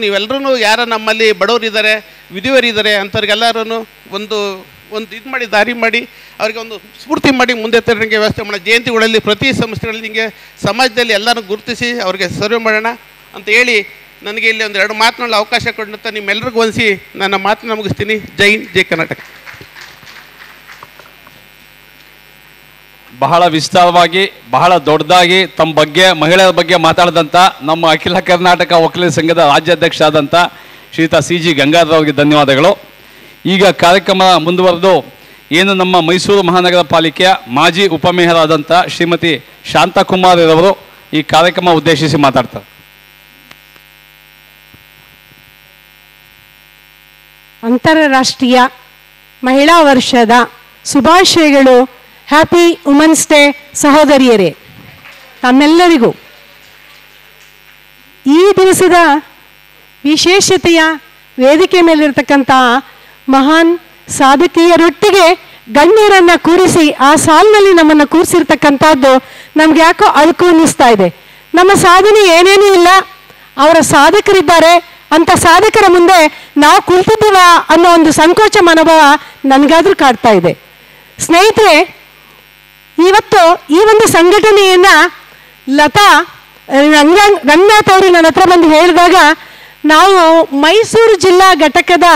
ನೀವೆಲ್ಲರೂ ಯಾರು ನಮ್ಮಲ್ಲಿ ಬಡವರಿದ್ದಾರೆ, ವಿಧವೆಯರಿದ್ದಾರೆ, ಅಂಥವ್ರಿಗೆಲ್ಲರೂ ಒಂದು ಒಂದು ಇದು ಮಾಡಿ ದಾರಿ ಮಾಡಿ ಅವರಿಗೆ ಒಂದು ಸ್ಫೂರ್ತಿ ಮಾಡಿ ಮುಂದೆ ತರೋಂಗೆ ವ್ಯವಸ್ಥೆ ಮಾಡೋಣ. ಜಯಂತಿಗಳಲ್ಲಿ ಪ್ರತಿ ಸಂಸ್ಥೆಗಳಲ್ಲಿ ಹಿಂಗೆ ಸಮಾಜದಲ್ಲಿ ಎಲ್ಲರೂ ಗುರುತಿಸಿ ಅವ್ರಿಗೆ ಸರ್ವೆ ಮಾಡೋಣ ಅಂತ ಹೇಳಿ ನನಗೆ ಇಲ್ಲಿ ಒಂದು 2 ಮಾತನಾಡಲು ಅವಕಾಶ ಕೊಟ್ಟಂತ ನಿಮ್ಮೆಲ್ಲರಿಗೂ ವಂದಿಸಿ ನನ್ನ ಮಾತನ್ನ ಮುಗಿಸ್ತೀನಿ. ಜೈ ಹಿಂದ್, ಜೈ ಕರ್ನಾಟಕ. ಬಹಳ ವಿಸ್ತಾರವಾಗಿ ಬಹಳ ದೊಡ್ಡದಾಗಿ ತಮ್ಮ ಬಗ್ಗೆ ಮಹಿಳೆಯರ ಬಗ್ಗೆ ಮಾತಾಡಿದಂಥ ನಮ್ಮ ಅಖಿಲ ಕರ್ನಾಟಕ ವಕೀಲರ ಸಂಘದ ರಾಜ್ಯಾಧ್ಯಕ್ಷ ಆದಂಥ ಶ್ರೀಯುತ CG ಗಂಗಾಧರ್ ಅವರಿಗೆ ಧನ್ಯವಾದಗಳು. ಈಗ ಕಾರ್ಯಕ್ರಮ ಮುಂದುವರೆದು ಏನು ನಮ್ಮ ಮೈಸೂರು ಮಹಾನಗರ ಪಾಲಿಕೆಯ ಮಾಜಿ ಉಪಮೇಯರ್ ಆದಂಥ ಶ್ರೀಮತಿ ಶಾಂತಕುಮಾರ್ ರವರು ಈ ಕಾರ್ಯಕ್ರಮ ಉದ್ದೇಶಿಸಿ ಮಾತಾಡ್ತಾರೆ. ಅಂತಾರಾಷ್ಟ್ರೀಯ ಮಹಿಳಾ ವರ್ಷದ ಶುಭಾಶಯಗಳು. ಹ್ಯಾಪಿ ವುಮೆನ್ಸ್ ಡೇ ಸಹೋದರಿಯರೇ, ತಮ್ಮೆಲ್ಲರಿಗೂ ಈ ದಿವಸದ ವಿಶೇಷತೆಯ ವೇದಿಕೆ ಮೇಲಿರ್ತಕ್ಕಂಥ ಮಹಾನ್ ಸಾಧಕಿಯರೊಟ್ಟಿಗೆ ಗಣ್ಯರನ್ನು ಕೂರಿಸಿ ಆ ಸಾಲಿನಲ್ಲಿ ನಮ್ಮನ್ನು ಕೂರಿಸಿರ್ತಕ್ಕಂಥದ್ದು ನಮ್ಗೆ ಯಾಕೋ ಅಳುಕು ಅನ್ನಿಸ್ತಾ ಇದೆ. ನಮ್ಮ ಸಾಧನೆ ಏನೇನೂ ಇಲ್ಲ, ಅವರ ಸಾಧಕರಿದ್ದಾರೆ, ಅಂಥ ಸಾಧಕರ ಮುಂದೆ ನಾವು ಕುಳಿತಿದ್ದೀವ ಅನ್ನೋ ಒಂದು ಸಂಕೋಚ ಮನೋಭಾವ ನನಗಾದ್ರೂ ಕಾಡ್ತಾ ಇದೆ. ಸ್ನೇಹಿತರೆ, ಇವತ್ತು ಈ ಒಂದು ಸಂಘಟನೆಯನ್ನು ಲತಾ ರಂಗನಾಥ್ ಅವರು ನನ್ನ ಹತ್ರ ಬಂದು ಹೇಳಿದಾಗ ನಾವು ಮೈಸೂರು ಜಿಲ್ಲಾ ಘಟಕದ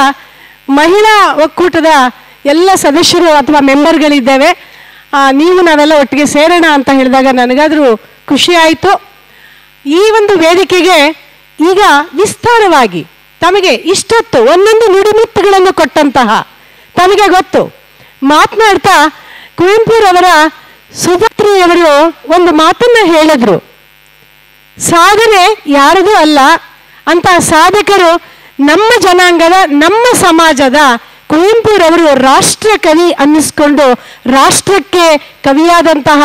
ಮಹಿಳಾ ಒಕ್ಕೂಟದ ಎಲ್ಲ ಸದಸ್ಯರು ಅಥವಾ ಮೆಂಬರ್ಗಳಿದ್ದೇವೆ, ನೀವು ನಾವೆಲ್ಲ ಒಟ್ಟಿಗೆ ಸೇರೋಣ ಅಂತ ಹೇಳಿದಾಗ ನನಗಾದರೂ ಖುಷಿ ಆಯಿತು. ಈ ಒಂದು ವೇದಿಕೆಗೆ ಈಗ ವಿಸ್ತಾರವಾಗಿ ತಮಗೆ ಇಷ್ಟೊತ್ತು ಒಂದೊಂದು ನುಡಿಮುತ್ತುಗಳನ್ನು ಕೊಟ್ಟಂತಹ ತಮಗೆ ಗೊತ್ತು. ಮಾತನಾಡ್ತಾ ಕುವೆಂಪುರವರ ಸುಭದ್ರೆಯವರು ಒಂದು ಮಾತನ್ನು ಹೇಳಿದ್ರು, ಸಾಧನೆ ಯಾರದೂ ಅಲ್ಲ, ಅಂತಹ ಸಾಧಕರು ನಮ್ಮ ಜನಾಂಗದ ನಮ್ಮ ಸಮಾಜದ ಕುವೆಂಪುರವರು ರಾಷ್ಟ್ರ ಕವಿ ಅನ್ನಿಸ್ಕೊಂಡು ರಾಷ್ಟ್ರಕ್ಕೆ ಕವಿಯಾದಂತಹ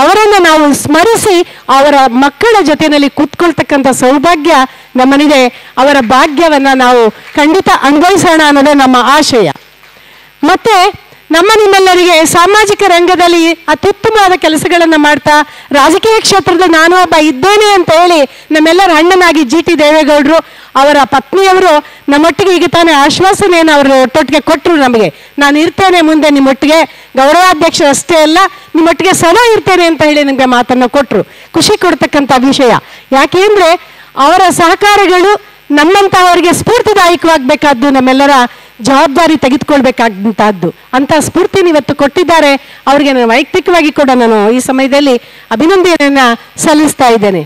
ಅವರನ್ನು ನಾವು ಸ್ಮರಿಸಿ ಅವರ ಮಕ್ಕಳ ಜೊತೆಯಲ್ಲಿ ಕೂತ್ಕೊಳ್ತಕ್ಕಂಥ ಸೌಭಾಗ್ಯ ನಮ್ಮನಿದೆ. ಅವರ ಭಾಗ್ಯವನ್ನು ನಾವು ಖಂಡಿತ ಅನುಭವಿಸೋಣ ಅನ್ನೋದೇ ನಮ್ಮ ಆಶಯ. ಮತ್ತೆ ನಿಮ್ಮೆಲ್ಲರಿಗೆ ಸಾಮಾಜಿಕ ರಂಗದಲ್ಲಿ ಅತ್ಯುತ್ತಮವಾದ ಕೆಲಸಗಳನ್ನು ಮಾಡ್ತಾ ರಾಜಕೀಯ ಕ್ಷೇತ್ರದ ನಾನು ಒಬ್ಬ ಇದ್ದೇನೆ ಅಂತ ಹೇಳಿ ನಮ್ಮೆಲ್ಲರ ಅಣ್ಣನಾಗಿ GT ದೇವೇಗೌಡರು ಅವರ ಪತ್ನಿಯವರು ನಮ್ಮೊಟ್ಟಿಗೆ ಈಗ ತಾನೇ ಆಶ್ವಾಸನೆಯನ್ನು ಅವರು ಒಟ್ಟೊಟ್ಟಿಗೆ ಕೊಟ್ಟರು ನಮಗೆ. ನಾನು ಇರ್ತೇನೆ ಮುಂದೆ ನಿಮ್ಮೊಟ್ಟಿಗೆ, ಗೌರವಾಧ್ಯಕ್ಷರು ಅಷ್ಟೇ ಅಲ್ಲ ನಿಮ್ಮೊಟ್ಟಿಗೆ ಸದಾ ಇರ್ತೇನೆ ಅಂತ ಹೇಳಿ ನಿಮಗೆ ಮಾತನ್ನು ಕೊಟ್ಟರು. ಖುಷಿ ಕೊಡ್ತಕ್ಕಂಥ ವಿಷಯ. ಯಾಕೆಂದರೆ ಅವರ ಸಹಕಾರಗಳು ನಮ್ಮಂತಹವರಿಗೆ ಸ್ಫೂರ್ತಿದಾಯಕವಾಗಬೇಕಾದ್ದು, ನಮ್ಮೆಲ್ಲರ ಜವಾಬ್ದಾರಿ ತೆಗೆದುಕೊಳ್ಬೇಕಾದಂತಹದ್ದು. ಅಂತ ಸ್ಫೂರ್ತಿನ ಇವತ್ತು ಕೊಟ್ಟಿದ್ದಾರೆ. ಅವರಿಗೆ ನಾನು ವೈಯಕ್ತಿಕವಾಗಿ ಕೂಡ ನಾನು ಈ ಸಮಯದಲ್ಲಿ ಅಭಿನಂದನೆಯನ್ನು ಸಲ್ಲಿಸ್ತಾ ಇದ್ದೇನೆ.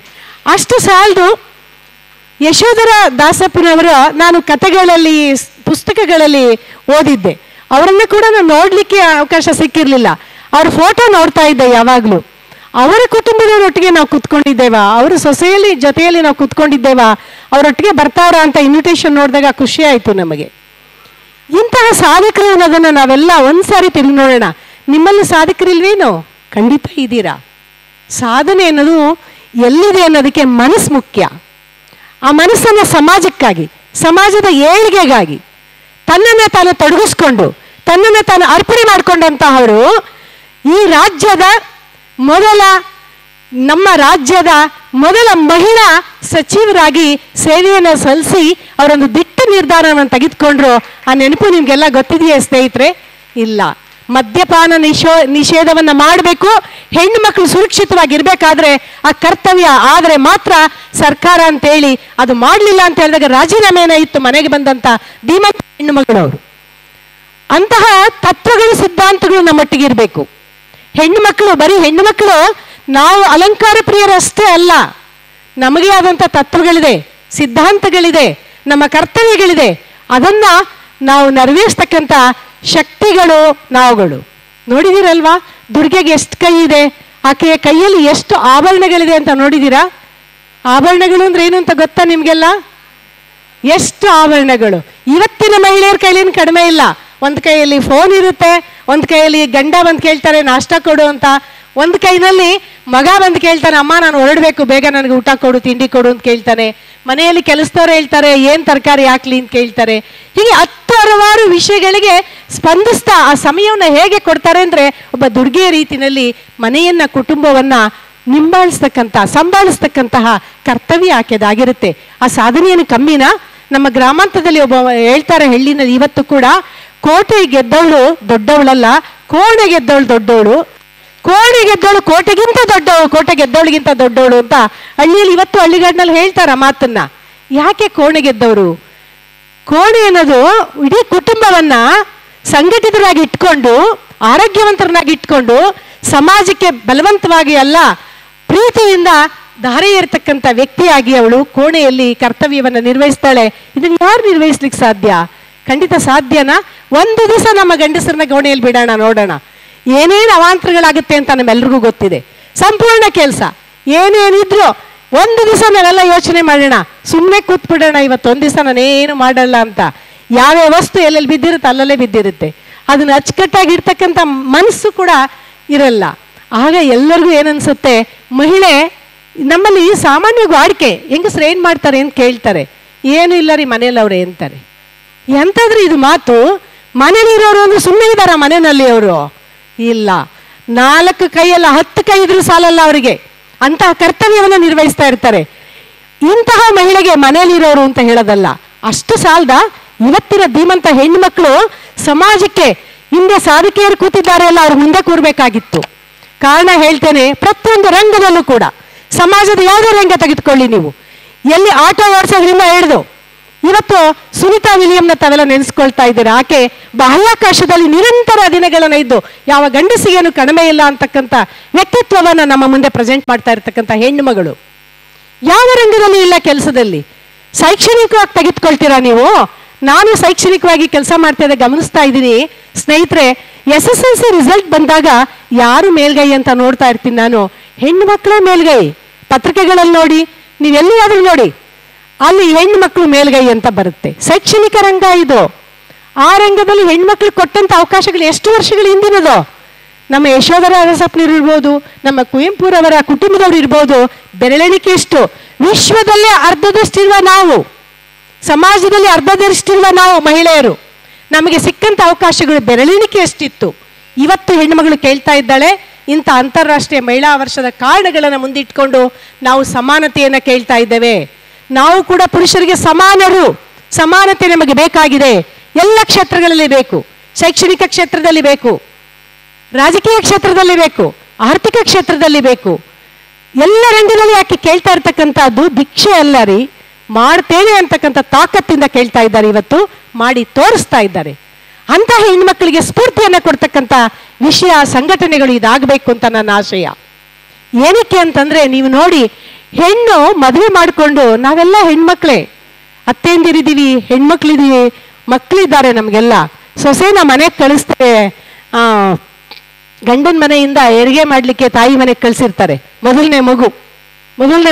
ಅಷ್ಟು ಸಾಲದು, ಯಶೋಧರ ದಾಸಪ್ಪನವರು ನಾನು ಕಥೆಗಳಲ್ಲಿ ಪುಸ್ತಕಗಳಲ್ಲಿ ಓದಿದ್ದೆ. ಅವರನ್ನು ಕೂಡ ನಾನು ನೋಡಲಿಕ್ಕೆ ಅವಕಾಶ ಸಿಕ್ಕಿರಲಿಲ್ಲ. ಅವ್ರ ಫೋಟೋ ನೋಡ್ತಾ ಇದ್ದೆ ಯಾವಾಗಲೂ. ಅವರ ಕುಟುಂಬದವರೊಟ್ಟಿಗೆ ನಾವು ಕೂತ್ಕೊಂಡಿದ್ದೇವ, ಅವರ ಸೊಸೆಯಲ್ಲಿ ಜೊತೆಯಲ್ಲಿ ನಾವು ಕೂತ್ಕೊಂಡಿದ್ದೇವ, ಅವರೊಟ್ಟಿಗೆ ಬರ್ತಾರ ಅಂತ ಇನ್ವಿಟೇಷನ್ ನೋಡಿದಾಗ ಖುಷಿ ಆಯಿತು ನಮಗೆ. ಇಂತಹ ಸಾಧಕರು ಅನ್ನೋದನ್ನು ನಾವೆಲ್ಲ ಒಂದ್ಸಾರಿ ತಿರುಗಿ ನೋಡೋಣ. ನಿಮ್ಮಲ್ಲಿ ಸಾಧಕರಿಲ್ವೇನೋ? ಖಂಡಿತ ಇದ್ದೀರಾ. ಸಾಧನೆ ಅನ್ನೋದು ಎಲ್ಲಿದೆ ಅನ್ನೋದಕ್ಕೆ ಮನಸ್ಸು ಮುಖ್ಯ. ಆ ಮನಸ್ಸನ್ನು ಸಮಾಜಕ್ಕಾಗಿ, ಸಮಾಜದ ಏಳಿಗೆಗಾಗಿ ತನ್ನನ್ನು ತಾನು ತೊಡಗಿಸ್ಕೊಂಡು ತನ್ನನ್ನು ತಾನು ಅರ್ಪಣೆ ಮಾಡಿಕೊಂಡಂತಹವರು ಈ ರಾಜ್ಯದ ನಮ್ಮ ರಾಜ್ಯದ ಮೊದಲ ಮಹಿಳಾ ಸಚಿವರಾಗಿ ಸೇವೆಯನ್ನು ಸಲ್ಲಿಸಿ ಅವರೊಂದು ದಿಟ್ಟ ನಿರ್ಧಾರವನ್ನು ತೆಗೆದುಕೊಂಡ್ರು. ಆ ನೆನಪು ನಿಮಗೆಲ್ಲ ಗೊತ್ತಿದೆಯೇ ಸ್ನೇಹಿತರೆ? ಇಲ್ಲ. ಮದ್ಯಪಾನ ನಿಷೇಧವನ್ನು ಮಾಡಬೇಕು, ಹೆಣ್ಣು ಮಕ್ಕಳು ಸುರಕ್ಷಿತವಾಗಿರ್ಬೇಕಾದ್ರೆ ಆ ಕರ್ತವ್ಯ ಆದರೆ ಮಾತ್ರ ಸರ್ಕಾರ ಅಂತೇಳಿ ಅದು ಮಾಡಲಿಲ್ಲ ಅಂತ ಹೇಳಿದಾಗ ರಾಜೀನಾಮೆನ ಇತ್ತು ಮನೆಗೆ ಬಂದಂಥ ಧೀಮಂತ ಹೆಣ್ಣು ಮಗಳವರು. ಅಂತಹ ತತ್ವಗಳು ಸಿದ್ಧಾಂತಗಳು ನಮ್ಮೊಟ್ಟಿಗೆ ಇರಬೇಕು. ಹೆಣ್ಣು ಮಕ್ಕಳು ಬರೀ ಹೆಣ್ಣು ಮಕ್ಕಳು ನಾವು ಅಲಂಕಾರ ಪ್ರಿಯರಷ್ಟೇ ಅಲ್ಲ, ನಮಗೆ ಆದಂಥ ತತ್ವಗಳಿದೆ, ಸಿದ್ಧಾಂತಗಳಿದೆ, ನಮ್ಮ ಕರ್ತವ್ಯಗಳಿದೆ. ಅದನ್ನ ನಾವು ನೆರವೇರಿಸ್ತಕ್ಕಂಥ ಶಕ್ತಿಗಳು ನಾವುಗಳು. ನೋಡಿದಿರಲ್ವಾ ದುರ್ಗೆಗೆ ಎಷ್ಟು ಕೈ ಇದೆ, ಆಕೆಯ ಕೈಯಲ್ಲಿ ಎಷ್ಟು ಆಭರಣಗಳಿದೆ ಅಂತ ನೋಡಿದ್ದೀರಾ? ಆಭರಣಗಳು ಅಂದ್ರೆ ಏನು ಅಂತ ಗೊತ್ತಾ ನಿಮಗೆಲ್ಲ? ಎಷ್ಟು ಆಭರಣಗಳು ಇವತ್ತಿನ ಮಹಿಳೆಯರ ಕೈಲೇನು ಕಡಿಮೆ ಇಲ್ಲ. ಒಂದು ಕೈಯಲ್ಲಿ ಫೋನ್ ಇರುತ್ತೆ, ಒಂದು ಕೈಯಲ್ಲಿ ಗಂಡ ಬಂದು ಕೇಳ್ತಾರೆ ನಾಷ್ಟ ಕೊಡು ಅಂತ, ಒಂದು ಕೈನಲ್ಲಿ ಮಗ ಬಂದು ಕೇಳ್ತಾನೆ ಅಮ್ಮ ನಾನು ಹೊರಡಬೇಕು ಬೇಗ ನನಗೆ ಊಟ ಕೊಡು ತಿಂಡಿ ಕೊಡು ಅಂತ ಕೇಳ್ತಾನೆ. ಮನೆಯಲ್ಲಿ ಕೆಲಸದವ್ರು ಹೇಳ್ತಾರೆ ಏನು ತರಕಾರಿ ಹಾಕ್ಲಿ ಅಂತ ಕೇಳ್ತಾರೆ. ಹೀಗೆ ಹಲವಾರು ವಿಷಯಗಳಿಗೆ ಸ್ಪಂದಿಸ್ತಾ ಆ ಸಮಯವನ್ನು ಹೇಗೆ ಕೊಡ್ತಾರೆ ಅಂದರೆ ಒಬ್ಬ ದುರ್ಗೆಯ ರೀತಿಯಲ್ಲಿ ಮನೆಯನ್ನ ಕುಟುಂಬವನ್ನ ಸಂಭಾಳಿಸ್ತಕ್ಕಂತಹ ಕರ್ತವ್ಯ ಆಕೆದಾಗಿರುತ್ತೆ. ಆ ಸಾಧನೆಯನ್ನು ಕಮ್ಮಿನ ನಮ್ಮ ಗ್ರಾಮಾಂತರದಲ್ಲಿ ಒಬ್ಬ ಹೇಳ್ತಾರೆ ಹಳ್ಳಿನಲ್ಲಿ ಇವತ್ತು ಕೂಡ ಕೋಟೆ ಗೆದ್ದವಳು ದೊಡ್ಡವಳಲ್ಲ, ಕೋಣೆ ಗೆದ್ದವಳು ದೊಡ್ಡವಳು. ಕೋಣೆ ಗೆದ್ದವಳು ಕೋಟೆಗಿಂತ ದೊಡ್ಡವಳು, ಕೋಟೆ ಗೆದ್ದವಳಿಗಿಂತ ದೊಡ್ಡವಳು ಅಂತ ಹಳ್ಳಿಯಲ್ಲಿ ಇವತ್ತು ಹಳ್ಳಿಗಾಡಿನಲ್ಲಿ ಹೇಳ್ತಾರ ಮಾತನ್ನ. ಯಾಕೆ ಕೋಣೆ ಗೆದ್ದವರು? ಕೋಣೆ ಅನ್ನೋದು ಇಡೀ ಕುಟುಂಬವನ್ನ ಸಂಘಟಿತರಾಗಿ ಇಟ್ಕೊಂಡು, ಆರೋಗ್ಯವಂತರನ್ನಾಗಿ ಇಟ್ಕೊಂಡು, ಸಮಾಜಕ್ಕೆ ಬಲವಂತವಾಗಿ ಅಲ್ಲ ಪ್ರೀತಿಯಿಂದ ದಾರಿ ಇರತಕ್ಕಂಥ ವ್ಯಕ್ತಿಯಾಗಿ ಅವಳು ಕೋಣೆಯಲ್ಲಿ ಕರ್ತವ್ಯವನ್ನು ನಿರ್ವಹಿಸ್ತಾಳೆ. ಇದನ್ನ ಯಾರು ನಿರ್ವಹಿಸ್ಲಿಕ್ಕೆ ಸಾಧ್ಯ? ಖಂಡಿತ ಸಾಧ್ಯನಾ? ಒಂದು ದಿವಸ ನಮ್ಮ ಗಂಡಸರನ್ನ ಕೋಣೆಯಲ್ಲಿ ಬಿಡೋಣ, ನೋಡೋಣ ಏನೇನು ಅವಾಂತರಗಳಾಗುತ್ತೆ ಅಂತ ನಮ್ಮೆಲ್ರಿಗೂ ಗೊತ್ತಿದೆ. ಸಂಪೂರ್ಣ ಕೆಲಸ ಏನೇನಿದ್ರು ಒಂದು ದಿವಸ ನಾವೆಲ್ಲ ಯೋಚನೆ ಮಾಡೋಣ, ಸುಮ್ಮನೆ ಕೂತ್ಬಿಡೋಣ, ಇವತ್ತೊಂದು ದಿವಸ ನಾನೇನು ಮಾಡಲ್ಲ ಅಂತ. ಯಾವ್ಯಾವ ವಸ್ತು ಎಲ್ಲೆಲ್ಲಿ ಬಿದ್ದಿರುತ್ತೆ ಅಲ್ಲಲ್ಲೇ ಬಿದ್ದಿರುತ್ತೆ. ಅದನ್ನ ಅಚ್ಚುಕಟ್ಟಾಗಿ ಇರ್ತಕ್ಕಂಥ ಮನಸ್ಸು ಕೂಡ ಇರಲ್ಲ. ಆಗ ಎಲ್ಲರಿಗೂ ಏನನ್ಸುತ್ತೆ, ಮಹಿಳೆ ನಮ್ಮಲ್ಲಿ ಸಾಮಾನ್ಯ ವಾಡಿಕೆ, ಹೆಂಗಸ್ರು ಏನು ಮಾಡ್ತಾರೆ ಅಂತ ಕೇಳ್ತಾರೆ. ಏನು ಇಲ್ಲ ರೀ ಮನೇಲಿ ಅವ್ರೆ ಅಂತಾರೆ. ಎಂತಾದ್ರೂ ಇದು ಮಾತು? ಮನೇಲಿರೋರು ಅಂದ್ರೆ ಸುಮ್ಮನೆ ಇದ್ದಾರ ಮನೆಯಲ್ಲಿ ಅವರು? ಇಲ್ಲ, 4 ಕೈಯಲ್ಲ 10 ಕೈ ಇದ್ರೂ ಸಾಲಲ್ಲ ಅವರಿಗೆ. ಅಂತಹ ಕರ್ತವ್ಯವನ್ನು ನಿರ್ವಹಿಸ್ತಾ ಇರ್ತಾರೆ. ಇಂತಹ ಮಹಿಳೆಗೆ ಮನೆಯಲ್ಲಿರೋರು ಅಂತ ಹೇಳೋದಲ್ಲ, ಅಷ್ಟು ಸಾಲದ ಇವತ್ತಿನ ಧೀಮಂತ ಹೆಣ್ಣು ಮಕ್ಕಳು ಸಮಾಜಕ್ಕೆ ಹಿಂದೆ ಸಾಧಿಕೆಯರು ಕೂತಿದ್ದಾರೆ ಅಲ್ಲ, ಅವ್ರ ಮುಂದೆ ಕೂರ್ಬೇಕಾಗಿತ್ತು. ಕಾರಣ ಹೇಳ್ತೇನೆ, ಪ್ರತಿಯೊಂದು ರಂಗದಲ್ಲೂ ಕೂಡ, ಸಮಾಜದ ಯಾವುದೇ ರಂಗ ತೆಗೆದುಕೊಳ್ಳಿ ನೀವು, ಎಲ್ಲಿ ಆಟೋ ಓಡಿಸೋದ್ರಿಂದ ಹಿಡಿದು ಇವತ್ತು ಸುನೀತಾ ವಿಲಿಯಂನ ತಾವೆಲ್ಲ ನೆನೆಸ್ಕೊಳ್ತಾ ಇದ್ದೀರಾ. ಆಕೆ ಬಾಹ್ಯಾಕಾಶದಲ್ಲಿ ನಿರಂತರ ದಿನಗಳನ್ನ ಇದ್ದು ಯಾವ ಗಂಡಸಿಗೇನು ಕಡಿಮೆ ಇಲ್ಲ ಅಂತಕ್ಕಂಥ ವ್ಯಕ್ತಿತ್ವವನ್ನು ನಮ್ಮ ಮುಂದೆ ಪ್ರೆಸೆಂಟ್ ಮಾಡ್ತಾ ಇರ್ತಕ್ಕಂಥ ಹೆಣ್ಣು ಮಗಳು. ಯಾವ ರಂಗದಲ್ಲಿ ಇಲ್ಲ ಕೆಲಸದಲ್ಲಿ. ಶೈಕ್ಷಣಿಕವಾಗಿ ತೆಗೆದುಕೊಳ್ತೀರಾ ನೀವು? ನಾನು ಶೈಕ್ಷಣಿಕವಾಗಿ ಕೆಲಸ ಮಾಡ್ತಾ ಇದ್ದೆ, ಗಮನಿಸ್ತಾ ಇದ್ದೀನಿ ಸ್ನೇಹಿತರೆ. SSLC ರಿಸಲ್ಟ್ ಬಂದಾಗ ಯಾರು ಮೇಲ್ಗೈ ಅಂತ ನೋಡ್ತಾ ಇರ್ತೀನಿ ನಾನು, ಹೆಣ್ಣು ಮಕ್ಕಳೇ ಮೇಲ್ಗೈ. ಪತ್ರಿಕೆಗಳಲ್ಲಿ ನೋಡಿ, ನೀವೆಲ್ಲಿಯಾದ್ರೂ ನೋಡಿ, ಅಲ್ಲಿ ಹೆಣ್ಣು ಮಕ್ಕಳು ಮೇಲ್ಗೈ ಅಂತ ಬರುತ್ತೆ. ಶೈಕ್ಷಣಿಕ ರಂಗ ಇದು. ಆ ರಂಗದಲ್ಲಿ ಹೆಣ್ಮಕ್ಳು ಕೊಟ್ಟಂತ ಅವಕಾಶಗಳು ಎಷ್ಟು ವರ್ಷಗಳ ಹಿಂದಿನದು. ನಮ್ಮ ಯಶೋಧರ ಅರಸಪ್ಪನವ್ರು ಇರ್ಬೋದು, ನಮ್ಮ ಕುವೆಂಪುರವರ ಕುಟುಂಬದವರು ಇರ್ಬೋದು, ಬೆರಳೆಣಿಕೆ ಎಷ್ಟು. ವಿಶ್ವದಲ್ಲೇ ಅರ್ಧದಷ್ಟಿರುವ ನಾವು, ಸಮಾಜದಲ್ಲಿ ಅರ್ಧದಷ್ಟಿರುವ ನಾವು ಮಹಿಳೆಯರು, ನಮಗೆ ಸಿಕ್ಕಂತ ಅವಕಾಶಗಳು ಬೆರಳೆಣಿಕೆ ಎಷ್ಟಿತ್ತು. ಇವತ್ತು ಹೆಣ್ಣುಮಗಳು ಕೇಳ್ತಾ ಇದ್ದಾಳೆ, ಇಂಥ ಅಂತಾರಾಷ್ಟ್ರೀಯ ಮಹಿಳಾ ವರ್ಷದ ಕಾರಣಗಳನ್ನು ಮುಂದಿಟ್ಕೊಂಡು ನಾವು ಸಮಾನತೆಯನ್ನು ಕೇಳ್ತಾ ಇದ್ದೇವೆ. ನಾವು ಕೂಡ ಪುರುಷರಿಗೆ ಸಮಾನರು, ಸಮಾನತೆ ನಮಗೆ ಬೇಕಾಗಿದೆ. ಎಲ್ಲ ಕ್ಷೇತ್ರಗಳಲ್ಲಿ ಬೇಕು. ಶೈಕ್ಷಣಿಕ ಕ್ಷೇತ್ರದಲ್ಲಿ ಬೇಕು, ರಾಜಕೀಯ ಕ್ಷೇತ್ರದಲ್ಲಿ ಬೇಕು, ಆರ್ಥಿಕ ಕ್ಷೇತ್ರದಲ್ಲಿ ಬೇಕು. ಎಲ್ಲ ರಂಗದಲ್ಲಿ ಯಾಕೆ ಕೇಳ್ತಾ ಇರ್ತಕ್ಕಂಥದ್ದು ಭಿಕ್ಷೆ ಅಲ್ಲ ರೀ, ಮಾಡ್ತೇನೆ ಅಂತಕ್ಕಂಥ ತಾಕತ್ತಿಂದ ಕೇಳ್ತಾ ಇದ್ದಾರೆ. ಇವತ್ತು ಮಾಡಿ ತೋರಿಸ್ತಾ ಇದ್ದಾರೆ. ಅಂತಹ ಹೆಣ್ಮಕ್ಳಿಗೆ ಸ್ಫೂರ್ತಿಯನ್ನು ಕೊಡ್ತಕ್ಕಂಥ ವಿಷಯ ಸಂಘಟನೆಗಳು ಇದಾಗಬೇಕು ಅಂತ ನನ್ನ ಆಶಯ. ಏನಕ್ಕೆ ಅಂತಂದ್ರೆ, ನೀವು ನೋಡಿ, ಹೆಣ್ಣು ಮದುವೆ ಮಾಡಿಕೊಂಡು ನಾವೆಲ್ಲ ಹೆಣ್ಮಕ್ಳೇ, ಅತ್ತೆಂದಿರಿದ್ದೀವಿ, ಹೆಣ್ಮಕ್ಳಿದೀವಿ, ಮಕ್ಕಳಿದ್ದಾರೆ ನಮಗೆಲ್ಲ. ಸೊಸೆನ ಮನೆಗೆ ಕಳಿಸ್ತೇವೆ, ಗಂಡನ ಮನೆಯಿಂದ ಹೆರಿಗೆ ಮಾಡಲಿಕ್ಕೆ ತಾಯಿ ಮನೆಗೆ ಕಳಿಸಿರ್ತಾರೆ. ಮೊದಲನೇ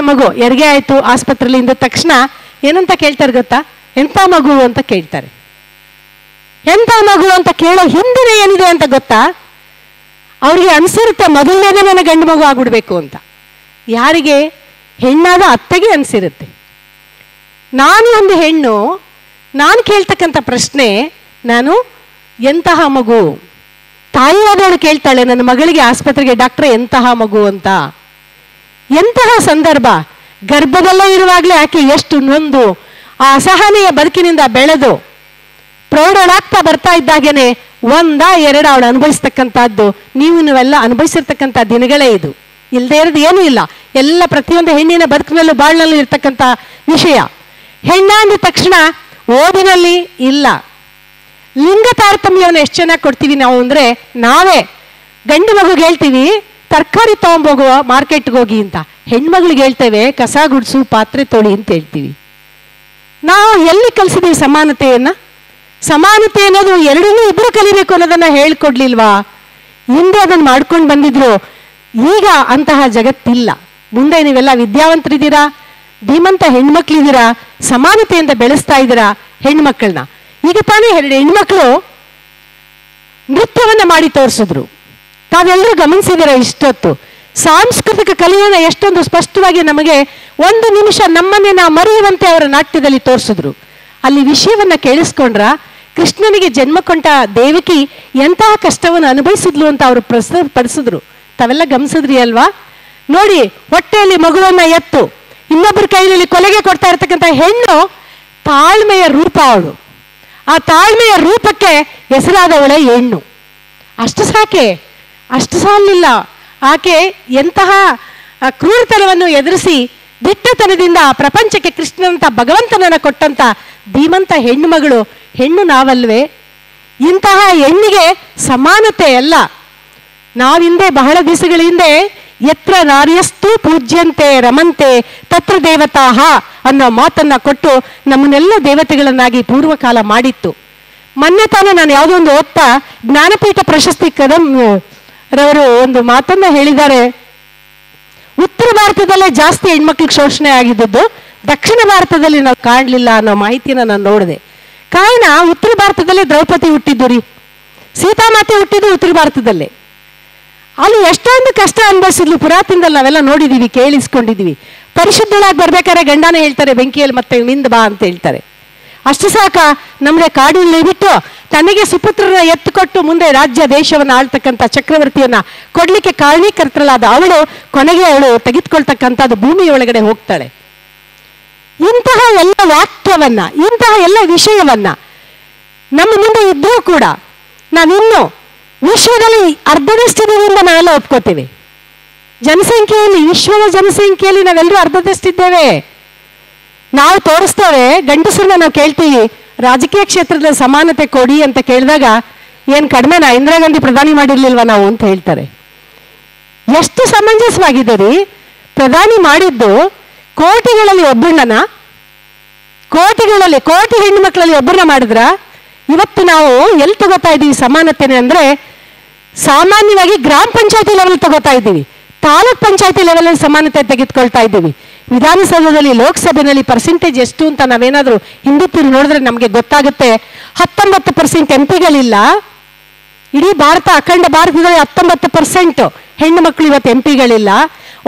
ಮಗು ಹೆರಿಗೆ ಆಯಿತು, ಆಸ್ಪತ್ರೆಯಲ್ಲಿ ಇಂದ ತಕ್ಷಣ ಏನಂತ ಕೇಳ್ತಾರೆ ಗೊತ್ತಾ? ಎಂಥ ಮಗು ಅಂತ ಕೇಳ್ತಾರೆ. ಎಂಥ ಮಗು ಅಂತ ಕೇಳೋ ಹಿಂದಿನ ಏನಿದೆ ಅಂತ ಗೊತ್ತಾ? ಅವ್ರಿಗೆ ಅನ್ಸಿರುತ್ತೆ ಮೊದಲನೇದೇ ನನ್ನ ಗಂಡು ಮಗು ಆಗ್ಬಿಡ್ಬೇಕು ಅಂತ. ಯಾರಿಗೆ? ಹೆಣ್ಣಾದ ಅತ್ತೆಗೆ ಅನ್ಸಿರುತ್ತೆ. ನಾನು ಒಂದು ಹೆಣ್ಣು, ನಾನು ಕೇಳ್ತಕ್ಕಂಥ ಪ್ರಶ್ನೆ, ನಾನು ಎಂತಹ ಮಗು? ತಾಯಿಯಾದವಳು ಕೇಳ್ತಾಳೆ ನನ್ನ ಮಗಳಿಗೆ ಆಸ್ಪತ್ರೆಗೆ, ಡಾಕ್ಟ್ರೆ ಎಂತಹ ಮಗು ಅಂತ. ಎಂತಹ ಸಂದರ್ಭ! ಗರ್ಭದಲ್ಲೇ ಇರುವಾಗಲೇ ಆಕೆ ಎಷ್ಟು ನೊಂದು ಆ ಅಸಹನೀಯ ಬದುಕಿನಿಂದ ಬೆಳೆದು ಪ್ರೌಢಳಾಗ್ತಾ ಬರ್ತಾ ಇದ್ದಾಗೇನೆ 1-2 ಅವಳು ಅನುಭವಿಸ್ತಕ್ಕಂಥದ್ದು ನೀವೆಲ್ಲ ಅನುಭವಿಸಿರ್ತಕ್ಕಂಥ ದಿನಗಳೇ ಇದು. ಇಲ್ಲದೆ ಇರೋದು ಏನೂ ಇಲ್ಲ. ಎಲ್ಲ ಪ್ರತಿಯೊಂದು ಹೆಣ್ಣಿನ ಬದುಕಿನಲ್ಲೂ ಬಾಳ್ನಲ್ಲೂ ಇರ್ತಕ್ಕಂಥ ವಿಷಯ. ಹೆಣ್ಣ ಅಂದ ತಕ್ಷಣ ಓದಿನಲ್ಲಿ ಇಲ್ಲ, ಲಿಂಗ ತಾರತಮ್ಯವನ್ನು ಎಷ್ಟು ಚೆನ್ನಾಗಿ ಕೊಡ್ತೀವಿ ನಾವು ಅಂದರೆ, ನಾವೇ ಗಂಡು ಮಗುಗೆ ಹೇಳ್ತೀವಿ ತರಕಾರಿ ತಗೊಂಬೋಗುವ ಮಾರ್ಕೆಟ್ಗೆ ಹೋಗಿ ಅಂತ, ಹೆಣ್ಮಗಳಿಗೆ ಹೇಳ್ತೇವೆ ಕಸ ಗುಡಿಸು ಪಾತ್ರೆ ತೊಳಿ ಅಂತ ಹೇಳ್ತೀವಿ. ನಾವು ಎಲ್ಲಿ ಕಲಿಸಿದೀವಿ ಸಮಾನತೆಯನ್ನ? ಸಮಾನತೆ ಅನ್ನೋದು ಎರಡನ್ನೂ ಇಬ್ಬರು ಕಲಿಬೇಕು ಅನ್ನೋದನ್ನ ಹೇಳ್ಕೊಡ್ಲಿಲ್ವಾ? ಹಿಂದೆ ಅದನ್ನು ಮಾಡ್ಕೊಂಡು ಬಂದಿದ್ರು. ಈಗ ಅಂತಹ ಜಗತ್ತಿಲ್ಲ. ಮುಂದೆ ನೀವೆಲ್ಲ ವಿದ್ಯಾವಂತರಿದ್ದೀರಾ, ಧೀಮಂತ ಹೆಣ್ಮಕ್ಳಿದ್ದೀರಾ, ಸಮಾನತೆಯಿಂದ ಬೆಳೆಸ್ತಾ ಇದ್ದೀರಾ ಹೆಣ್ಮಕ್ಳನ್ನ. ಈಗ ತಾನೇ 2 ಹೆಣ್ಮಕ್ಳು ನೃತ್ಯವನ್ನ ಮಾಡಿ ತೋರಿಸಿದ್ರು. ತಾವೆಲ್ಲರೂ ಗಮನಿಸಿದ್ದೀರಾ ಇಷ್ಟೊತ್ತು? ಸಾಂಸ್ಕೃತಿಕ ಕಲೆಯನ್ನು ಎಷ್ಟೊಂದು ಸ್ಪಷ್ಟವಾಗಿ ನಮಗೆ 1 ನಿಮಿಷ ನಮ್ಮನ್ನೇ ನಾವು ಮರೆಯುವಂತೆ ಅವರ ನಾಟ್ಯದಲ್ಲಿ ತೋರಿಸಿದ್ರು. ಅಲ್ಲಿ ವಿಷಯವನ್ನ ಕೇಳಿಸ್ಕೊಂಡ್ರ, ಕೃಷ್ಣನಿಗೆ ಜನ್ಮ ಕೊಟ್ಟ ದೇವಕಿ ಎಂತಹ ಕಷ್ಟವನ್ನು ಅನುಭವಿಸಿದ್ಲು ಅಂತ ಅವರು ಪಡಿಸಿದ್ರು. ತಾವೆಲ್ಲ ಗಮನಿಸಿದ್ರಿ ಅಲ್ವಾ? ನೋಡಿ, ಹೊಟ್ಟೆಯಲ್ಲಿ ಮಗುವನ್ನ ಎತ್ತು ಇನ್ನೊಬ್ಬರ ಕೈಯಲ್ಲಿ ಕೊಲೆಗೆ ಕೊಡ್ತಾ ಇರ್ತಕ್ಕಂಥ ಹೆಣ್ಣು ತಾಳ್ಮೆಯ ರೂಪ ಅವಳು. ಆ ತಾಳ್ಮೆಯ ರೂಪಕ್ಕೆ ಹೆಸರಾದವಳೆ ಹೆಣ್ಣು. ಅಷ್ಟು ಸಾಕೆ, ಅಷ್ಟು ಸಾಲಿಲ್ಲ. ಆಕೆ ಎಂತಹ ಕ್ರೂರತನವನ್ನು ಎದುರಿಸಿ ದಿಟ್ಟತನದಿಂದ ಪ್ರಪಂಚಕ್ಕೆ ಕೃಷ್ಣನಂತ ಭಗವಂತನನ್ನು ಕೊಟ್ಟಂತ ಧೀಮಂತ ಹೆಣ್ಣು ಮಗಳು. ಹೆಣ್ಣು ನಾವಲ್ವೇ? ಇಂತಹ ಹೆಣ್ಣಿಗೆ ಸಮಾನತೆ ಅಲ್ಲ. ನಾವಿಂದೆ ಬಹಳ ದಿವಸಗಳ ಹಿಂದೆ ಯತ್ರ ನಾರ್ಯಸ್ತು ಪೂಜ್ಯಂತೆ ರಮಂತೆ ತತ್ರ ದೇವತಾಹ ಅನ್ನೋ ಮಾತನ್ನ ಕೊಟ್ಟು ನಮ್ಮನ್ನೆಲ್ಲ ದೇವತೆಗಳನ್ನಾಗಿ ಪೂರ್ವಕಾಲ ಮಾಡಿತ್ತು. ಮೊನ್ನೆ ತಾನೇ ನಾನು ಯಾವುದೋ ಒಂದು ಓದ್ತಾ ಜ್ಞಾನಪೀಠ ಪ್ರಶಸ್ತಿ ರವರು ಒಂದು ಮಾತನ್ನ ಹೇಳಿದ್ದಾರೆ. ಉತ್ತರ ಭಾರತದಲ್ಲೇ ಜಾಸ್ತಿ ಹೆಣ್ಮಕ್ಳಿಗೆ ಶೋಷಣೆ ಆಗಿದ್ದದ್ದು, ದಕ್ಷಿಣ ಭಾರತದಲ್ಲಿ ನಾವು ಕಾಣಲಿಲ್ಲ ಅನ್ನೋ ಮಾಹಿತಿನ ನಾನು ನೋಡಿದೆ. ಕಾರಣ ಉತ್ತರ ಭಾರತದಲ್ಲೇ ದ್ರೌಪದಿ ಹುಟ್ಟಿದ್ದು ರೀ, ಸೀತಾಮಾತೆ ಹುಟ್ಟಿದ್ದು ಉತ್ತರ ಭಾರತದಲ್ಲೇ. ಅಲ್ಲಿ ಎಷ್ಟೊಂದು ಕಷ್ಟ ಅನುಭವಿಸಿದ್ಲು. ಪುರಾತನದಲ್ಲಿ ನಾವೆಲ್ಲ ನೋಡಿದೀವಿ, ಕೇಳಿಸ್ಕೊಂಡಿದೀವಿ. ಪರಿಶುದ್ಧಳಾಗಿ ಬರ್ಬೇಕಾದ್ರೆ ಗಂಡನೇ ಹೇಳ್ತಾರೆ ಬೆಂಕಿಯಲ್ಲಿ ಮತ್ತೆ ನಿಂದ ಬಾ ಅಂತ ಹೇಳ್ತಾರೆ. ಅಷ್ಟು ಸಾಕ, ನಮಗೆ ಕಾಡಿನಲ್ಲಿ ಬಿಟ್ಟು ತನಗೆ ಸುಪುತ್ರನ ಎತ್ತುಕೊಟ್ಟು ಮುಂದೆ ರಾಜ್ಯ ದೇಶವನ್ನು ಆಳ್ತಕ್ಕಂಥ ಚಕ್ರವರ್ತಿಯನ್ನ ಕೊಡ್ಲಿಕ್ಕೆ ಕಾರಣೀಕರ್ತಳಾದ ಅವಳು ಕೊನೆಗೆ ಅವಳು ತೆಗೆದುಕೊಳ್ತಕ್ಕಂಥದ್ದು ಭೂಮಿಯ ಒಳಗಡೆ ಹೋಗ್ತಾಳೆ. ಇಂತಹ ಎಲ್ಲ ವಾಕ್ಯವನ್ನ, ಇಂತಹ ಎಲ್ಲ ವಿಷಯವನ್ನ ನಮ್ಮ ಮುಂದೆ ಇದ್ರೂ ಕೂಡ ನಾವಿನ್ನು ವಿಶ್ವದಲ್ಲಿ ಅರ್ಧದಷ್ಟಿದ್ದೀವಿಂದ ನಾವೆಲ್ಲ ಒಪ್ಕೋತೀವಿ. ಜನಸಂಖ್ಯೆಯಲ್ಲಿ, ವಿಶ್ವದ ಜನಸಂಖ್ಯೆಯಲ್ಲಿ ನಾವೆಲ್ಲರೂ ಅರ್ಧದಷ್ಟಿದ್ದೇವೆ. ನಾವು ತೋರಿಸ್ತೇವೆ, ಗಂಡಸರನ್ನ ನಾವು ಕೇಳ್ತೀವಿ ರಾಜಕೀಯ ಕ್ಷೇತ್ರದಲ್ಲಿ ಸಮಾನತೆ ಕೊಡಿ ಅಂತ ಕೇಳಿದಾಗ ಏನು ಕಡಿಮೆನಾ, ಇಂದಿರಾ ಗಾಂಧಿ ಪ್ರಧಾನಿ ಮಾಡಿರ್ಲಿಲ್ವಾ ನಾವು ಅಂತ ಹೇಳ್ತಾರೆ. ಎಷ್ಟು ಸಮಂಜಸವಾಗಿದೆ ರೀ. ಪ್ರಧಾನಿ ಮಾಡಿದ್ದು ಕೋಟಿಗಳಲ್ಲಿ ಒಬ್ಬಣ್ಣನ, ಕೋಟಿ ಹೆಣ್ಣು ಮಕ್ಕಳಲ್ಲಿ ಒಬ್ಬರನ್ನ ಮಾಡಿದ್ರ. ಇವತ್ತು ನಾವು ಎಲ್ಲಿ ತಗೋತಾ ಇದ್ದೀವಿ ಸಮಾನತೆನೆ ಅಂದ್ರೆ, ಸಾಮಾನ್ಯವಾಗಿ ಗ್ರಾಮ ಪಂಚಾಯತಿ ಲೆವೆಲ್ ತಗೋತಾ ಇದ್ದೀವಿ, ತಾಲೂಕ್ ಪಂಚಾಯತಿ ಲೆವೆಲ್ ಸಮಾನತೆ ತೆಗೆದುಕೊಳ್ತಾ ಇದ್ದೀವಿ. ವಿಧಾನಸೌಧದಲ್ಲಿ, ಲೋಕಸಭೆಯಲ್ಲಿ ಪರ್ಸೆಂಟೇಜ್ ಎಷ್ಟು ಅಂತ ನಾವೇನಾದ್ರೂ ಹಿಂದೆ ತಿರುಗಿ ನೋಡಿದ್ರೆ ನಮಗೆ ಗೊತ್ತಾಗುತ್ತೆ. 19% ಎಂಪಿಗಳಿಲ್ಲ. ಇಡೀ ಭಾರತ, ಅಖಂಡ ಭಾರತದಲ್ಲಿ 19% ಹೆಣ್ಣು ಮಕ್ಕಳು ಇವತ್ತು ಎಂಪಿಗಳಿಲ್ಲ.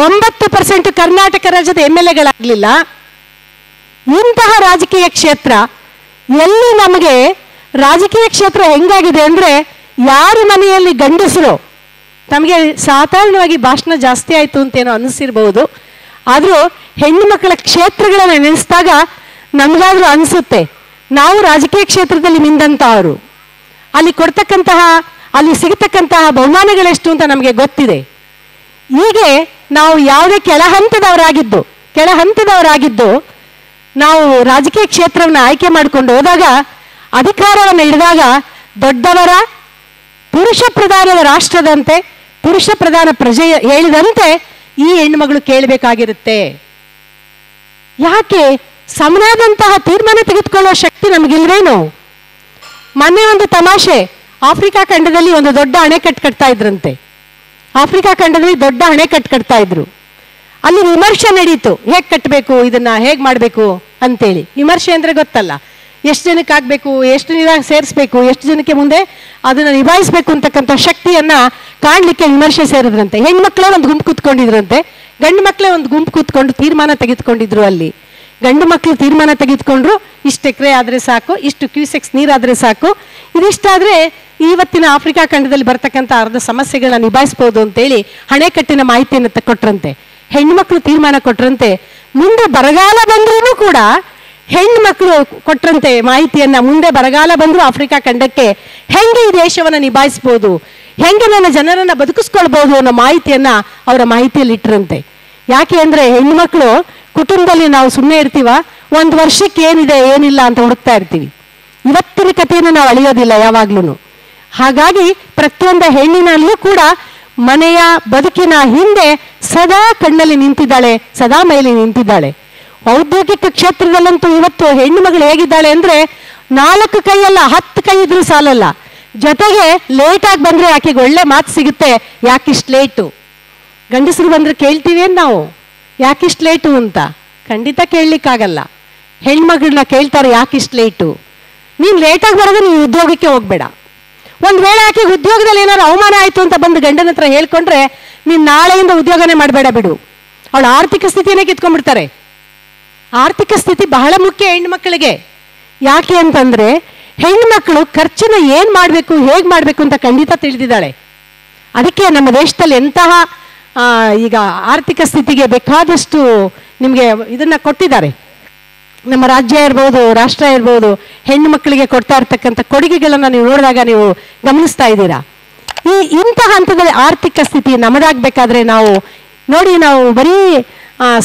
9% ಕರ್ನಾಟಕ ರಾಜ್ಯದ MLAಗಳಾಗಲಿಲ್ಲ. ಇಂತಹ ರಾಜಕೀಯ ಕ್ಷೇತ್ರ ಎಲ್ಲಿ ನಮಗೆ ರಾಜಕೀಯ ಕ್ಷೇತ್ರ ಹೆಂಗಾಗಿದೆ ಅಂದ್ರೆ, ಯಾರ ಮನೆಯಲ್ಲಿ ಗಂಡಸರು ತಮಗೆ ಸಾಧಾರಣವಾಗಿ ಭಾಷಣ ಜಾಸ್ತಿ ಆಯಿತು ಅಂತೇನೋ ಅನಿಸಿರ್ಬಹುದು, ಆದರೂ ಹೆಣ್ಣು ಮಕ್ಕಳ ಕ್ಷೇತ್ರಗಳನ್ನು ನೆನೆಸಿದಾಗ ನಮಗಾದ್ರೂ ಅನಿಸುತ್ತೆ ನಾವು ರಾಜಕೀಯ ಕ್ಷೇತ್ರದಲ್ಲಿ ಮಿಂದಂತವರು. ಅಲ್ಲಿ ಕೊಡ್ತಕ್ಕಂತಹ, ಅಲ್ಲಿ ಸಿಗತಕ್ಕಂತಹ ಬಹುಮಾನಗಳೆಷ್ಟು ಅಂತ ನಮಗೆ ಗೊತ್ತಿದೆ. ಹೀಗೆ ನಾವು ಯಾವುದೇ ಕೆಳ ಹಂತದವರಾಗಿದ್ದು ನಾವು ರಾಜಕೀಯ ಕ್ಷೇತ್ರವನ್ನು ಆಯ್ಕೆ ಮಾಡಿಕೊಂಡು ಹೋದಾಗ, ಅಧಿಕಾರವನ್ನು ಹಿಡಿದಾಗ ದೊಡ್ಡವರ ಪುರುಷ ಪ್ರಧಾನದ ರಾಷ್ಟ್ರದಂತೆ, ಪುರುಷ ಪ್ರಧಾನ ಪ್ರಜೆ ಹೇಳಿದಂತೆ ಈ ಹೆಣ್ಣುಮಗಳು ಕೇಳಬೇಕಾಗಿರುತ್ತೆ. ಯಾಕೆ ಸಮನಾದಂತಹ ತೀರ್ಮಾನ ತೆಗೆದುಕೊಳ್ಳುವ ಶಕ್ತಿ ನಮಗಿಲ್ವೇನು? ಮೊನ್ನೆ ಒಂದು ತಮಾಷೆ, ಆಫ್ರಿಕಾ ಖಂಡದಲ್ಲಿ ಒಂದು ದೊಡ್ಡ ಅಣೆಕಟ್ಟು ಕಟ್ತಾ ಇದ್ರಂತೆ. ಆಫ್ರಿಕಾ ಖಂಡದಲ್ಲಿ ದೊಡ್ಡ ಅಣೆಕಟ್ಟು ಕಟ್ತಾ ಇದ್ರು. ಅಲ್ಲಿ ವಿಮರ್ಶೆ ನಡೀತು, ಹೇಗೆ ಕಟ್ಟಬೇಕು, ಇದನ್ನ ಹೇಗೆ ಮಾಡಬೇಕು ಅಂತೇಳಿ. ವಿಮರ್ಶೆ ಅಂದ್ರೆ ಗೊತ್ತಲ್ಲ, ಎಷ್ಟು ಜನಕ್ಕೆ ಆಗ್ಬೇಕು, ಎಷ್ಟು ನೀರಾಗಿ ಸೇರಿಸ್ಬೇಕು, ಎಷ್ಟು ಜನಕ್ಕೆ ಮುಂದೆ ಅದನ್ನ ನಿಭಾಯಿಸ್ಬೇಕು ಅಂತಕ್ಕಂಥ ಶಕ್ತಿಯನ್ನ ಕಾಣ್ಲಿಕ್ಕೆ ವಿಮರ್ಶೆ ಸೇರಿದ್ರಂತೆ. ಹೆಣ್ಮಕ್ಳೇ ಒಂದು ಗುಂಪು ಕೂತ್ಕೊಂಡಿದ್ರಂತೆ, ಗಂಡು ಮಕ್ಕಳೇ ಒಂದು ಗುಂಪು ಕೂತ್ಕೊಂಡು ತೀರ್ಮಾನ ತೆಗೆದುಕೊಂಡಿದ್ರು. ಅಲ್ಲಿ ಗಂಡು ಮಕ್ಕಳು ತೀರ್ಮಾನ ತೆಗೆದುಕೊಂಡ್ರು, ಇಷ್ಟು ಎಕರೆ ಆದ್ರೆ ಸಾಕು, ಇಷ್ಟು ಕ್ಯೂಸೆಕ್ಸ್ ನೀರಾದ್ರೆ ಸಾಕು, ಇದಿಷ್ಟಾದ್ರೆ ಇವತ್ತಿನ ಆಫ್ರಿಕಾ ಖಂಡದಲ್ಲಿ ಬರ್ತಕ್ಕಂಥ ಅರ್ಧ ಸಮಸ್ಯೆಗಳನ್ನ ನಿಭಾಯಿಸ್ಬೋದು ಅಂತೇಳಿ ಅಣೆಕಟ್ಟಿನ ಮಾಹಿತಿಯನ್ನು ಕೊಟ್ರಂತೆ. ಹೆಣ್ಮಕ್ಳು ತೀರ್ಮಾನ ಕೊಟ್ರಂತೆ. ಮುಂದೆ ಬರಗಾಲ ಬಂದ್ರೂ ಕೂಡ ಹೆಣ್ಣು ಮಕ್ಕಳು ಕೊಟ್ರಂತೆ ಮಾಹಿತಿಯನ್ನ. ಮುಂದೆ ಬರಗಾಲ ಬಂದ್ರು ಆಫ್ರಿಕಾ ಖಂಡಕ್ಕೆ ಹೆಂಗೆ ಈ ದೇಶವನ್ನ ನಿಭಾಯಿಸ್ಬೋದು, ಹೆಂಗೆ ನನ್ನ ಜನರನ್ನ ಬದುಕಿಸ್ಕೊಳ್ಬಹುದು ಅನ್ನೋ ಮಾಹಿತಿಯನ್ನ ಅವರ ಮಾಹಿತಿಯಲ್ಲಿ ಇಟ್ಟರಂತೆ. ಯಾಕೆ ಅಂದ್ರೆ ಹೆಣ್ಮಕ್ಳು ಕುಟುಂಬದಲ್ಲಿ ನಾವು ಸುಮ್ಮನೆ ಇರ್ತೀವ, ಒಂದು ವರ್ಷಕ್ಕೆ ಏನಿದೆ ಏನಿಲ್ಲ ಅಂತ ಹುಡುಕ್ತಾ ಇರ್ತೀವಿ. ಇವತ್ತಿನ ಕಥೆಯನ್ನು ನಾವು ಅಳಿಯೋದಿಲ್ಲ ಯಾವಾಗ್ಲೂ. ಹಾಗಾಗಿ ಪ್ರತಿಯೊಂದು ಹೆಣ್ಣಿನಲ್ಲೂ ಕೂಡ ಮನೆಯ ಬದುಕಿನ ಹಿಂದೆ ಸದಾ ಕಣ್ಣಲ್ಲಿ ನಿಂತಿದ್ದಾಳೆ, ಸದಾ ಮೇಲೆ ನಿಂತಿದ್ದಾಳೆ. ಔದ್ಯೋಗಿಕ ಕ್ಷೇತ್ರದಲ್ಲಂತೂ ಇವತ್ತು ಹೆಣ್ಣು ಮಗಳು ಹೇಗಿದ್ದಾಳೆ ಅಂದ್ರೆ, 4 ಕೈಯಲ್ಲ 10 ಕೈ ಇದ್ರೂ ಸಾಲಲ್ಲ. ಜೊತೆಗೆ ಲೇಟಾಗಿ ಬಂದ್ರೆ ಆಕೆಗೆ ಒಳ್ಳೆ ಮಾತು ಸಿಗುತ್ತೆ, ಯಾಕಿಷ್ಟು ಲೇಟು. ಗಂಡಸರು ಬಂದ್ರೆ ಕೇಳ್ತೀವೇನು ನಾವು, ಯಾಕಿಷ್ಟು ಲೇಟು ಅಂತ? ಖಂಡಿತ ಕೇಳಲಿಕ್ಕಾಗಲ್ಲ. ಹೆಣ್ಮಗಳನ್ನ ಕೇಳ್ತಾರೆ, ಯಾಕಿಷ್ಟು ಲೇಟು, ನೀನು ಲೇಟಾಗಿ ಬರೋದು, ನೀವು ಉದ್ಯೋಗಕ್ಕೆ ಹೋಗ್ಬೇಡ. ಒಂದು ವೇಳೆ ಆಕೆಗೆ ಉದ್ಯೋಗದಲ್ಲಿ ಏನಾದ್ರು ಅವಮಾನ ಆಯಿತು ಅಂತ ಬಂದು ಗಂಡನ ಹತ್ರ ಹೇಳ್ಕೊಂಡ್ರೆ, ನೀನು ನಾಳೆಯಿಂದ ಉದ್ಯೋಗನೇ ಮಾಡಬೇಡ ಬಿಡು, ಅವಳ ಆರ್ಥಿಕ ಸ್ಥಿತಿಯೇ ಕಿತ್ಕೊಂಡ್ಬಿಡ್ತಾರೆ. ಆರ್ಥಿಕ ಸ್ಥಿತಿ ಬಹಳ ಮುಖ್ಯ ಹೆಣ್ಮಕ್ಳಿಗೆ. ಯಾಕೆ ಅಂತಂದ್ರೆ ಹೆಣ್ಮಕ್ಳು ಖರ್ಚನ್ನ ಏನ್ ಮಾಡಬೇಕು, ಹೇಗೆ ಮಾಡಬೇಕು ಅಂತ ಖಂಡಿತ ತಿಳಿದಿದ್ದಾಳೆ. ಅದಕ್ಕೆ ನಮ್ಮ ದೇಶದಲ್ಲಿ ಎಂತಹ ಈಗ ಆರ್ಥಿಕ ಸ್ಥಿತಿಗೆ ಬೇಕಾದಷ್ಟು ನಿಮಗೆ ಇದನ್ನ ಕೊಟ್ಟಿದ್ದಾರೆ. ನಮ್ಮ ರಾಜ್ಯ ಇರ್ಬೋದು, ರಾಷ್ಟ್ರ ಇರ್ಬೋದು, ಹೆಣ್ಣು ಮಕ್ಕಳಿಗೆ ಕೊಡ್ತಾ ಇರ್ತಕ್ಕಂಥ ಕೊಡುಗೆಗಳನ್ನು ನೀವು ನೋಡಿದಾಗ ನೀವು ಗಮನಿಸ್ತಾ ಇದ್ದೀರಾ. ಇಂತಹ ಹಂತದಲ್ಲಿ ಆರ್ಥಿಕ ಸ್ಥಿತಿ ನಮ್ಮದಾಗಬೇಕಾದ್ರೆ ನಾವು ನೋಡಿ, ನಾವು ಬರೀ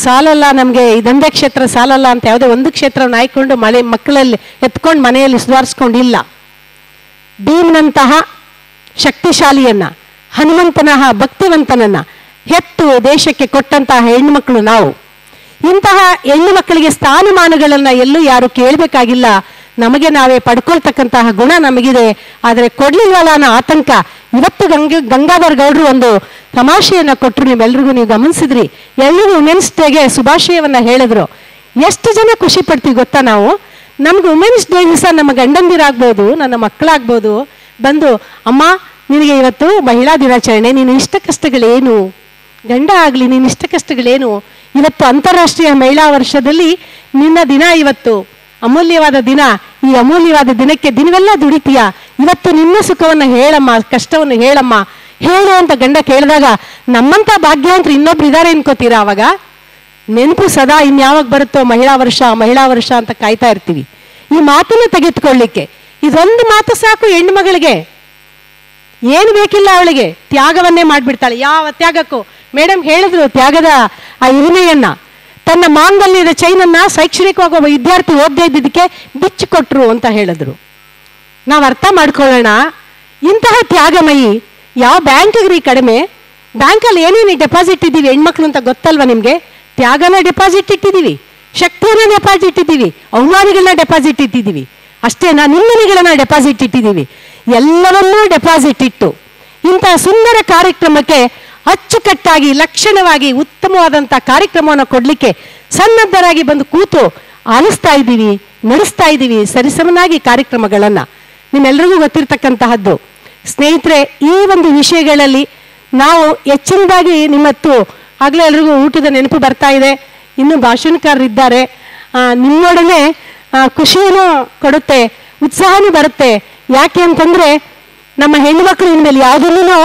ಸಾಲಲ್ಲ, ನಮಗೆ ಇದೊಂದೇ ಕ್ಷೇತ್ರ ಸಾಲಲ್ಲ ಅಂತ ಯಾವುದೇ ಒಂದು ಕ್ಷೇತ್ರವನ್ನು ಆಯ್ಕೊಂಡು ಮಕ್ಕಳಲ್ಲಿ ಎತ್ಕೊಂಡು ಮನೆಯಲ್ಲಿ ಸುಧಾರಿಸ್ಕೊಂಡಿಲ್ಲ. ಭೀಮನಂತಹ ಶಕ್ತಿಶಾಲಿಯನ್ನ, ಹನುಮಂತನಹ ಭಕ್ತಿವಂತನನ್ನ ಹೆತ್ತು ದೇಶಕ್ಕೆ ಕೊಟ್ಟಂತಹ ಹೆಣ್ಣುಮಕ್ಕಳು ನಾವು. ಇಂತಹ ಹೆಣ್ಣು ಮಕ್ಕಳಿಗೆ ಸ್ಥಾನಮಾನಗಳನ್ನು ಎಲ್ಲೂ ಯಾರು ಕೇಳಬೇಕಾಗಿಲ್ಲ, ನಮಗೆ ನಾವೇ ಪಡ್ಕೊಳ್ತಕ್ಕಂತಹ ಗುಣ ನಮಗಿದೆ. ಆದರೆ ಕೊಡ್ಲಿಲ್ವಲ್ಲ ಅನ್ನೋ ಆತಂಕ. ಇವತ್ತು ಗಂಗಾಧರ್ ಗೌಡರು ಒಂದು ತಮಾಷೆಯನ್ನು ಕೊಟ್ಟರು, ನೀವೆಲ್ರಿಗೂ ನೀವು ಗಮನಿಸಿದ್ರಿ. ಎಲ್ರಿಗೂ ವುಮೆನ್ಸ್ ಡೇಗೆ ಶುಭಾಶಯವನ್ನು ಹೇಳಿದ್ರು. ಎಷ್ಟು ಜನ ಖುಷಿ ಪಡ್ತೀವಿ ಗೊತ್ತಾ ನಾವು. ನಮ್ಗೆ ವುಮೆನ್ಸ್ ಡೇ ದಿವಸ ನಮ್ಮ ಗಂಡಂದಿರಾಗ್ಬೋದು, ನನ್ನ ಮಕ್ಕಳಾಗ್ಬೋದು ಬಂದು, ಅಮ್ಮ ನಿನಗೆ ಇವತ್ತು ಮಹಿಳಾ ದಿನಾಚರಣೆ, ನೀನು ಇಷ್ಟ ಕಷ್ಟಗಳೇನು, ಗಂಡ ಆಗಲಿ ನೀನು ಇಷ್ಟ ಕಷ್ಟಗಳೇನು, ಇವತ್ತು ಅಂತಾರಾಷ್ಟ್ರೀಯ ಮಹಿಳಾ ವರ್ಷದಲ್ಲಿ ನಿನ್ನ ದಿನ, ಇವತ್ತು ಅಮೂಲ್ಯವಾದ ದಿನ, ಈ ಅಮೂಲ್ಯವಾದ ದಿನಕ್ಕೆ ದಿನವೆಲ್ಲ ದುಡಿತೀಯ, ಇವತ್ತು ನಿನ್ನ ಸುಖವನ್ನು ಹೇಳಮ್ಮ, ಕಷ್ಟವನ್ನು ಹೇಳಮ್ಮ, ಹೇಳು ಅಂತ ಗಂಡ ಕೇಳಿದಾಗ ನಮ್ಮಂಥ ಭಾಗ್ಯವಂತರು ಇನ್ನೊಬ್ರು ಇದ್ದಾರೆ ಅನ್ಕೋತೀರಾ? ಅವಾಗ ನೆನಪು ಸದಾ ಇನ್ಯಾವಾಗ ಬರುತ್ತೋ ಮಹಿಳಾ ವರ್ಷ ಅಂತ ಕಾಯ್ತಾ ಇರ್ತೀವಿ. ಈ ಮಾತನ್ನು ತೆಗೆದುಕೊಳ್ಳಿಕ್ಕೆ ಇದೊಂದು ಮಾತು ಸಾಕು. ಹೆಣ್ಣು ಮಗಳಿಗೆ ಏನು ಬೇಕಿಲ್ಲ, ಅವಳಿಗೆ ತ್ಯಾಗವನ್ನೇ ಮಾಡಿಬಿಡ್ತಾಳೆ. ಯಾವ ತ್ಯಾಗಕ್ಕೂ ಮೇಡಮ್ ಹೇಳಿದ್ರು ತ್ಯಾಗದ ಆ ಹಿರಿಮೆಯನ್ನ. ತನ್ನ ಮಾಂಗಲ್ಯದ ಚೈನನ್ನ ಶೈಕ್ಷಣಿಕವಾಗಿ ಒಬ್ಬ ವಿದ್ಯಾರ್ಥಿ ಓದದೇ ಇದ್ದಿದ್ದಕ್ಕೆ ಬಿಚ್ಚಿಕೊಟ್ರು ಅಂತ ಹೇಳಿದ್ರು. ನಾವು ಅರ್ಥ ಮಾಡ್ಕೊಳ್ಳೋಣ, ಇಂತಹ ತ್ಯಾಗಮಯಿ ಯಾವ ಬ್ಯಾಂಕಿಗ್ರಿ ಕಡಿಮೆ? ಬ್ಯಾಂಕಲ್ಲಿ ಏನೇನು ಡೆಪಾಸಿಟ್ ಇದ್ದೀವಿ ಹೆಣ್ಮಕ್ಳು ಅಂತ ಗೊತ್ತಲ್ವ ನಿಮಗೆ? ತ್ಯಾಗನ ಡೆಪಾಸಿಟ್ ಇಟ್ಟಿದ್ದೀವಿ, ಶಕ್ತಿಯನ್ನ ಡೆಪಾಸಿಟ್ ಇಟ್ಟಿದ್ದೀವಿ, ಅವಮಾನಿಗಳನ್ನ ಡೆಪಾಸಿಟ್ ಇಟ್ಟಿದ್ದೀವಿ, ಅಷ್ಟೇನಾ? ನಿಂದನೆಗಳನ್ನ ಡೆಪಾಸಿಟ್ ಇಟ್ಟಿದ್ದೀವಿ. ಎಲ್ಲವನ್ನೂ ಡೆಪಾಸಿಟ್ ಇಟ್ಟು ಇಂತಹ ಸುಂದರ ಕಾರ್ಯಕ್ರಮಕ್ಕೆ ಅಚ್ಚುಕಟ್ಟಾಗಿ ಲಕ್ಷಣವಾಗಿ ಉತ್ತಮವಾದಂಥ ಕಾರ್ಯಕ್ರಮವನ್ನು ಕೊಡಲಿಕ್ಕೆ ಸನ್ನದ್ಧರಾಗಿ ಬಂದು ಕೂತು ಆಲಿಸ್ತಾ ಇದ್ದೀವಿ, ನಡೆಸ್ತಾ ಇದ್ದೀವಿ ಸರಿಸಮನಾಗಿ ಕಾರ್ಯಕ್ರಮಗಳನ್ನು. ನಿಮ್ಮೆಲ್ಲರಿಗೂ ಗೊತ್ತಿರ್ತಕ್ಕಂತಹದ್ದು ಸ್ನೇಹಿತರೆ, ಈ ಒಂದು ವಿಷಯಗಳಲ್ಲಿ ನಾವು ಹೆಚ್ಚಿನದಾಗಿ ನಿಮ್ಮತ್ತು ಆಗಲೇ ಎಲ್ರಿಗೂ ಊಟದ ನೆನಪು ಬರ್ತಾ ಇದೆ. ಇನ್ನು ಭಾಷಣಕಾರರಿದ್ದಾರೆ, ನಿಮ್ಮೊಡನೆ ಖುಷಿಯನ್ನು ಕೊಡುತ್ತೆ, ಉತ್ಸಾಹನೂ ಬರುತ್ತೆ. ಯಾಕೆ ಅಂತಂದರೆ ನಮ್ಮ ಹೆಣ್ಣುಮಕ್ಕಳು ಇನ್ಮೇಲೆ ಯಾವುದನ್ನೂ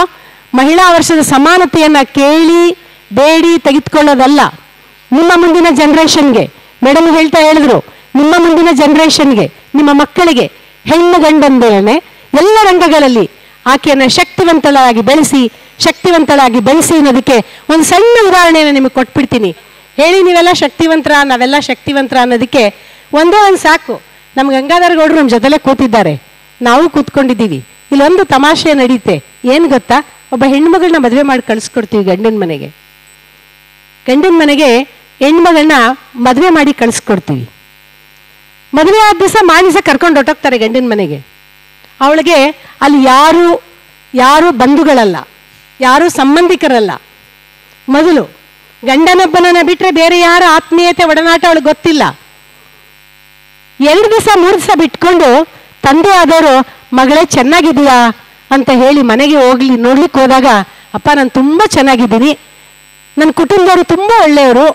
ಮಹಿಳಾ ವರ್ಷದ ಸಮಾನತೆಯನ್ನು ಕೇಳಿ ಬೇಡಿ ತೆಗೆದುಕೊಳ್ಳೋದಲ್ಲ. ನಿಮ್ಮ ಮುಂದಿನ ಜನ್ರೇಷನ್ಗೆ ಮೇಡಮ್ ಹೇಳ್ತಾ ಹೇಳಿದ್ರು, ನಿಮ್ಮ ಮುಂದಿನ ಜನ್ರೇಷನ್ಗೆ, ನಿಮ್ಮ ಮಕ್ಕಳಿಗೆ ಹೆಣ್ಣು ಗಂಡಂದೇನೆ ಎಲ್ಲ ರಂಗಗಳಲ್ಲಿ ಆಕೆಯನ್ನು ಶಕ್ತಿವಂತಳಾಗಿ ಬೆಳೆಸಿ ಅನ್ನೋದಕ್ಕೆ ಒಂದು ಸಣ್ಣ ಉದಾಹರಣೆಯನ್ನು ನಿಮಗೆ ಕೊಟ್ಬಿಡ್ತೀನಿ. ಹೇಳಿ ನೀವೆಲ್ಲ ಶಕ್ತಿವಂತರ, ನಾವೆಲ್ಲ ಶಕ್ತಿವಂತರ ಅನ್ನೋದಕ್ಕೆ ಒಂದೇ ಒಂದು ಸಾಕು. ನಮ್ಮ ಗಂಗಾಧರ್ ಗೌಡರು ನಮ್ಮ ಜೊತೆಲೇ ಕೂತಿದ್ದಾರೆ, ನಾವು ಕೂತ್ಕೊಂಡಿದ್ದೀವಿ. ಇಲ್ಲೊಂದು ತಮಾಷೆ ನಡೀತೆ. ಏನು ಗೊತ್ತಾ? ಒಬ್ಬ ಹೆಣ್ಮಗಳನ್ನ ಮದುವೆ ಮಾಡಿ ಕಳಿಸ್ಕೊಡ್ತೀವಿ ಗಂಡನ ಮನೆಗೆ ಹೆಣ್ಮಗಳನ್ನ ಮದುವೆ ಮಾಡಿ ಕಳಿಸ್ಕೊಡ್ತೀವಿ. ಮದುವೆ ಆದ ದಿವಸ ಮಾನಿಸ ಕರ್ಕೊಂಡು ಹೊಟ್ಟೋಗ್ತಾರೆ ಗಂಡನ ಮನೆಗೆ. ಅವಳಿಗೆ ಅಲ್ಲಿ ಯಾರು ಬಂಧುಗಳಲ್ಲ, ಯಾರು ಸಂಬಂಧಿಕರಲ್ಲ. ಮೊದಲು ಗಂಡನೊಬ್ಬನನ್ನ ಬಿಟ್ಟರೆ ಬೇರೆ ಯಾರ ಆತ್ಮೀಯತೆ ಒಡನಾಟ ಅವಳಿಗೆ ಗೊತ್ತಿಲ್ಲ. 2 ದಿವಸ 3 ದಿವಸ ಬಿಟ್ಕೊಂಡು ತಂದೆ ಆದವರು ಮಗಳೇ ಚೆನ್ನಾಗಿದೆಯಾ ಅಂತ ಹೇಳಿ ಮನೆಗೆ ನೋಡ್ಲಿಕ್ಕೆ ಹೋದಾಗ, ಅಪ್ಪ ನಾನು ತುಂಬ ಚೆನ್ನಾಗಿದ್ದೀನಿ, ನನ್ನ ಕುಟುಂಬದವರು ತುಂಬ ಒಳ್ಳೆಯವರು,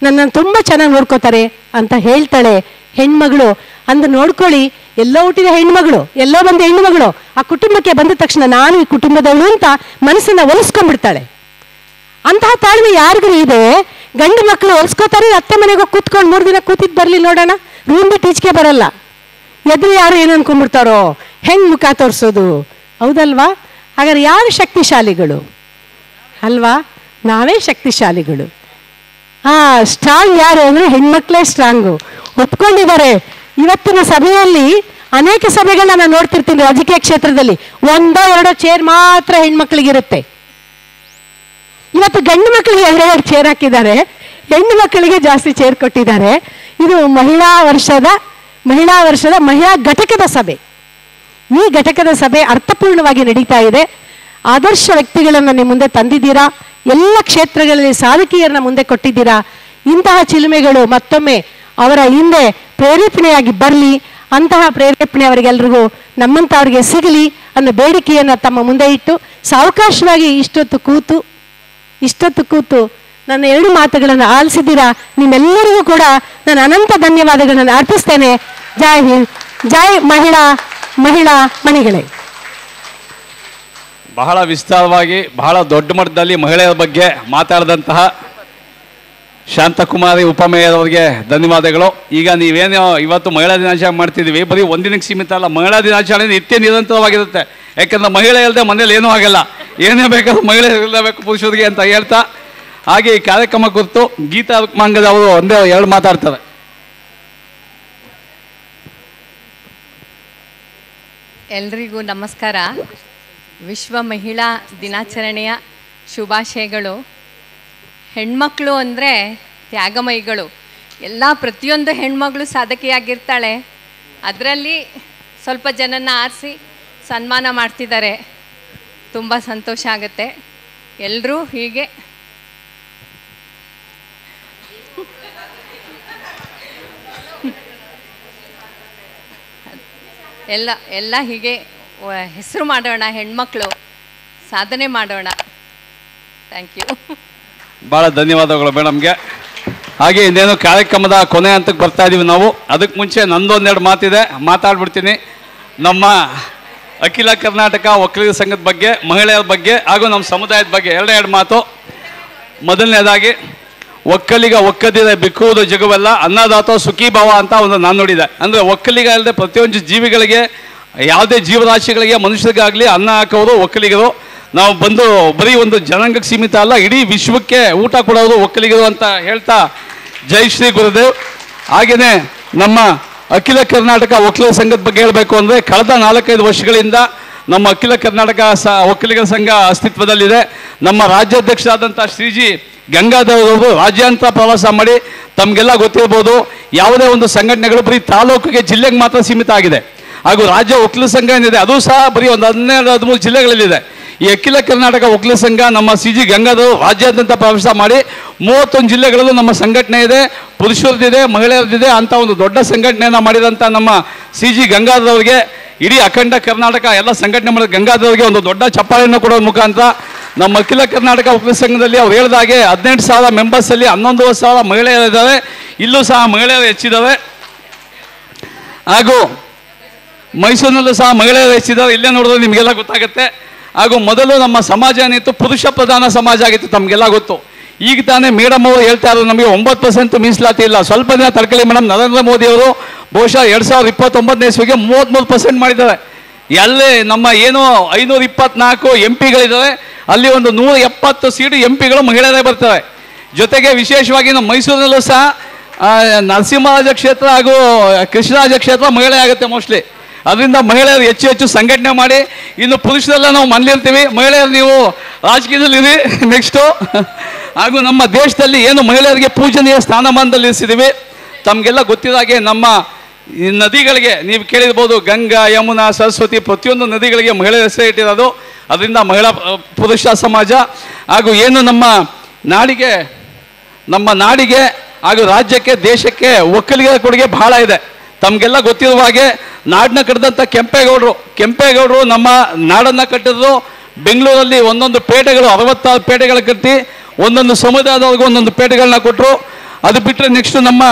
ನನ್ನನ್ನು ತುಂಬ ಚೆನ್ನಾಗಿ ನೋಡ್ಕೋತಾರೆ ಅಂತ ಹೇಳ್ತಾಳೆ ಹೆಣ್ಮಗಳು. ಅಂದು ನೋಡ್ಕೊಳ್ಳಿ, ಎಲ್ಲೋ ಹುಟ್ಟಿದ ಹೆಣ್ಮಗಳು, ಎಲ್ಲೋ ಬಂದ ಹೆಣ್ಮಗಳು ಆ ಕುಟುಂಬಕ್ಕೆ ಬಂದ ತಕ್ಷಣ ನಾನು ಈ ಕುಟುಂಬದವಳು ಅಂತ ಮನಸ್ಸನ್ನ ಒಲಿಸ್ಕೊಂಡ್ಬಿಡ್ತಾಳೆ. ಅಂತಹ ತಾಳ್ಮೆ ಯಾರಿಗೂ ಇದೆ? ಗಂಡು ಮಕ್ಕಳು ಹೊಲ್ಸ್ಕೋತಾರೆ, ಅತ್ತೆ ಮನೆಗೆ ಹೋಗಿ ಕೂತ್ಕೊಂಡು 3 ದಿನ ಕೂತಿದ್ದು ಬರಲಿ ನೋಡೋಣ, ರೂಮ್ ಬಿಟ್ಟು ಈಚೆಗೆ ಬರಲ್ಲ. ಎದುರು ಯಾರು ಏನು ಅನ್ಕೊಂಡ್ಬಿಡ್ತಾರೋ, ಹೆಂಗ್ ಮುಖ ತೋರಿಸೋದು, ಹೌದಲ್ವಾ? ಹಾಗಾದ್ರೆ ಯಾರು ಶಕ್ತಿಶಾಲಿಗಳು ಅಲ್ವಾ? ನಾವೇ ಶಕ್ತಿಶಾಲಿಗಳು. ಸ್ಟ್ರಾಂಗ್ ಯಾರು ಅಂದರೆ ಹೆಣ್ಮಕ್ಳೇ ಸ್ಟ್ರಾಂಗು. ಒಪ್ಕೊಂಡಿದ್ದಾರೆ. ಇವತ್ತಿನ ಸಭೆಯಲ್ಲಿ ಅನೇಕ ಸಭೆಗಳನ್ನ ನಾನು ನೋಡ್ತಿರ್ತೀನಿ ರಾಜಕೀಯ ಕ್ಷೇತ್ರದಲ್ಲಿ, 1-2 ಚೇರ್ ಮಾತ್ರ ಹೆಣ್ಮಕ್ಳಿಗಿರುತ್ತೆ. ಇವತ್ತು ಗಂಡು ಮಕ್ಕಳಿಗೆ 2 ಚೇರ್ ಹಾಕಿದ್ದಾರೆ, ಹೆಣ್ಣು ಮಕ್ಕಳಿಗೆ ಜಾಸ್ತಿ ಚೇರ್ ಕೊಟ್ಟಿದ್ದಾರೆ. ಇದು ಮಹಿಳಾ ವರ್ಷದ ಮಹಿಳಾ ಘಟಕದ ಸಭೆ. ಈ ಘಟಕದ ಸಭೆ ಅರ್ಥಪೂರ್ಣವಾಗಿ ನಡೀತಾ ಇದೆ. ಆದರ್ಶ ವ್ಯಕ್ತಿಗಳನ್ನು ನಿಮ್ಮ ಮುಂದೆ ತಂದಿದ್ದೀರಾ, ಎಲ್ಲ ಕ್ಷೇತ್ರಗಳಲ್ಲಿ ಸಾಧಕಿಯರನ್ನ ಮುಂದೆ ಕೊಟ್ಟಿದ್ದೀರಾ. ಇಂತಹ ಚಿಲುಮೆಗಳು ಮತ್ತೊಮ್ಮೆ ಅವರ ಹಿಂದೆ ಪ್ರೇರೇಪಣೆಯಾಗಿ ಬರಲಿ, ಅಂತಹ ಪ್ರೇರೇಪಣೆ ಅವರಿಗೆಲ್ರಿಗೂ ನಮ್ಮಂಥವ್ರಿಗೆ ಸಿಗಲಿ ಅನ್ನೋ ಬೇಡಿಕೆಯನ್ನು ತಮ್ಮ ಮುಂದೆ ಇಟ್ಟು ಸಾವಕಾಶವಾಗಿ ಇಷ್ಟೊತ್ತು ಕೂತು ನನ್ನ 2 ಮಾತುಗಳನ್ನು ಆಲಿಸಿದ್ದೀರಾ. ನಿಮ್ಮೆಲ್ಲರಿಗೂ ಕೂಡ ನಾನು ಅನಂತ ಧನ್ಯವಾದಗಳನ್ನು ಅರ್ಪಿಸ್ತೇನೆ. ಜೈ ಹಿಂದ್, ಜೈ ಮಹಿಳಾ ಮಣಿಗಳೇ. ಬಹಳ ವಿಸ್ತಾರವಾಗಿ ಬಹಳ ದೊಡ್ಡ ಮಟ್ಟದಲ್ಲಿ ಮಹಿಳೆಯರ ಬಗ್ಗೆ ಮಾತಾಡಿದಂತಹ ಶಾಂತಕುಮಾರಿ ಉಪಮೇಯರ್ ಅವರಿಗೆ ಧನ್ಯವಾದಗಳು. ಈಗ ನೀವೇನೋ ಇವತ್ತು ಮಹಿಳಾ ದಿನಾಚರಣೆ ಮಾಡ್ತಿದ್ದೀವಿ, ಬರೀ ಒಂದಿನಕ್ಕೆ ಸೀಮಿತ ಅಲ್ಲ, ಮಹಿಳಾ ದಿನಾಚರಣೆ ನಿತ್ಯ ನಿರಂತರವಾಗಿರುತ್ತೆ. ಯಾಕಂದ್ರೆ ಮಹಿಳೆ ಇಲ್ಲದೆ ಮನೇಲಿ ಏನೂ ಆಗಲ್ಲ, ಏನೇ ಬೇಕಾದ್ರೂ ಮಹಿಳೆ ಇರಲೇಬೇಕು ಪುರುಷರಿಗೆ ಅಂತ ಹೇಳ್ತಾ, ಹಾಗೆ ಈ ಕಾರ್ಯಕ್ರಮ ಕುರಿತು ಗೀತಾ ರುಕ್ಮಾಂಗದ ಅವರು ಒಂದೇ ಎರಡು ಮಾತಾಡ್ತಾರೆ. ಎಲ್ರಿಗೂ ನಮಸ್ಕಾರ. ವಿಶ್ವ ಮಹಿಳಾ ದಿನಾಚರಣೆಯ ಶುಭಾಶಯಗಳು. ಹೆಣ್ಮಕ್ಳು ಅಂದರೆ ತ್ಯಾಗಮಯಿಗಳು. ಪ್ರತಿಯೊಂದು ಹೆಣ್ಮಗಳು ಸಾಧಕಿಯಾಗಿರ್ತಾಳೆ. ಅದರಲ್ಲಿ ಸ್ವಲ್ಪ ಜನನ ಆರಿಸಿ ಸನ್ಮಾನ ಮಾಡ್ತಿದ್ದಾರೆ. ತುಂಬ ಸಂತೋಷ ಆಗುತ್ತೆ. ಎಲ್ಲರೂ ಹೀಗೆ ಎಲ್ಲ ಹೀಗೆ ಹೆಸರು ಮಾಡೋಣ, ಹೆಣ್ಮಕ್ಳು ಸಾಧನೆ ಮಾಡೋಣ. Thank you. ಭಾಳ ಧನ್ಯವಾದಗಳು ಮೇಡಮ್ಗೆ. ಹಾಗೆ ಇನ್ನೇನು ಕಾರ್ಯಕ್ರಮದ ಕೊನೆ ಹಂತಕ್ಕೆ ಬರ್ತಾ ಇದ್ದೀವಿ ನಾವು. ಅದಕ್ಕೆ ಮುಂಚೆ ನಂದೊಂದೆರಡು ಮಾತಿದೆ, ಮಾತಾಡ್ಬಿಡ್ತೀನಿ. ನಮ್ಮ ಅಖಿಲ ಕರ್ನಾಟಕ ಒಕ್ಕಲಿಗ ಸಂಘದ ಬಗ್ಗೆ, ಮಹಿಳೆಯರ ಬಗ್ಗೆ ಹಾಗೂ ನಮ್ಮ ಸಮುದಾಯದ ಬಗ್ಗೆ ಎರಡೆರಡು ಮಾತು. ಮೊದಲನೇದಾಗಿ, ಒಕ್ಕಲಿಗ ಒಕ್ಕದಿದೆ ಬಿಕ್ಕುವುದು ಜಗವೆಲ್ಲ, ಅನ್ನದಾತ ಸುಖೀ ಭಾವ ಅಂತ ಒಂದು ನಾನು ನೋಡಿದೆ. ಅಂದರೆ ಒಕ್ಕಲಿಗ ಅಲ್ಲದೆ ಪ್ರತಿಯೊಂದು ಜೀವಿಗಳಿಗೆ, ಯಾವುದೇ ಜೀವರಾಶಿಗಳಿಗೆ, ಮನುಷ್ಯರಿಗಾಗಲಿ ಅನ್ನ ಹಾಕೋರು ಒಕ್ಕಲಿಗರು. ನಾವು ಬಂದು ಬರೀ ಒಂದು ಜನಾಂಗಕ್ಕೆ ಸೀಮಿತ ಅಲ್ಲ, ಇಡೀ ವಿಶ್ವಕ್ಕೆ ಊಟ ಕೊಡೋರು ಒಕ್ಕಲಿಗರು ಅಂತ ಹೇಳ್ತಾ ಜೈ ಶ್ರೀ ಗುರುದೇವ್. ಹಾಗೆಯೇ ನಮ್ಮ ಅಖಿಲ ಕರ್ನಾಟಕ ಒಕ್ಕಲಿಗ ಸಂಘದ ಬಗ್ಗೆ ಹೇಳಬೇಕು ಅಂದರೆ, ಕಳೆದ 4-5 ವರ್ಷಗಳಿಂದ ನಮ್ಮ ಅಖಿಲ ಕರ್ನಾಟಕ ಒಕ್ಕಲಿಗರ ಸಂಘ ಅಸ್ತಿತ್ವದಲ್ಲಿದೆ. ನಮ್ಮ ರಾಜ್ಯಾಧ್ಯಕ್ಷರಾದಂಥ ಶ್ರೀಜಿ ಗಂಗಾಧರ್ ಅವರು ರಾಜ್ಯಾಂತರ ಪ್ರವಾಸ ಮಾಡಿ, ತಮಗೆಲ್ಲ ಗೊತ್ತಿರ್ಬೋದು, ಯಾವುದೇ ಒಂದು ಸಂಘಟನೆಗಳು ಬರೀ ತಾಲೂಕಿಗೆ, ಜಿಲ್ಲೆಗೆ ಮಾತ್ರ ಸೀಮಿತ ಆಗಿದೆ. ಹಾಗೂ ರಾಜ್ಯ ಒಕ್ಕಲಿಗ ಸಂಘ ಏನಿದೆ ಅದು ಸಹ ಬರೀ ಒಂದು 12-13 ಜಿಲ್ಲೆಗಳಲ್ಲಿದೆ. ಈ ಅಖಿಲ ಕರ್ನಾಟಕ ಒಕ್ಕಲಿಗ ಸಂಘ ನಮ್ಮ ಸಿ ಜಿ ಗಂಗಾಧರ್ ರಾಜ್ಯಾದ್ಯಂತ ಪ್ರವೇಶ ಮಾಡಿ 31 ಜಿಲ್ಲೆಗಳಲ್ಲೂ ನಮ್ಮ ಸಂಘಟನೆ ಇದೆ, ಪುರುಷರದಿದೆ, ಮಹಿಳೆಯರದಿದೆ ಅಂತ ಒಂದು ದೊಡ್ಡ ಸಂಘಟನೆಯನ್ನು ಮಾಡಿದಂಥ ನಮ್ಮ ಸಿ ಜಿ ಗಂಗಾಧರ್ ಅವರಿಗೆ, ಇಡೀ ಅಖಂಡ ಕರ್ನಾಟಕ ಎಲ್ಲ ಸಂಘಟನೆ ಮಾಡಿದ ಗಂಗಾಧರ್ ಅವರಿಗೆ ಒಂದು ದೊಡ್ಡ ಚಪ್ಪಾಳೆಯನ್ನು ಕೊಡೋದ್ರ ಮುಖಾಂತರ ನಮ್ಮ ಅಖಿಲ ಕರ್ನಾಟಕ ಒಕ್ಕಲಿಗ ಸಂಘದಲ್ಲಿ ಅವ್ರು ಹೇಳಿದಾಗೆ 18,000 ಮೆಂಬರ್ಸಲ್ಲಿ 11,000 ಮಹಿಳೆಯರಿದ್ದಾರೆ. ಇಲ್ಲೂ ಸಹ ಮಹಿಳೆಯರು ಹೆಚ್ಚಿದ್ದಾವೆ. ಹಾಗೂ ಮೈಸೂರಿನಲ್ಲೂ ಸಹ ಮಹಿಳೆಯರು ಹೆಚ್ಚಿದ್ದಾರೆ. ಇಲ್ಲೇ ನೋಡಿದ್ರೆ ನಿಮಗೆಲ್ಲ ಗೊತ್ತಾಗುತ್ತೆ. ಹಾಗೂ ಮೊದಲು ನಮ್ಮ ಸಮಾಜ ಏನಿತ್ತು ಪುರುಷ ಪ್ರಧಾನ ಸಮಾಜ ಆಗಿತ್ತು, ತಮಗೆಲ್ಲ ಗೊತ್ತು. ಈಗ ತಾನೇ ಮೇಡಮ್ ಅವರು ಹೇಳ್ತಾ ಇದ್ರು ನಮಗೆ 9% ಮೀಸಲಾತಿ ಇಲ್ಲ. ಸ್ವಲ್ಪ ದಿನ ತಡ್ಕೊಳ್ಳಿ ಮೇಡಮ್, ನರೇಂದ್ರ ಮೋದಿ ಅವರು ಬಹುಶಃ 2029ನೇ ಇಸ್ವಿಗೆ 33% ಮಾಡಿದ್ದಾರೆ. ಎಲ್ಲೇ ನಮ್ಮ ಏನು 524 MP ಗಳಿದ್ದಾರೆ, ಅಲ್ಲಿ ಒಂದು 170 ಸೀಟು MP ಗಳು ಮಹಿಳೆಯರೇ ಬರ್ತಾರೆ. ಜೊತೆಗೆ ವಿಶೇಷವಾಗಿ ನಮ್ಮ ಮೈಸೂರಿನಲ್ಲೂ ಸಹ ನರಸಿಂಹರಾಜ ಕ್ಷೇತ್ರ ಹಾಗೂ ಕೃಷ್ಣರಾಜ ಕ್ಷೇತ್ರ ಮಹಿಳೆ ಆಗುತ್ತೆ ಮೋಸ್ಟ್ಲಿ. ಅದರಿಂದ ಮಹಿಳೆಯರು ಹೆಚ್ಚು ಸಂಘಟನೆ ಮಾಡಿ, ಇನ್ನು ಪುರುಷರೆಲ್ಲ ನಾವು ಮನೇಲಿರ್ತೀವಿ, ಮಹಿಳೆಯರು ನೀವು ರಾಜಕೀಯದಲ್ಲಿರಿ ನೆಕ್ಸ್ಟು. ಹಾಗೂ ನಮ್ಮ ದೇಶದಲ್ಲಿ ಏನು ಮಹಿಳೆಯರಿಗೆ ಪೂಜನೀಯ ಸ್ಥಾನಮಾನದಲ್ಲಿ ಇರಿಸಿದ್ದೀವಿ. ತಮಗೆಲ್ಲ ಗೊತ್ತಿರೋ ಹಾಗೆ ನಮ್ಮ ಈ ನದಿಗಳಿಗೆ ನೀವು ಕೇಳಿರ್ಬೋದು, ಗಂಗಾ, ಯಮುನಾ, ಸರಸ್ವತಿ, ಪ್ರತಿಯೊಂದು ನದಿಗಳಿಗೆ ಮಹಿಳೆ ಹೆಸರು ಇಟ್ಟಿರೋದು. ಅದರಿಂದ ಮಹಿಳಾ ಪುರುಷ ಸಮಾಜ ಹಾಗೂ ಏನು ನಮ್ಮ ನಾಡಿಗೆ ಹಾಗೂ ರಾಜ್ಯಕ್ಕೆ, ದೇಶಕ್ಕೆ ಒಕ್ಕಲಿಗರ ಕೊಡುಗೆ ಬಹಳ ಇದೆ. ತಮಗೆಲ್ಲ ಗೊತ್ತಿರುವ ಹಾಗೆ ನಾಡನ್ನ ಕಟ್ಟಿದಂಥ ಕೆಂಪೇಗೌಡರು ನಮ್ಮ ನಾಡನ್ನು ಕಟ್ಟಿದ್ರು. ಬೆಂಗಳೂರಲ್ಲಿ ಒಂದೊಂದು ಪೇಟೆಗಳು 66 ಪೇಟೆಗಳು ಕಟ್ಟಿ ಒಂದೊಂದು ಸಮುದಾಯದವ್ರಿಗೂ ಒಂದೊಂದು ಪೇಟೆಗಳನ್ನ ಕೊಟ್ಟರು. ಅದು ಬಿಟ್ಟರೆ ನೆಕ್ಸ್ಟ್ ನಮ್ಮ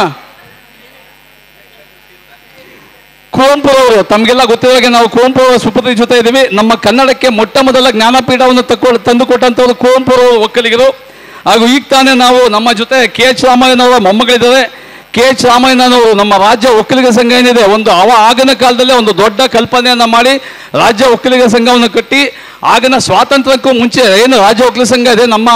ಕುವೆಂಪುರವರು, ತಮಗೆಲ್ಲ ಗೊತ್ತಿರುವಾಗೆ ನಾವು ಕುವೆಂಪುರವರ ಸುಪುತ್ರಿ ಜೊತೆ ಇದ್ದೀವಿ. ನಮ್ಮ ಕನ್ನಡಕ್ಕೆ ಮೊಟ್ಟ ಮೊದಲ ಜ್ಞಾನಪೀಠವನ್ನು ತಂದು ಕೊಟ್ಟಂಥವ್ರು ಕುವೆಂಪುರವರು ಒಕ್ಕಲಿಗರು. ಹಾಗೂ ಈಗ ತಾನೇ ನಾವು ನಮ್ಮ ಜೊತೆ KH ರಾಮಯ್ಯನವರ ಮೊಮ್ಮಗಳಿದ್ದಾರೆ. KH ರಾಮಯ್ಯನವರು ನಮ್ಮ ರಾಜ್ಯ ಒಕ್ಕಲಿಗ ಸಂಘ ಏನಿದೆ, ಆಗಿನ ಕಾಲದಲ್ಲೇ ಒಂದು ದೊಡ್ಡ ಕಲ್ಪನೆಯನ್ನು ಮಾಡಿ ರಾಜ್ಯ ಒಕ್ಕಲಿಗ ಸಂಘವನ್ನು ಕಟ್ಟಿ, ಆಗಿನ ಸ್ವಾತಂತ್ರ್ಯಕ್ಕೂ ಮುಂಚೆ ಏನು ರಾಜ್ಯ ಒಕ್ಕಲಿಗ ಸಂಘ ಇದೆ, ನಮ್ಮ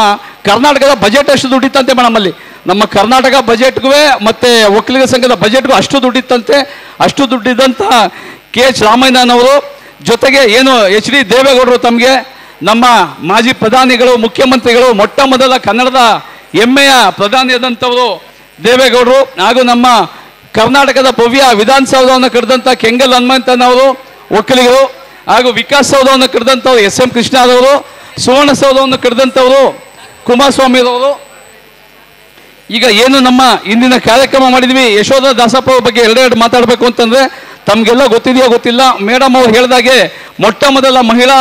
ಕರ್ನಾಟಕದ ಬಜೆಟ್ ಅಷ್ಟು ದುಡ್ಡಿತ್ತಂತೆ ನಮ್ಮಲ್ಲಿ. ನಮ್ಮ ಕರ್ನಾಟಕ ಬಜೆಟ್ಗೂ ಮತ್ತು ಒಕ್ಕಲಿಗ ಸಂಘದ ಬಜೆಟ್ಗೂ ಅಷ್ಟು ದುಡ್ಡಿತ್ತಂತೆ. ಅಷ್ಟು ದುಡ್ಡಿದ್ದಂಥ KH ರಾಮಯ್ಯನವರು ಜೊತೆಗೆ ಏನು HD ದೇವೇಗೌಡರು, ತಮಗೆ ನಮ್ಮ ಮಾಜಿ ಪ್ರಧಾನಿಗಳು, ಮುಖ್ಯಮಂತ್ರಿಗಳು, ಮೊಟ್ಟ ಮೊದಲ ಕನ್ನಡದ ಹೆಮ್ಮೆಯ ಪ್ರಧಾನಿಯಾದಂಥವರು ದೇವೇಗೌಡರು. ಹಾಗೂ ನಮ್ಮ ಕರ್ನಾಟಕದ ಭವ್ಯ ವಿಧಾನಸೌಧವನ್ನು ಕಟ್ಟಿದಂಥ ಕೆಂಗಲ್ ಹನುಮಂತನವರು ಒಕ್ಕಲಿಗರು. ಹಾಗೂ ವಿಕಾಸಸೌಧವನ್ನು ಕಟ್ಟಿದಂಥವ್ರು SM ಕೃಷ್ಣರವರು, ಸುವರ್ಣಸೌಧವನ್ನು ಕಟ್ಟಿದಂಥವರು ಕುಮಾರಸ್ವಾಮಿರವರು. ಈಗ ಏನು ನಮ್ಮ ಇಂದಿನ ಕಾರ್ಯಕ್ರಮ ಮಾಡಿದ್ವಿ, ಯಶೋಧ ದಾಸಪ್ಪ ಅವ್ರ ಬಗ್ಗೆ ಎರಡೆರಡು ಮಾತಾಡಬೇಕು ಅಂತಂದರೆ, ತಮಗೆಲ್ಲ ಗೊತ್ತಿದೆಯೋ ಗೊತ್ತಿಲ್ಲ, ಮೇಡಮ್ ಅವ್ರು ಹೇಳಿದಾಗೆ ಮೊಟ್ಟ ಮೊದಲ ಮಹಿಳಾ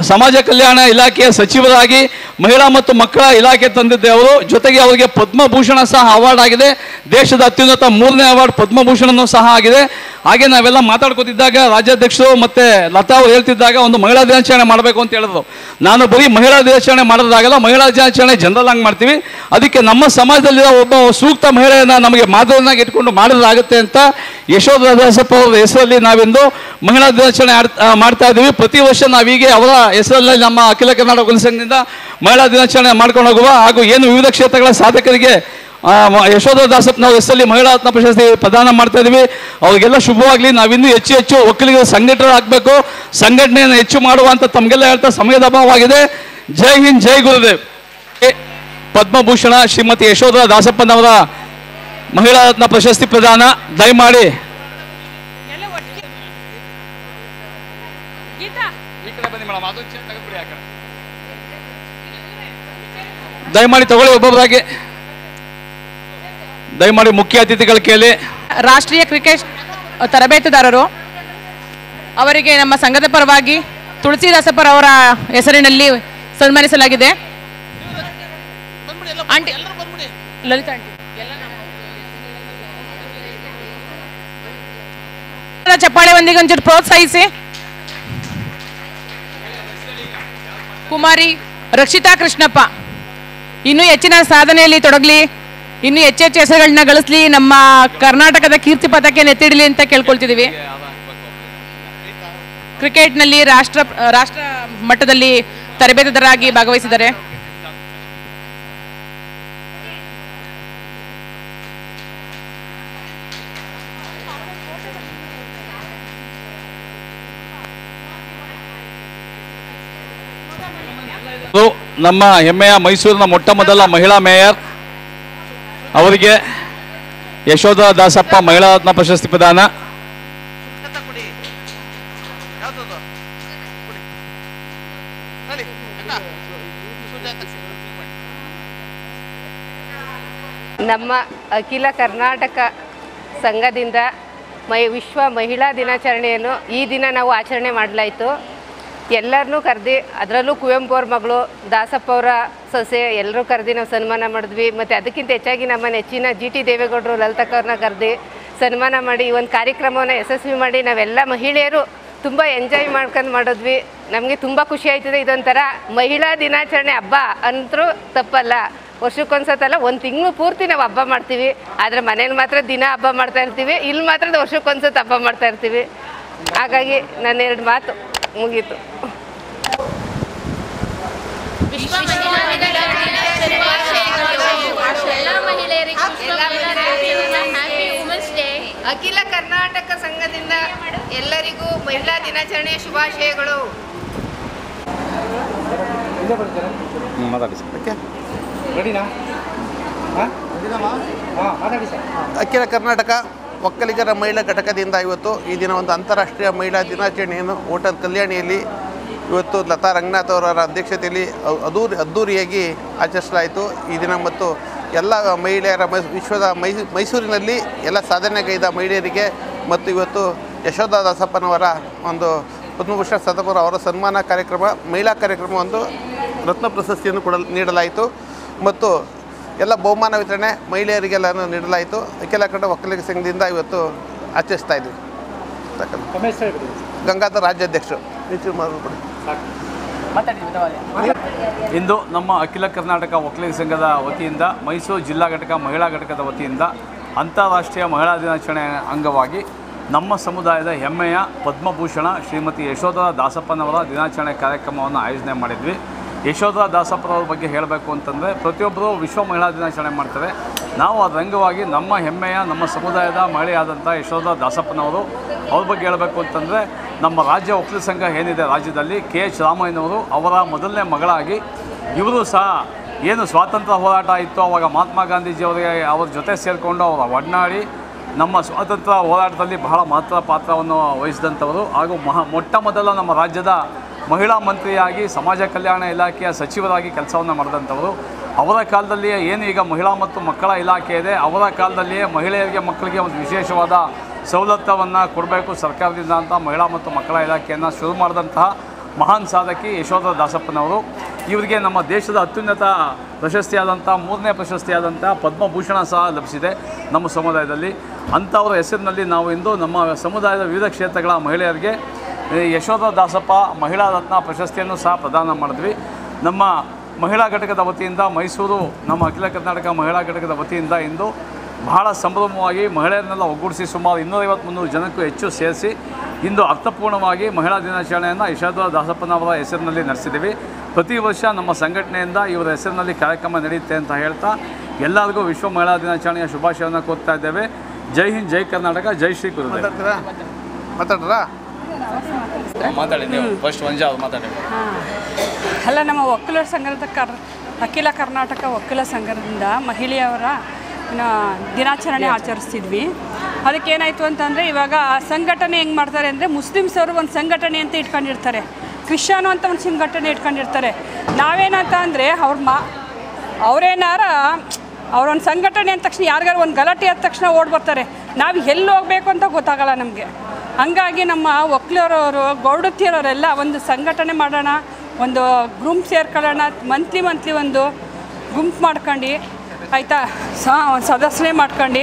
ಸಮಾಜ ಕಲ್ಯಾಣ ಇಲಾಖೆಯ ಸಚಿವರಾಗಿ ಮಹಿಳಾ ಮತ್ತು ಮಕ್ಕಳ ಇಲಾಖೆ ತಂದಿದ್ದೆ ಅವರು. ಜೊತೆಗೆ ಅವರಿಗೆ ಪದ್ಮಭೂಷಣ ಸಹ ಅವಾರ್ಡ್ ಆಗಿದೆ. ದೇಶದ ಅತ್ಯುನ್ನತ 3ನೇ ಅವಾರ್ಡ್ ಪದ್ಮಭೂಷಣನೂ ಸಹ ಆಗಿದೆ. ಹಾಗೆ ನಾವೆಲ್ಲ ಮಾತಾಡ್ಕೊತಿದ್ದಾಗ ರಾಜ್ಯಾಧ್ಯಕ್ಷರು ಮತ್ತು ಲತಾ ಅವರು ಹೇಳ್ತಿದ್ದಾಗ ಒಂದು ಮಹಿಳಾ ದಿನಾಚರಣೆ ಮಾಡಬೇಕು ಅಂತ ಹೇಳಿದ್ರು. ನಾನು ಬರೀ ಮಹಿಳಾ ದಿನಾಚರಣೆ ಮಾಡೋದಾಗಲ್ಲ, ಮಹಿಳಾ ದಿನಾಚರಣೆ ಜನರಲ್ ಆಗಿ ಮಾಡ್ತೀವಿ. ಅದಕ್ಕೆ ನಮ್ಮ ಸಮಾಜದಲ್ಲಿರೋ ಒಬ್ಬ ಸೂಕ್ತ ಮಹಿಳೆಯನ್ನು ನಮಗೆ ಮಾದರಿಯಾಗಿ ಇಟ್ಕೊಂಡು ಮಾಡಿದ್ರಾಗುತ್ತೆ ಅಂತ ಯಶೋಧ ದಾಸಪ್ಪ ಅವರ ಹೆಸರಲ್ಲಿ ನಾವಿಂದು ಮಹಿಳಾ ದಿನಾಚರಣೆ ಮಾಡ್ತಾ ಇದ್ದೀವಿ. ಪ್ರತಿ ವರ್ಷ ನಾವೀಗೆ ಅವರ ಹೆಸರಲ್ಲಿ ನಮ್ಮ ಅಖಿಲ ಕರ್ನಾಟಕ ವಕೀಲರ ಸಂಘದಿಂದ ಮಹಿಳಾ ದಿನಾಚರಣೆ ಮಾಡ್ಕೊಂಡು ಹೋಗುವ. ಹಾಗೂ ಏನು ವಿವಿಧ ಕ್ಷೇತ್ರಗಳ ಸಾಧಕರಿಗೆ ಯಶೋಧ ದಾಸಪ್ಪನವ್ರ ಹೆಸರಲ್ಲಿ ಮಹಿಳಾ ರತ್ನ ಪ್ರಶಸ್ತಿ ಪ್ರದಾನ ಮಾಡ್ತಾ ಇದ್ದೀವಿ. ಅವ್ರಿಗೆಲ್ಲ ಶುಭವಾಗಲಿ. ನಾವಿನ್ನೂ ಹೆಚ್ಚು ಹೆಚ್ಚು ಒಕ್ಕಲಿಗರ ಸಂಘಟನೆಯಾಗಬೇಕು, ಸಂಘಟನೆಯನ್ನು ಹೆಚ್ಚು ಮಾಡುವಂಥ ತಮಗೆಲ್ಲ ಹೇಳ್ತಾ ಸಮಯದ ಅಭಾವವಾಗಿದೆ. ಜೈ ಹಿಂದ್, ಜೈ ಗುರುದೇವ್. ಪದ್ಮಭೂಷಣ ಶ್ರೀಮತಿ ಯಶೋಧ ದಾಸಪ್ಪನವರ ಮಹಿಳಾ ರತ್ನ ಪ್ರಶಸ್ತಿ ಪ್ರದಾನ ದಯಮಾಡಿ ತಗೊಳ್ಳಿ. ಒಬ್ಬೊಬ್ಬರಾಗಿ ದಯಮಾಡಿ ಮುಖ್ಯ ಅತಿಥಿಗಳ ಕೇಳಿ. ರಾಷ್ಟ್ರೀಯ ಕ್ರಿಕೆಟ್ ತರಬೇತುದಾರರು ಅವರಿಗೆ ನಮ್ಮ ಸಂಘದ ಪರವಾಗಿ ತುಳಸಿದಾಸಪ್ಪರವರ ಹೆಸರಿನಲ್ಲಿ ಸನ್ಮಾನಿಸಲಾಗಿದೆ. ಆಂಟಿ ಲಲಿತಾ ಆಂಟಿ ಚಪ್ಪಾಳೆ ಒಂದಿಗೆ ಒಂಚೂರು ಪ್ರೋತ್ಸಾಹಿಸಿ. ಕುಮಾರಿ ರಕ್ಷಿತಾ ಕೃಷ್ಣಪ್ಪ ಇನ್ನೂ ಹೆಚ್ಚಿನ ಸಾಧನೆಯಲ್ಲಿ ತೊಡಗಲಿ, ಇನ್ನೂ ಹೆಚ್ಚೆಚ್ಚು ಹೆಸರುಗಳನ್ನ ಗಳಿಸ್ಲಿ, ನಮ್ಮ ಕರ್ನಾಟಕದ ಕೀರ್ತಿ ಪತಾಕೆ ನೆತ್ತಿಡಲಿ ಅಂತ ಕೇಳ್ಕೊಳ್ತಿದ್ದೀವಿ. ಕ್ರಿಕೆಟ್ನಲ್ಲಿ ರಾಷ್ಟ್ರ ಮಟ್ಟದಲ್ಲಿ ತರಬೇತುದಾರರಾಗಿ ಭಾಗವಹಿಸಿದ್ದಾರೆ. ನಮ್ಮ ಹೆಮ್ಮೆಯ ಮೈಸೂರಿನ ಮೊಟ್ಟ ಮೊದಲ ಮಹಿಳಾ ಮೇಯರ್ ಅವರಿಗೆ ಯಶೋಧ ದಾಸಪ್ಪ ಮಹಿಳಾ ರತ್ನ ಪ್ರಶಸ್ತಿ ಪ್ರದಾನ. ನಮ್ಮ ಅಖಿಲ ಕರ್ನಾಟಕ ಸಂಘದಿಂದ ವಿಶ್ವ ಮಹಿಳಾ ದಿನಾಚರಣೆಯನ್ನು ಈ ದಿನ ನಾವು ಆಚರಣೆ ಮಾಡಲಾಯಿತು. ಎಲ್ಲರನ್ನೂ ಕರೆದು, ಅದರಲ್ಲೂ ಕುವೆಂಪು ಅವ್ರ ಮಗಳು ದಾಸಪ್ಪ ಅವರ ಸೊಸೆ ಎಲ್ಲರೂ ಕರೆದು ನಾವು ಸನ್ಮಾನ ಮಾಡಿದ್ವಿ. ಮತ್ತು ಅದಕ್ಕಿಂತ ಹೆಚ್ಚಾಗಿ ನಮ್ಮ ನೆಚ್ಚಿನ GT ದೇವೇಗೌಡರು ಲಲಿತಕ್ಕ ಅವ್ರನ್ನ ಕರೆದು ಸನ್ಮಾನ ಮಾಡಿ ಈ ಒಂದು ಕಾರ್ಯಕ್ರಮವನ್ನು ಯಶಸ್ವಿ ಮಾಡಿ ನಾವೆಲ್ಲ ಮಹಿಳೆಯರು ತುಂಬ ಎಂಜಾಯ್ ಮಾಡ್ಕೊಂಡು ಮಾಡಿದ್ವಿ. ನಮಗೆ ತುಂಬ ಖುಷಿ ಆಯ್ತದೆ. ಇದೊಂಥರ ಮಹಿಳಾ ದಿನಾಚರಣೆ ಹಬ್ಬ ಅಂತರೂ ತಪ್ಪಲ್ಲ. ವರ್ಷಕ್ಕೊಂದ್ಸತ್ತಲ್ಲ, ಒಂದು ತಿಂಗಳು ಪೂರ್ತಿ ನಾವು ಹಬ್ಬ ಮಾಡ್ತೀವಿ. ಆದರೆ ಮನೇಲಿ ಮಾತ್ರ ದಿನ ಹಬ್ಬ ಮಾಡ್ತಾ ಇರ್ತೀವಿ, ಇಲ್ಲಿ ಮಾತ್ರ ವರ್ಷಕ್ಕೊಂದ್ಸತ್ತು ಹಬ್ಬ ಮಾಡ್ತಾ ಇರ್ತೀವಿ. ಹಾಗಾಗಿ ನನ್ನ 2 ಮಾತು ಮುಗೀತು. ಅಖಿಲ ಕರ್ನಾಟಕ ಸಂಘದಿಂದ ಎಲ್ಲರಿಗೂ ಮಹಿಳಾ ದಿನಾಚರಣೆಯ ಶುಭಾಶಯಗಳು. ಅಖಿಲ ಕರ್ನಾಟಕ ಒಕ್ಕಲಿಗರ ಮಹಿಳಾ ಘಟಕದಿಂದ ಇವತ್ತು ಈ ದಿನ ಒಂದು ಅಂತಾರಾಷ್ಟ್ರೀಯ ಮಹಿಳಾ ದಿನಾಚರಣೆಯನ್ನು ಹೋಟೆಲ್ ಕಲ್ಯಾಣಿಯಲ್ಲಿ ಇವತ್ತು ಲತಾ ರಂಗನಾಥ್ ಅವರ ಅಧ್ಯಕ್ಷತೆಯಲ್ಲಿ ಅದ್ದೂರಿಯಾಗಿ ಆಚರಿಸಲಾಯಿತು. ಈ ದಿನ ಮತ್ತು ಎಲ್ಲ ಮಹಿಳೆಯರ ವಿಶ್ವದ ಮೈಸೂರಿನಲ್ಲಿ ಎಲ್ಲ ಸಾಧನೆಗೈದ ಮಹಿಳೆಯರಿಗೆ ಮತ್ತು ಇವತ್ತು ಯಶೋಧ ದಾಸಪ್ಪನವರ ಒಂದು ಪದ್ಮಭೂಷಣ ಸದಪುರ ಅವರ ಸನ್ಮಾನ ಕಾರ್ಯಕ್ರಮ, ಮಹಿಳಾ ಕಾರ್ಯಕ್ರಮ ಒಂದು ರತ್ನ ಪ್ರಶಸ್ತಿಯನ್ನು ನೀಡಲಾಯಿತು. ಮತ್ತು ಎಲ್ಲ ಬಹುಮಾನ ವಿತರಣೆ ಮಹಿಳೆಯರಿಗೆಲ್ಲನೂ ನೀಡಲಾಯಿತು. ಅಖಿಲ ಕನ್ನಡ ಒಕ್ಕಲಿಗ ಸಂಘದಿಂದ ಇವತ್ತು ಆಚರಿಸ್ತಾ ಇದ್ವಿ. ಗಂಗಾಧರ್ ರಾಜ್ಯಾಧ್ಯಕ್ಷರು. ಇಂದು ನಮ್ಮ ಅಖಿಲ ಕರ್ನಾಟಕ ಒಕ್ಕಲಿಗ ಸಂಘದ ವತಿಯಿಂದ ಮೈಸೂರು ಜಿಲ್ಲಾ ಘಟಕ ಮಹಿಳಾ ಘಟಕದ ವತಿಯಿಂದ ಅಂತಾರಾಷ್ಟ್ರೀಯ ಮಹಿಳಾ ದಿನಾಚರಣೆ ಅಂಗವಾಗಿ ನಮ್ಮ ಸಮುದಾಯದ ಹೆಮ್ಮೆಯ ಪದ್ಮಭೂಷಣ ಶ್ರೀಮತಿ ಯಶೋಧ ದಾಸಪ್ಪನವರ ದಿನಾಚರಣೆ ಕಾರ್ಯಕ್ರಮವನ್ನು ಆಯೋಜನೆ ಮಾಡಿದ್ವಿ. ಯಶೋಧ ದಾಸಪ್ಪನವ್ರ ಬಗ್ಗೆ ಹೇಳಬೇಕು ಅಂತಂದರೆ ಪ್ರತಿಯೊಬ್ಬರು ವಿಶ್ವ ಮಹಿಳಾ ದಿನಾಚರಣೆ ಮಾಡ್ತಾರೆ. ನಾವು ಅದರ ಅಂಗವಾಗಿ ನಮ್ಮ ಹೆಮ್ಮೆಯ ನಮ್ಮ ಸಮುದಾಯದ ಮಹಿಳೆಯಾದಂಥ ಯಶೋಧ ದಾಸಪ್ಪನವರು ಅವ್ರ ಬಗ್ಗೆ ಹೇಳಬೇಕು ಅಂತಂದರೆ ನಮ್ಮ ರಾಜ್ಯ ಒಕ್ಕಲಿಗ ಸಂಘ ಏನಿದೆ ರಾಜ್ಯದಲ್ಲಿ KH ರಾಮಯ್ಯನವರು ಅವರ ಮೊದಲನೇ ಮಗಳಾಗಿ ಇವರು ಸಹ ಏನು ಸ್ವಾತಂತ್ರ್ಯ ಹೋರಾಟ ಇತ್ತು ಆವಾಗ ಮಹಾತ್ಮ ಗಾಂಧೀಜಿಯವರಿಗೆ ಅವ್ರ ಜೊತೆ ಸೇರಿಕೊಂಡು ಅವರ ಒಡನಾಡಿ ನಮ್ಮ ಸ್ವಾತಂತ್ರ್ಯ ಹೋರಾಟದಲ್ಲಿ ಬಹಳ ಮಹತ್ವ ಪಾತ್ರವನ್ನು ವಹಿಸಿದಂಥವರು ಹಾಗೂ ಮೊಟ್ಟ ಮೊದಲ ನಮ್ಮ ರಾಜ್ಯದ ಮಹಿಳಾ ಮಂತ್ರಿಯಾಗಿ ಸಮಾಜ ಕಲ್ಯಾಣ ಇಲಾಖೆಯ ಸಚಿವರಾಗಿ ಕೆಲಸವನ್ನು ಮಾಡಿದಂಥವರು. ಅವರ ಕಾಲದಲ್ಲಿಯೇ ಏನು ಈಗ ಮಹಿಳಾ ಮತ್ತು ಮಕ್ಕಳ ಇಲಾಖೆ ಇದೆ, ಅವರ ಕಾಲದಲ್ಲಿಯೇ ಮಹಿಳೆಯರಿಗೆ ಮಕ್ಕಳಿಗೆ ಒಂದು ವಿಶೇಷವಾದ ಸವಲತ್ತನ್ನು ಕೊಡಬೇಕು ಸರ್ಕಾರದಿಂದ ಅಂತ ಮಹಿಳಾ ಮತ್ತು ಮಕ್ಕಳ ಇಲಾಖೆಯನ್ನು ಶುರು ಮಾಡಿದಂತಹ ಮಹಾನ್ ಸಾಧಕಿ ಯಶೋಧ ದಾಸಪ್ಪನವರು. ಇವರಿಗೆ ನಮ್ಮ ದೇಶದ ಅತ್ಯುನ್ನತ ಪ್ರಶಸ್ತಿಯಾದಂಥ 3ನೇ ಪ್ರಶಸ್ತಿಯಾದಂಥ ಪದ್ಮಭೂಷಣ ಸಹ ಲಭಿಸಿದೆ ನಮ್ಮ ಸಮುದಾಯದಲ್ಲಿ. ಅಂಥವರ ಹೆಸರಿನಲ್ಲಿ ನಾವು ಇಂದು ನಮ್ಮ ಸಮುದಾಯದ ವಿವಿಧ ಕ್ಷೇತ್ರಗಳ ಮಹಿಳೆಯರಿಗೆ ಯಶೋಧ ದಾಸಪ್ಪ ಮಹಿಳಾ ರತ್ನ ಪ್ರಶಸ್ತಿಯನ್ನು ಸಹ ಪ್ರದಾನ ಮಾಡಿದ್ವಿ. ನಮ್ಮ ಮಹಿಳಾ ಘಟಕದ ವತಿಯಿಂದ ಮೈಸೂರು ನಮ್ಮ ಅಖಿಲ ಕರ್ನಾಟಕ ಮಹಿಳಾ ಘಟಕದ ವತಿಯಿಂದ ಇಂದು ಬಹಳ ಸಂಭ್ರಮವಾಗಿ ಮಹಿಳೆಯರನ್ನೆಲ್ಲ ಒಗ್ಗೂಡಿಸಿ ಸುಮಾರು 250-300 ಜನಕ್ಕೂ ಹೆಚ್ಚು ಸೇರಿಸಿ ಇಂದು ಅರ್ಥಪೂರ್ಣವಾಗಿ ಮಹಿಳಾ ದಿನಾಚರಣೆಯನ್ನು ಯಶೋಧ ದಾಸಪ್ಪನವರ ಹೆಸರಿನಲ್ಲಿ ನಡೆಸಿದ್ದೀವಿ. ಪ್ರತಿ ವರ್ಷ ನಮ್ಮ ಸಂಘಟನೆಯಿಂದ ಇವರ ಹೆಸರಿನಲ್ಲಿ ಕಾರ್ಯಕ್ರಮ ನಡೆಯುತ್ತೆ ಅಂತ ಹೇಳ್ತಾ ಎಲ್ಲರಿಗೂ ವಿಶ್ವ ಮಹಿಳಾ ದಿನಾಚರಣೆಯ ಶುಭಾಶಯವನ್ನು ಕೋರ್ತಾ ಇದ್ದೇವೆ. ಜೈ ಹಿಂದ್, ಜೈ ಕರ್ನಾಟಕ, ಜೈ ಶ್ರೀ ಗುರುದೇವ್. ಮಾತಾಡಿ ನೀವು ಫಸ್ಟ್ ಮಂಜ ಅವ್ರು ಮಾತಾಡಿ. ಅಲ್ಲ, ನಮ್ಮ ಒಕ್ಕಲರ ಸಂಘದ ಅಖಿಲ ಕರ್ನಾಟಕ ಒಕ್ಕಲ ಸಂಘದಿಂದ ಮಹಿಳೆಯರ ದಿನಾಚರಣೆ ಆಚರಿಸ್ತಿದ್ವಿ. ಅದಕ್ಕೇನಾಯಿತು ಅಂತಂದರೆ, ಇವಾಗ ಸಂಘಟನೆ ಹೆಂಗೆ ಮಾಡ್ತಾರೆ ಅಂದರೆ, ಮುಸ್ಲಿಮ್ಸವರು ಒಂದು ಸಂಘಟನೆ ಅಂತ ಇಟ್ಕೊಂಡಿರ್ತಾರೆ, ಕ್ರಿಶ್ಚಿಯನು ಅಂತ ಒಂದು ಸಂಘಟನೆ ಇಟ್ಕೊಂಡಿರ್ತಾರೆ. ನಾವೇನಂತ ಅಂದರೆ ಅವರೇನಾರ ಅವರೊಂದು ಸಂಘಟನೆ ಅಂದ ತಕ್ಷಣ ಯಾರಿಗಾರು ಒಂದು ಗಲಾಟೆ ಆದ ತಕ್ಷಣ ಓಡಿ ಬರ್ತಾರೆ. ನಾವು ಎಲ್ಲಿ ಹೋಗಬೇಕು ಅಂತ ಗೊತ್ತಾಗಲ್ಲ ನಮಗೆ. ಹಂಗಾಗಿ ನಮ್ಮ ಒಕ್ಕಲರವರು ಗೌಡತಿಯರವರೆಲ್ಲ ಒಂದು ಸಂಘಟನೆ ಮಾಡೋಣ, ಒಂದು ಗುಂಪು ಸೇರ್ಕೊಳ್ಳೋಣ, ಮಂತ್ಲಿ ಒಂದು ಗುಂಪು ಮಾಡ್ಕೊಂಡು ಆಯಿತಾ, ಸದಸ್ಯನೇ ಮಾಡ್ಕೊಂಡು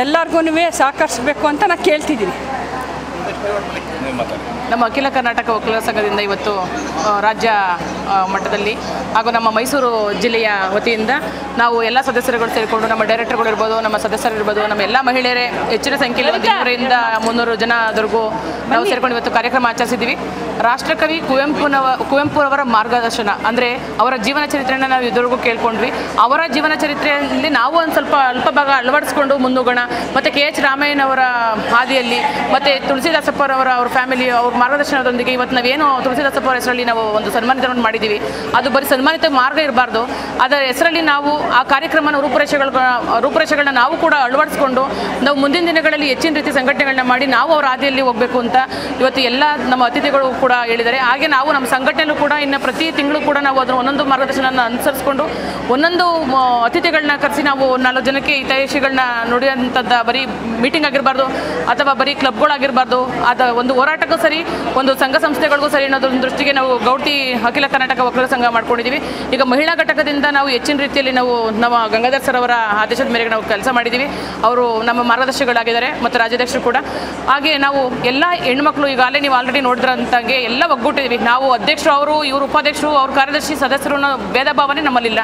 ಎಲ್ಲರಿಗೂ ಸಹಕರಿಸ್ಬೇಕು ಅಂತ ನಾನು ಕೇಳ್ತಿದ್ದೀನಿ. ನಮ್ಮ ಅಖಿಲ ಕರ್ನಾಟಕ ಒಕ್ಕಲಿಗರ ಸಂಘದಿಂದ ಇವತ್ತು ರಾಜ್ಯ ಮಟ್ಟದಲ್ಲಿ ಹಾಗೂ ನಮ್ಮ ಮೈಸೂರು ಜಿಲ್ಲೆಯ ವತಿಯಿಂದ ನಾವು ಎಲ್ಲ ಸದಸ್ಯರುಗಳು ಸೇರಿಕೊಂಡು, ನಮ್ಮ ಡೈರೆಕ್ಟರ್ಗಳು ಇರ್ಬೋದು, ನಮ್ಮ ಸದಸ್ಯರು ಇರ್ಬೋದು, ನಮ್ಮ ಎಲ್ಲ ಮಹಿಳೆಯರೇ ಹೆಚ್ಚಿನ ಸಂಖ್ಯೆಯಲ್ಲಿ 200ರಿಂದ 300 ಜನವರೆಗೂ ನಾವು ಸೇರಿಕೊಂಡು ಇವತ್ತು ಕಾರ್ಯಕ್ರಮ ಆಚರಿಸಿದ್ದೀವಿ. ರಾಷ್ಟ್ರಕವಿ ಕುವೆಂಪುರವರ ಮಾರ್ಗದರ್ಶನ ಅಂದರೆ ಅವರ ಜೀವನ ಚರಿತ್ರೆಯನ್ನು ನಾವು ಇದುವರೆಗೂ ಕೇಳ್ಕೊಂಡ್ವಿ. ಅವರ ಜೀವನ ಚರಿತ್ರೆಯಲ್ಲಿ ನಾವು ಒಂದು ಸ್ವಲ್ಪ ಅಲ್ಪ ಭಾಗ ಅಳವಡಿಸ್ಕೊಂಡು ಮುಂದೋಗೋಣ. ಮತ್ತು KH ರಾಮಯ್ಯನವರ ಹಾದಿಯಲ್ಲಿ ಮತ್ತು ತುಳಸಿದಾಸಪ್ಪರವರ ಅವ್ರ ಫ್ಯಾಮಿಲಿ ಅವ್ರ ಮಾರ್ಗದರ್ಶನದೊಂದಿಗೆ ಇವತ್ತು ನಾವೇನು ತುಳಸಿದಾಸಪ್ಪ ಹೆಸರಲ್ಲಿ ನಾವು ಒಂದು ಸನ್ಮಾನಿತವನ್ನು ಮಾಡಿದ್ದೀವಿ. ಅದು ಬರೀ ಸನ್ಮಾನಿತ ಮಾರ್ಗ ಇರಬಾರ್ದು, ಅದರ ಹೆಸರಲ್ಲಿ ನಾವು ಆ ಕಾರ್ಯಕ್ರಮನ ರೂಪುರೇಷೆಗಳನ್ನ ನಾವು ಕೂಡ ಅಳವಡಿಸ್ಕೊಂಡು ನಾವು ಮುಂದಿನ ದಿನಗಳಲ್ಲಿ ಹೆಚ್ಚಿನ ರೀತಿ ಸಂಘಟನೆಗಳನ್ನ ಮಾಡಿ ನಾವು ಅವರ ಹಾದಿಯಲ್ಲಿ ಹೋಗಬೇಕು ಅಂತ ಇವತ್ತು ಎಲ್ಲ ನಮ್ಮ ಅತಿಥಿಗಳು ಕೂಡ ಹೇಳಿದ್ದಾರೆ. ಹಾಗೆ ನಾವು ನಮ್ಮ ಸಂಘಟನೆಯಲ್ಲೂ ಕೂಡ ಇನ್ನು ಪ್ರತಿ ತಿಂಗಳು ಕೂಡ ನಾವು ಅದರ ಒಂದೊಂದು ಮಾರ್ಗದರ್ಶನ ಅನುಸರಿಸ್ಕೊಂಡು ಒಂದೊಂದು ಅತಿಥಿಗಳನ್ನ ಕರೆಸಿ ನಾವು 4 ಜನಕ್ಕೆ ಹಿತೈಷಿಗಳನ್ನ ನುಡಿಯುವಂಥದ್ದು ಬರೀ ಮೀಟಿಂಗ್ ಆಗಿರಬಾರ್ದು ಅಥವಾ ಬರೀ ಕ್ಲಬ್ಗಳಾಗಿರಬಾರ್ದು, ಅದು ಒಂದು ಹೋರಾಟಕ್ಕೂ ಸರಿ, ಒಂದು ಸಂಘ ಸಂಸ್ಥೆಗಳಿಗೂ ಸರಿ ಅನ್ನೋದೊಂದು ದೃಷ್ಟಿಗೆ ನಾವು ಗೌಟಿ ಅಖಿಲ ಕರ್ನಾಟಕ ಒಕ್ಕಲಿಗರ ಸಂಘ ಮಾಡ್ಕೊಂಡಿದ್ದೀವಿ. ಈಗ ಮಹಿಳಾ ಘಟಕದಿಂದ ನಾವು ಹೆಚ್ಚಿನ ರೀತಿಯಲ್ಲಿ ನಮ್ಮ ಗಂಗಾಧರ್ ಸರ್ ಅವರ ಆದೇಶದ ಮೇರೆಗೆ ನಾವು ಕೆಲಸ ಮಾಡಿದ್ದೀವಿ. ಅವರು ನಮ್ಮ ಮಾರ್ಗದರ್ಶಿಗಳಾಗಿದ್ದಾರೆ ಮತ್ತು ರಾಜ್ಯಾಧ್ಯಕ್ಷರು ಕೂಡ. ಹಾಗೆ ನಾವು ಎಲ್ಲ ಹೆಣ್ಮಕ್ಳು ಈಗಾಗಲೇ ನೀವು ಆಲ್ರೆಡಿ ನೋಡಿದ್ರಂತಾಗೆ ಎಲ್ಲ ಒಗ್ಗೂಟಿದ್ದೀವಿ. ನಾವು ಅಧ್ಯಕ್ಷರು, ಅವರು ಇವರು ಉಪಾಧ್ಯಕ್ಷರು, ಅವ್ರ ಕಾರ್ಯದರ್ಶಿ, ಸದಸ್ಯರು ಅನ್ನೋ ಭೇದ ಭಾವನೆ ನಮ್ಮಲ್ಲಿಲ್ಲ.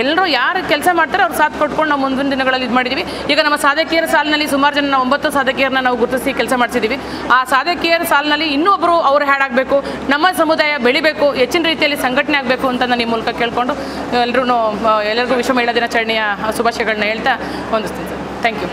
ಎಲ್ಲರೂ ಯಾರು ಕೆಲಸ ಮಾಡ್ತಾರೆ ಅವ್ರು ಸಾಥ್ ಕೊಟ್ಕೊಂಡು ನಾವು ಮುಂದಿನ ದಿನಗಳಲ್ಲಿ ಇದು ಮಾಡಿದ್ದೀವಿ. ಈಗ ನಮ್ಮ ಸಾಧಕಿಯರ ಸಾಲಿನಲ್ಲಿ ಸುಮಾರು ಜನ 9 ಸಾಧಕಿಯರನ್ನ ನಾವು ಗುರುತಿಸಿ ಕೆಲಸ ಮಾಡಿಸಿದ್ದೀವಿ. ಆ ಸಾಧಕಿಯರ ಸಾಲಿನಲ್ಲಿ ಇನ್ನೂ ಒಬ್ಬರು ಅವ್ರು ಹ್ಯಾಡಾಗಬೇಕು, ನಮ್ಮ ಸಮುದಾಯ ಬೆಳಿಬೇಕು, ಹೆಚ್ಚಿನ ರೀತಿಯಲ್ಲಿ ಸಂಘಟನೆ ಆಗಬೇಕು ಅಂತ ನಾನು ಈ ಮೂಲಕ ಕೇಳ್ಕೊಂಡು ಎಲ್ಲರಿಗೂ ವಿಶ್ವ ಮಹಿಳಾ ದಿನಾಚರಣೆಯ ಶುಭಾಶಯಗಳನ್ನ ಹೇಳ್ತಾ ಹೊಂದಿಸ್ತೀನಿ ಸರ್. Thank you.